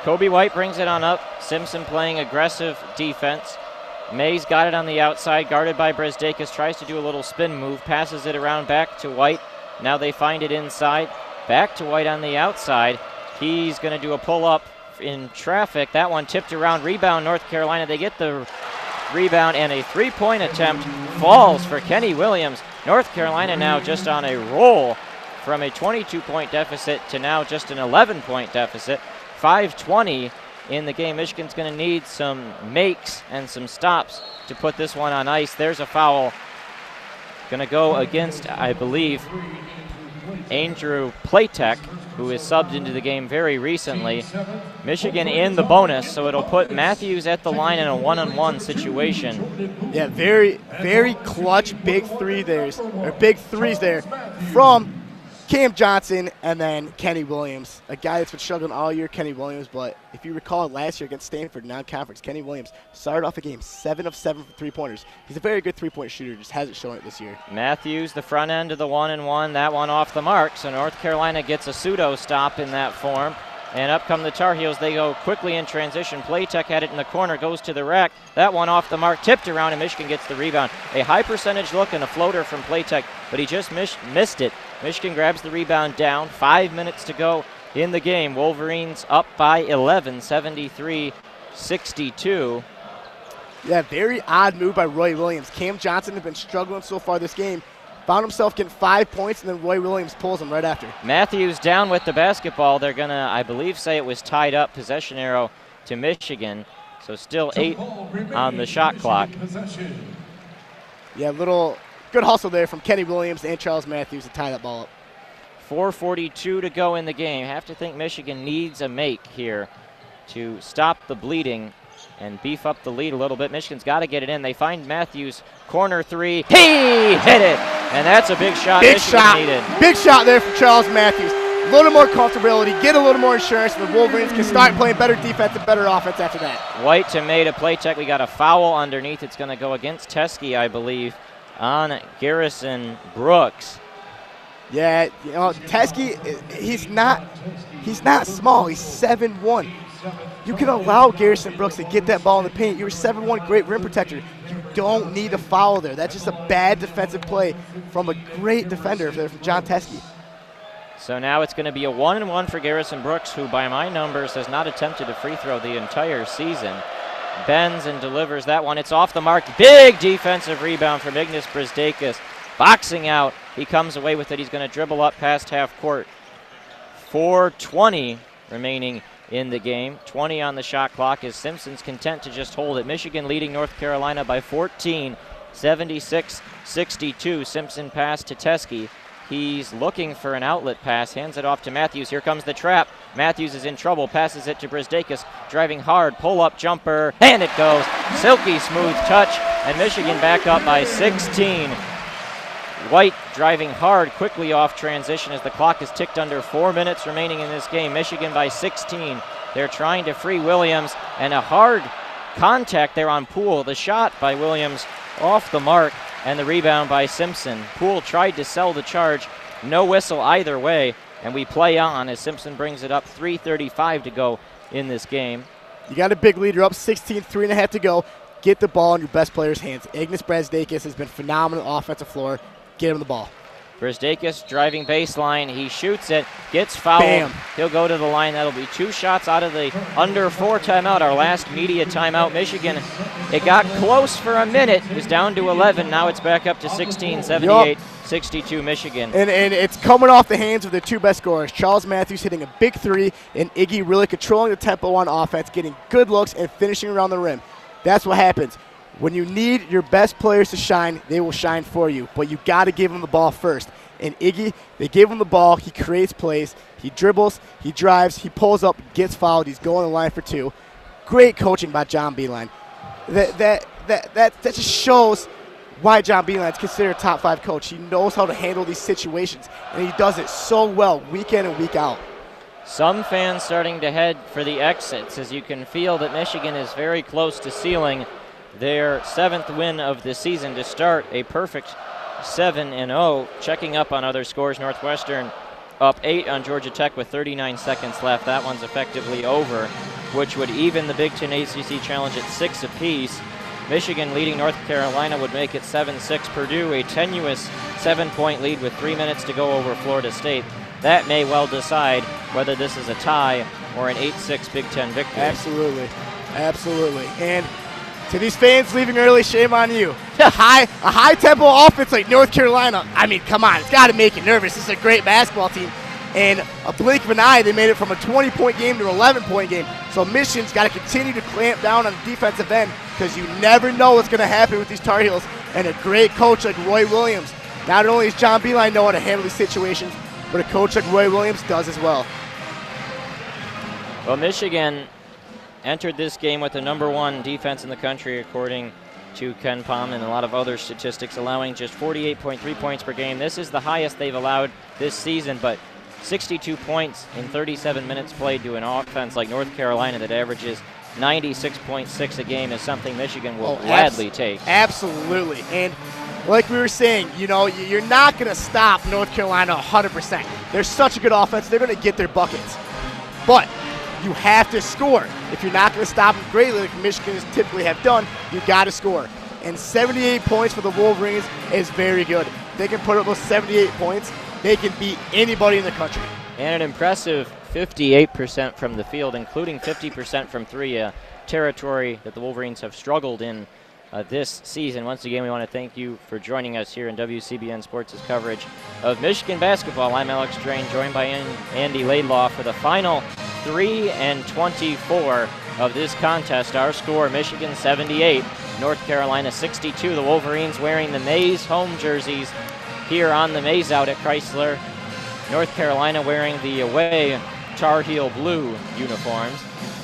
Kobe White brings it on up. Simpson playing aggressive defense. May's got it on the outside, guarded by Brzdakis. Tries to do a little spin move, passes it around back to White. Now they find it inside. Back to White on the outside. He's going to do a pull-up in traffic. That one tipped around. Rebound, North Carolina. They get the rebound, and a 3-point attempt falls for Kenny Williams. North Carolina now just on a roll from a 22-point deficit to now just an 11-point deficit. 5:20 in the game. Michigan's going to need some makes and some stops to put this one on ice. There's a foul going to go against, I believe, Andrew Platek, who is subbed into the game very recently. Michigan in the bonus, so it'll put Matthews at the line in a one-on-one situation. Yeah, very, very clutch big threes there from Cam Johnson, and then Kenny Williams, a guy that's been struggling all year, Kenny Williams. But if you recall last year against Stanford non-conference, Kenny Williams started off the game 7 of 7 for three-pointers. He's a very good three-point shooter, just hasn't shown it this year. Matthews, the front end of the 1-and-1, that one off the mark. So North Carolina gets a pseudo stop in that form. And up come the Tar Heels. They go quickly in transition. Playtech had it in the corner, goes to the rack. That one off the mark, tipped around, and Michigan gets the rebound. A high percentage look and a floater from Playtech, but he just missed it. Michigan grabs the rebound down. 5 minutes to go in the game. Wolverines up by 11, 73-62. Yeah, very odd move by Roy Williams. Cam Johnson has been struggling so far this game. Found himself getting 5 points, and then Roy Williams pulls him right after. Matthews down with the basketball. They're going to, I believe, say it was tied up, possession arrow to Michigan. So still 8 on the shot clock. Yeah, little good hustle there from Kenny Williams and Charles Matthews to tie that ball up. 4:42 to go in the game. Have to think Michigan needs a make here to stop the bleeding and beef up the lead a little bit. Michigan's got to get it in. They find Matthews, corner three. He hit it, and that's a big shot. Big Michigan shot. needed. Big shot there from Charles Matthews. A little more comfortability, get a little more insurance, and the Wolverines can start playing better defense and better offense after that. White to May to Playtech. We got a foul underneath. It's going to go against Teskey, I believe, on Garrison Brooks. Yeah, you know, Teskey, he's not small. He's 7'1". You can allow Garrison Brooks to get that ball in the paint. You're 7'1", great rim protector. You don't need a foul there. That's just a bad defensive play from a great defender there from John Teskey. So now it's going to be a 1-and-1 for Garrison Brooks, who by my numbers has not attempted a free throw the entire season. Bends and delivers that one. It's off the mark. Big defensive rebound from Ignas Brisdakis. Boxing out. He comes away with it. He's going to dribble up past half court. 4:20 remaining in the game. 20 on the shot clock as Simpson's content to just hold it. Michigan leading North Carolina by 14, 76-62. Simpson pass to Teskey. He's looking for an outlet pass, hands it off to Matthews. Here comes the trap. Matthews is in trouble, passes it to Brisdakis, driving hard, pull-up jumper, and it goes. Silky smooth touch, and Michigan back up by 16. White driving hard, quickly off transition as the clock is ticked under 4 minutes remaining in this game. Michigan by 16. They're trying to free Williams, and a hard contact there on Poole. The shot by Williams off the mark, and the rebound by Simpson. Poole tried to sell the charge. No whistle either way, and we play on as Simpson brings it up. 3:35 to go in this game. You got a big lead. You're up 16, 3.5 to go. Get the ball in your best player's hands. Ignas Brisdakis has been phenomenal offensive floor. Get him the ball. Brisdakis driving baseline. He shoots it, gets fouled. Bam. He'll go to the line. That'll be 2 shots out of the under 4 timeout, our last media timeout. Michigan, it got close for a minute. It was down to 11. Now it's back up to 16, 78-62 Michigan. And it's coming off the hands of their 2 best scorers. Charles Matthews hitting a big 3, and Iggy really controlling the tempo on offense, getting good looks and finishing around the rim. That's what happens. When you need your best players to shine, they will shine for you. But you got to give them the ball first. And Iggy, they gave him the ball. He creates plays. He dribbles. He drives. He pulls up, gets fouled. He's going to the line for 2. Great coaching by John Beilein. That just shows why John Beilein is considered a top 5 coach. He knows how to handle these situations, and he does it so well week in and week out. Some fans starting to head for the exits, as you can feel that Michigan is very close to sealing their 7th win of the season to start a perfect 7-0. Checking up on other scores, Northwestern up 8 on Georgia Tech with 39 seconds left. That one's effectively over, which would even the Big Ten ACC Challenge at 6 apiece. Michigan leading North Carolina would make it 7-6. Purdue a tenuous 7-point lead with 3 minutes to go over Florida State. That may well decide whether this is a tie or an 8-6 Big Ten victory. Absolutely. Absolutely. And to these fans leaving early, shame on you. A high-tempo offense like North Carolina, I mean, come on, it's got to make you nervous. This is a great basketball team. And a blink of an eye, they made it from a 20-point game to an 11-point game. So Michigan's got to continue to clamp down on the defensive end because you never know what's going to happen with these Tar Heels. And a great coach like Roy Williams. Not only does John Beilein know how to handle these situations, but a coach like Roy Williams does as well. Well, Michigan entered this game with the #1 defense in the country according to Ken Palm and a lot of other statistics, allowing just 48.3 points per game. This is the highest they've allowed this season, but 62 points in 37 minutes played to an offense like North Carolina that averages 96.6 a game is something Michigan will gladly take. Absolutely. And like we were saying, you know, you're not going to stop North Carolina 100%. They're such a good offense. They're going to get their buckets. But you have to score. If you're not going to stop them greatly, like Michigan typically have done, you got to score. And 78 points for the Wolverines is very good. They can put up those 78 points. They can beat anybody in the country. And an impressive 58% from the field, including 50% from three, territory that the Wolverines have struggled in this season. Once again, we want to thank you for joining us here in WCBN Sports' coverage of Michigan basketball. I'm Alex Drain, joined by Andy Laidlaw for the final 3 and 24 of this contest. Our score, Michigan 78, North Carolina 62. The Wolverines wearing the Maize home jerseys here on the Maize out at Crisler. North Carolina wearing the away Tar Heel blue uniforms.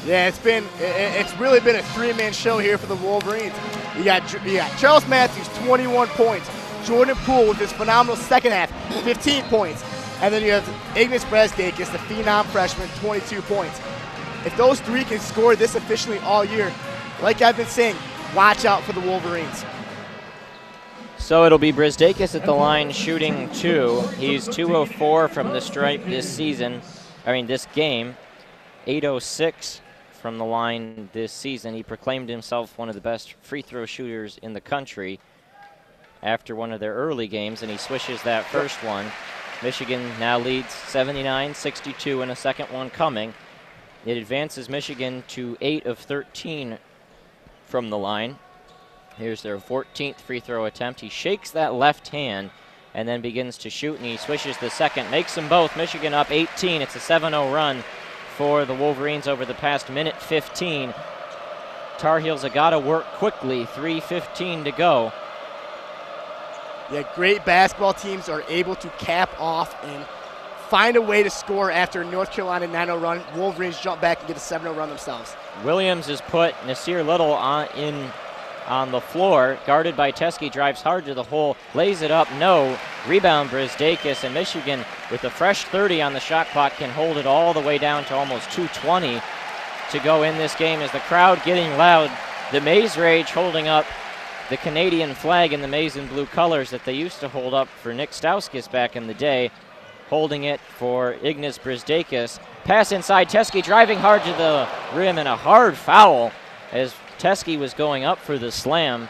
Yeah, it's really been a three-man show here for the Wolverines. You got Charles Matthews, 21 points. Jordan Poole with his phenomenal second half, 15 points. And then you have Ignas Brazdeikis, the phenom freshman, 22 points. If those three can score this efficiently all year, like I've been saying, watch out for the Wolverines. So it'll be Brazdeikis at the line shooting 2. He's 2 of 4 from the stripe this game. 806 from the line this season. He proclaimed himself one of the best free throw shooters in the country after one of their early games, and he swishes that first one. Michigan now leads 79-62 and a second one coming. It advances Michigan to 8 of 13 from the line. Here's their 14th free throw attempt. He shakes that left hand and then begins to shoot, and he swishes the second, makes them both. Michigan up 18. It's a 7-0 run for the Wolverines over the past minute 15. Tar Heels have got to work quickly, 3:15 to go. Yeah, great basketball teams are able to cap off and find a way to score after a North Carolina 9-0 run. Wolverines jump back and get a 7-0 run themselves. Williams has put Nasir Little on the floor, guarded by Teskey, drives hard to the hole, lays it up, no. Rebound Brazdeikis, and Michigan with a fresh 30 on the shot clock can hold it all the way down to almost 2:20 to go in this game as the crowd getting loud. The Maize Rage holding up the Canadian flag in the maize and blue colors that they used to hold up for Nick Stauskas back in the day, holding it for Ignas Brazdeikis. Pass inside, Teskey driving hard to the rim, and a hard foul as Teskey was going up for the slam.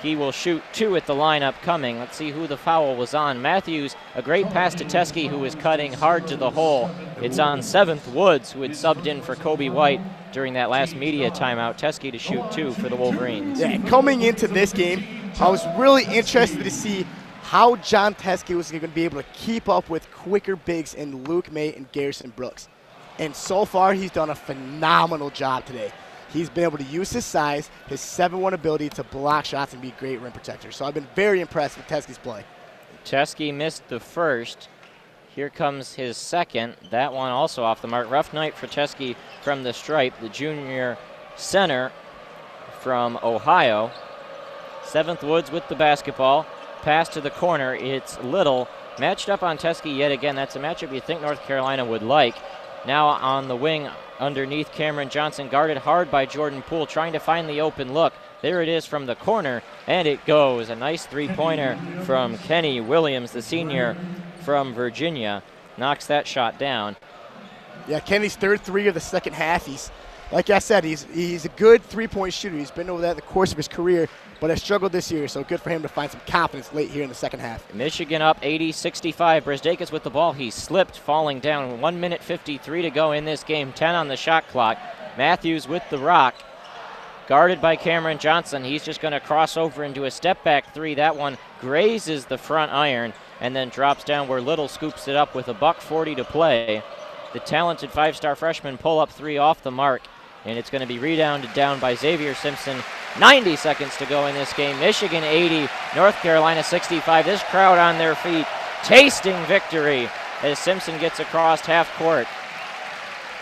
He will shoot 2 at the line upcoming. Let's see who the foul was on. Matthews, a great pass to Teskey, who was cutting hard to the hole. It's on 7th Woods, who had subbed in for Kobe White during that last media timeout. Teskey to shoot 2 for the Wolverines. Yeah, coming into this game, I was really interested to see how John Teskey was going to be able to keep up with quicker bigs in Luke May and Garrison Brooks. And so far, he's done a phenomenal job today. He's been able to use his size, his 7-1 ability to block shots and be a great rim protector. So I've been very impressed with Teskey's play. Teskey missed the first. Here comes his second. That one also off the mark. Rough night for Teskey from the stripe, the junior center from Ohio. 7th Woods with the basketball. Pass to the corner. It's Little. Matched up on Teskey yet again. That's a matchup you think North Carolina would like. Now on the wing underneath Cameron Johnson, guarded hard by Jordan Poole, trying to find the open look. There it is from the corner, and it goes. A nice three-pointer from Kenny Williams, the senior from Virginia. Knocks that shot down. Yeah, Kenny's third 3 of the second half. He's, like I said, he's a good three-point shooter. He's been over that in the course of his career, but has struggled this year, so good for him to find some confidence late here in the second half. Michigan up 80-65. Brazdeikis with the ball. He slipped, falling down. 1 minute 53 to go in this game. 10 on the shot clock. Matthews with the rock. Guarded by Cameron Johnson. He's just going to cross over into a step-back 3. That one grazes the front iron and then drops down where Little scoops it up with a $1:40 to play. The talented 5-star freshman pull-up 3 off the mark, and it's going to be rebounded down by Xavier Simpson. 90 seconds to go in this game. Michigan 80, North Carolina 65. This crowd on their feet, tasting victory as Simpson gets across half court.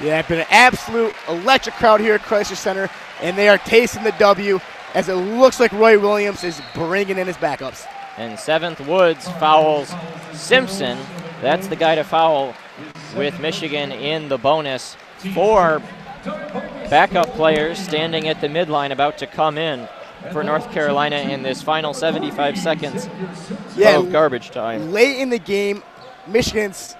Yeah, it's been an absolute electric crowd here at Crisler Center, and they are tasting the W. as it looks like Roy Williams is bringing in his backups. And 7th Woods fouls Simpson. That's the guy to foul with Michigan in the bonus. 4 backup players standing at the midline about to come in for North Carolina in this final 75 seconds of garbage time. Late in the game, Michigan's,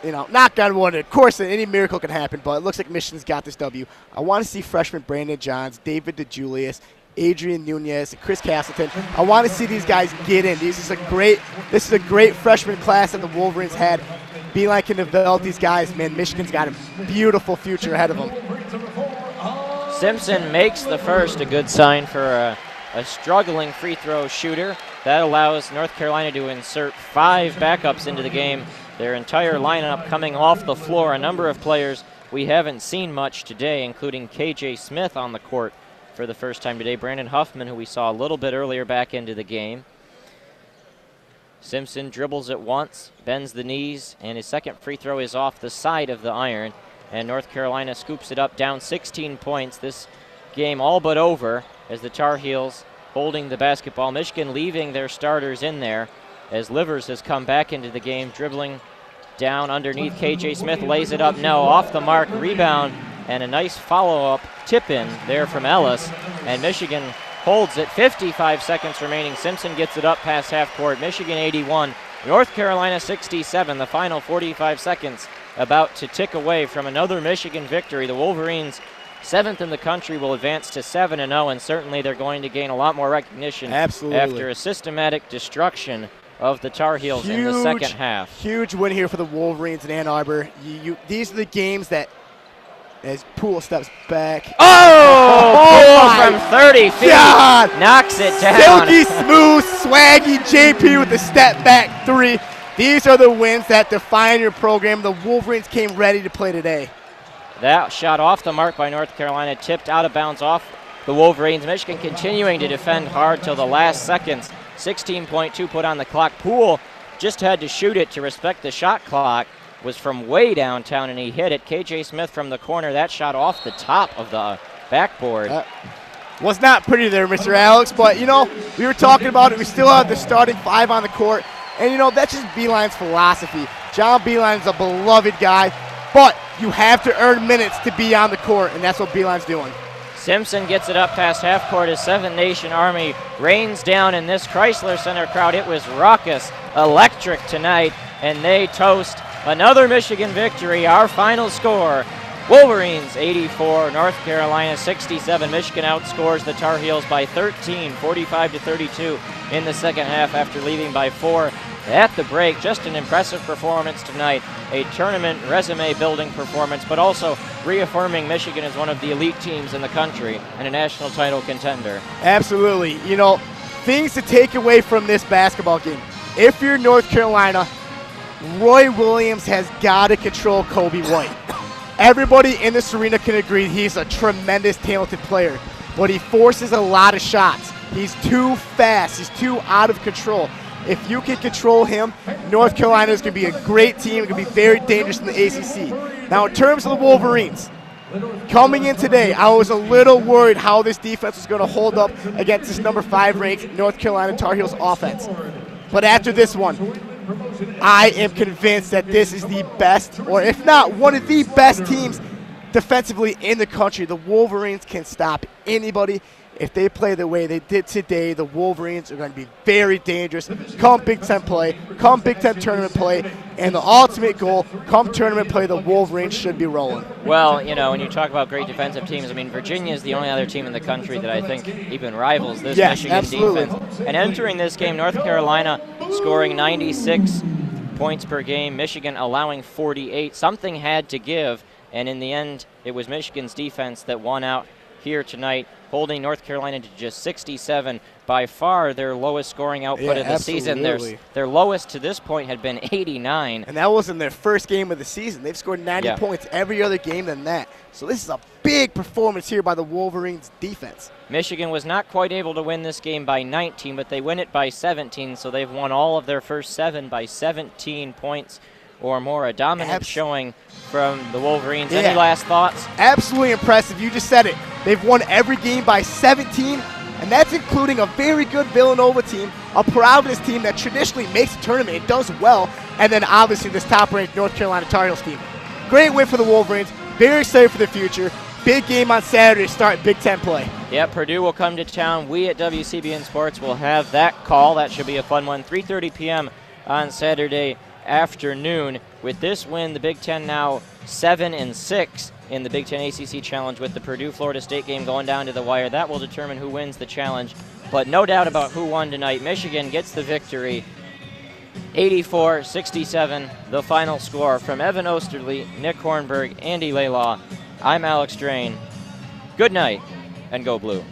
knock on wood. Of course, any miracle can happen, but it looks like Michigan's got this W. I want to see freshman Brandon Johns, David DeJulius, Adrian Nunez, Chris Castleton. I want to see these guys get in. This is a great freshman class that the Wolverines had. Beeline can develop these guys. Man, Michigan's got a beautiful future ahead of them. Simpson makes the first, a good sign for a struggling free throw shooter. That allows North Carolina to insert 5 backups into the game. Their entire lineup coming off the floor. A number of players we haven't seen much today, including KJ Smith on the court for the first time today. Brandon Huffman, who we saw a little bit earlier, back into the game. Simpson dribbles it once, bends the knees, and his second free throw is off the side of the iron. And North Carolina scoops it up, down 16 points. This game all but over as the Tar Heels holding the basketball. Michigan leaving their starters in there as Livers has come back into the game, dribbling down underneath. KJ Smith lays it up, no, off the mark, rebound, and a nice follow-up tip-in there from Ellis. And Michigan holds it, 55 seconds remaining. Simpson gets it up past half court. Michigan 81, North Carolina 67. The final 45 seconds about to tick away from another Michigan victory. The Wolverines, 7th in the country, will advance to 7-0, and certainly they're going to gain a lot more recognition after a systematic destruction of the Tar Heels in the second half. Huge win here for the Wolverines in Ann Arbor. These are the games that, as Poole steps back. Oh, Poole from 30 feet. God. Knocks it down. Silky smooth, swaggy JP with the step back 3. These are the wins that define your program. The Wolverines came ready to play today. That shot off the mark by North Carolina, tipped out of bounds off the Wolverines. Michigan continuing to defend hard till the last seconds. 16.2 put on the clock. Poole just had to shoot it to respect the shot clock. Was from way downtown, and he hit it. KJ Smith from the corner. That shot off the top of the backboard. Was not pretty there, Mr. Alex, but, we were talking about it. We still have the starting 5 on the court, and, that's just Beeline's philosophy. John Beeline's a beloved guy, but you have to earn minutes to be on the court, and that's what Beeline's doing. Simpson gets it up past half court as Seven Nation Army rains down in this Crisler Center crowd. It was raucous, electric tonight, and they toast another Michigan victory. Our final score, Wolverines 84, North Carolina 67. Michigan outscores the Tar Heels by 13, 45-32 in the second half after leading by 4 at the break. Just an impressive performance tonight, a tournament resume building performance, but also reaffirming Michigan as one of the elite teams in the country and a national title contender. Absolutely. Things to take away from this basketball game. If you're North Carolina, Roy Williams has got to control Kobe White. Everybody in this arena can agree he's a tremendous, talented player, but he forces a lot of shots. He's too fast. He's too out of control. If you can control him, North Carolina is going to be a great team. It's going to be very dangerous in the ACC. Now, in terms of the Wolverines, coming in today, I was a little worried how this defense was going to hold up against this number 5 ranked North Carolina Tar Heels offense. But after this one, I am convinced that this is the best, or if not, one of the best teams defensively in the country. The Wolverines can stop anybody. If they play the way they did today, the Wolverines are going to be very dangerous. Come Big Ten play, come Big Ten tournament play, and the ultimate goal, come tournament play, the Wolverines should be rolling. Well, when you talk about great defensive teams, Virginia is the only other team in the country that I think even rivals this Michigan defense. And entering this game, North Carolina scoring 96 points per game, Michigan allowing 48. Something had to give, and in the end, it was Michigan's defense that won out here tonight, holding North Carolina to just 67, by far their lowest scoring output of the season. Their lowest to this point had been 89. And that was in their first game of the season. They've scored 90 points every other game than that. So this is a big performance here by the Wolverines defense. Michigan was not quite able to win this game by 19, but they win it by 17, so they've won all of their first 7 by 17 points or more. A dominant showing from the Wolverines. Any last thoughts? Absolutely impressive. You just said it. They've won every game by 17, and that's including a very good Villanova team, a Providence team that traditionally makes the tournament and does well, and then obviously this top-ranked North Carolina Tar Heels team. Great win for the Wolverines. Very excited for the future. Big game on Saturday to start Big Ten play. Yeah, Purdue will come to town. We at WCBN Sports will have that call. That should be a fun one. 3:30 p.m. on Saturday afternoon. With this win, the Big Ten now 7-6 in the Big Ten ACC Challenge, with the Purdue-Florida State game going down to the wire. That will determine who wins the challenge. But no doubt about who won tonight. Michigan gets the victory. 84-67, the final score. From Evan Oesterle, Nick Hornburg, Andy Laidlaw, I'm Alex Drain. Good night, and go Blue.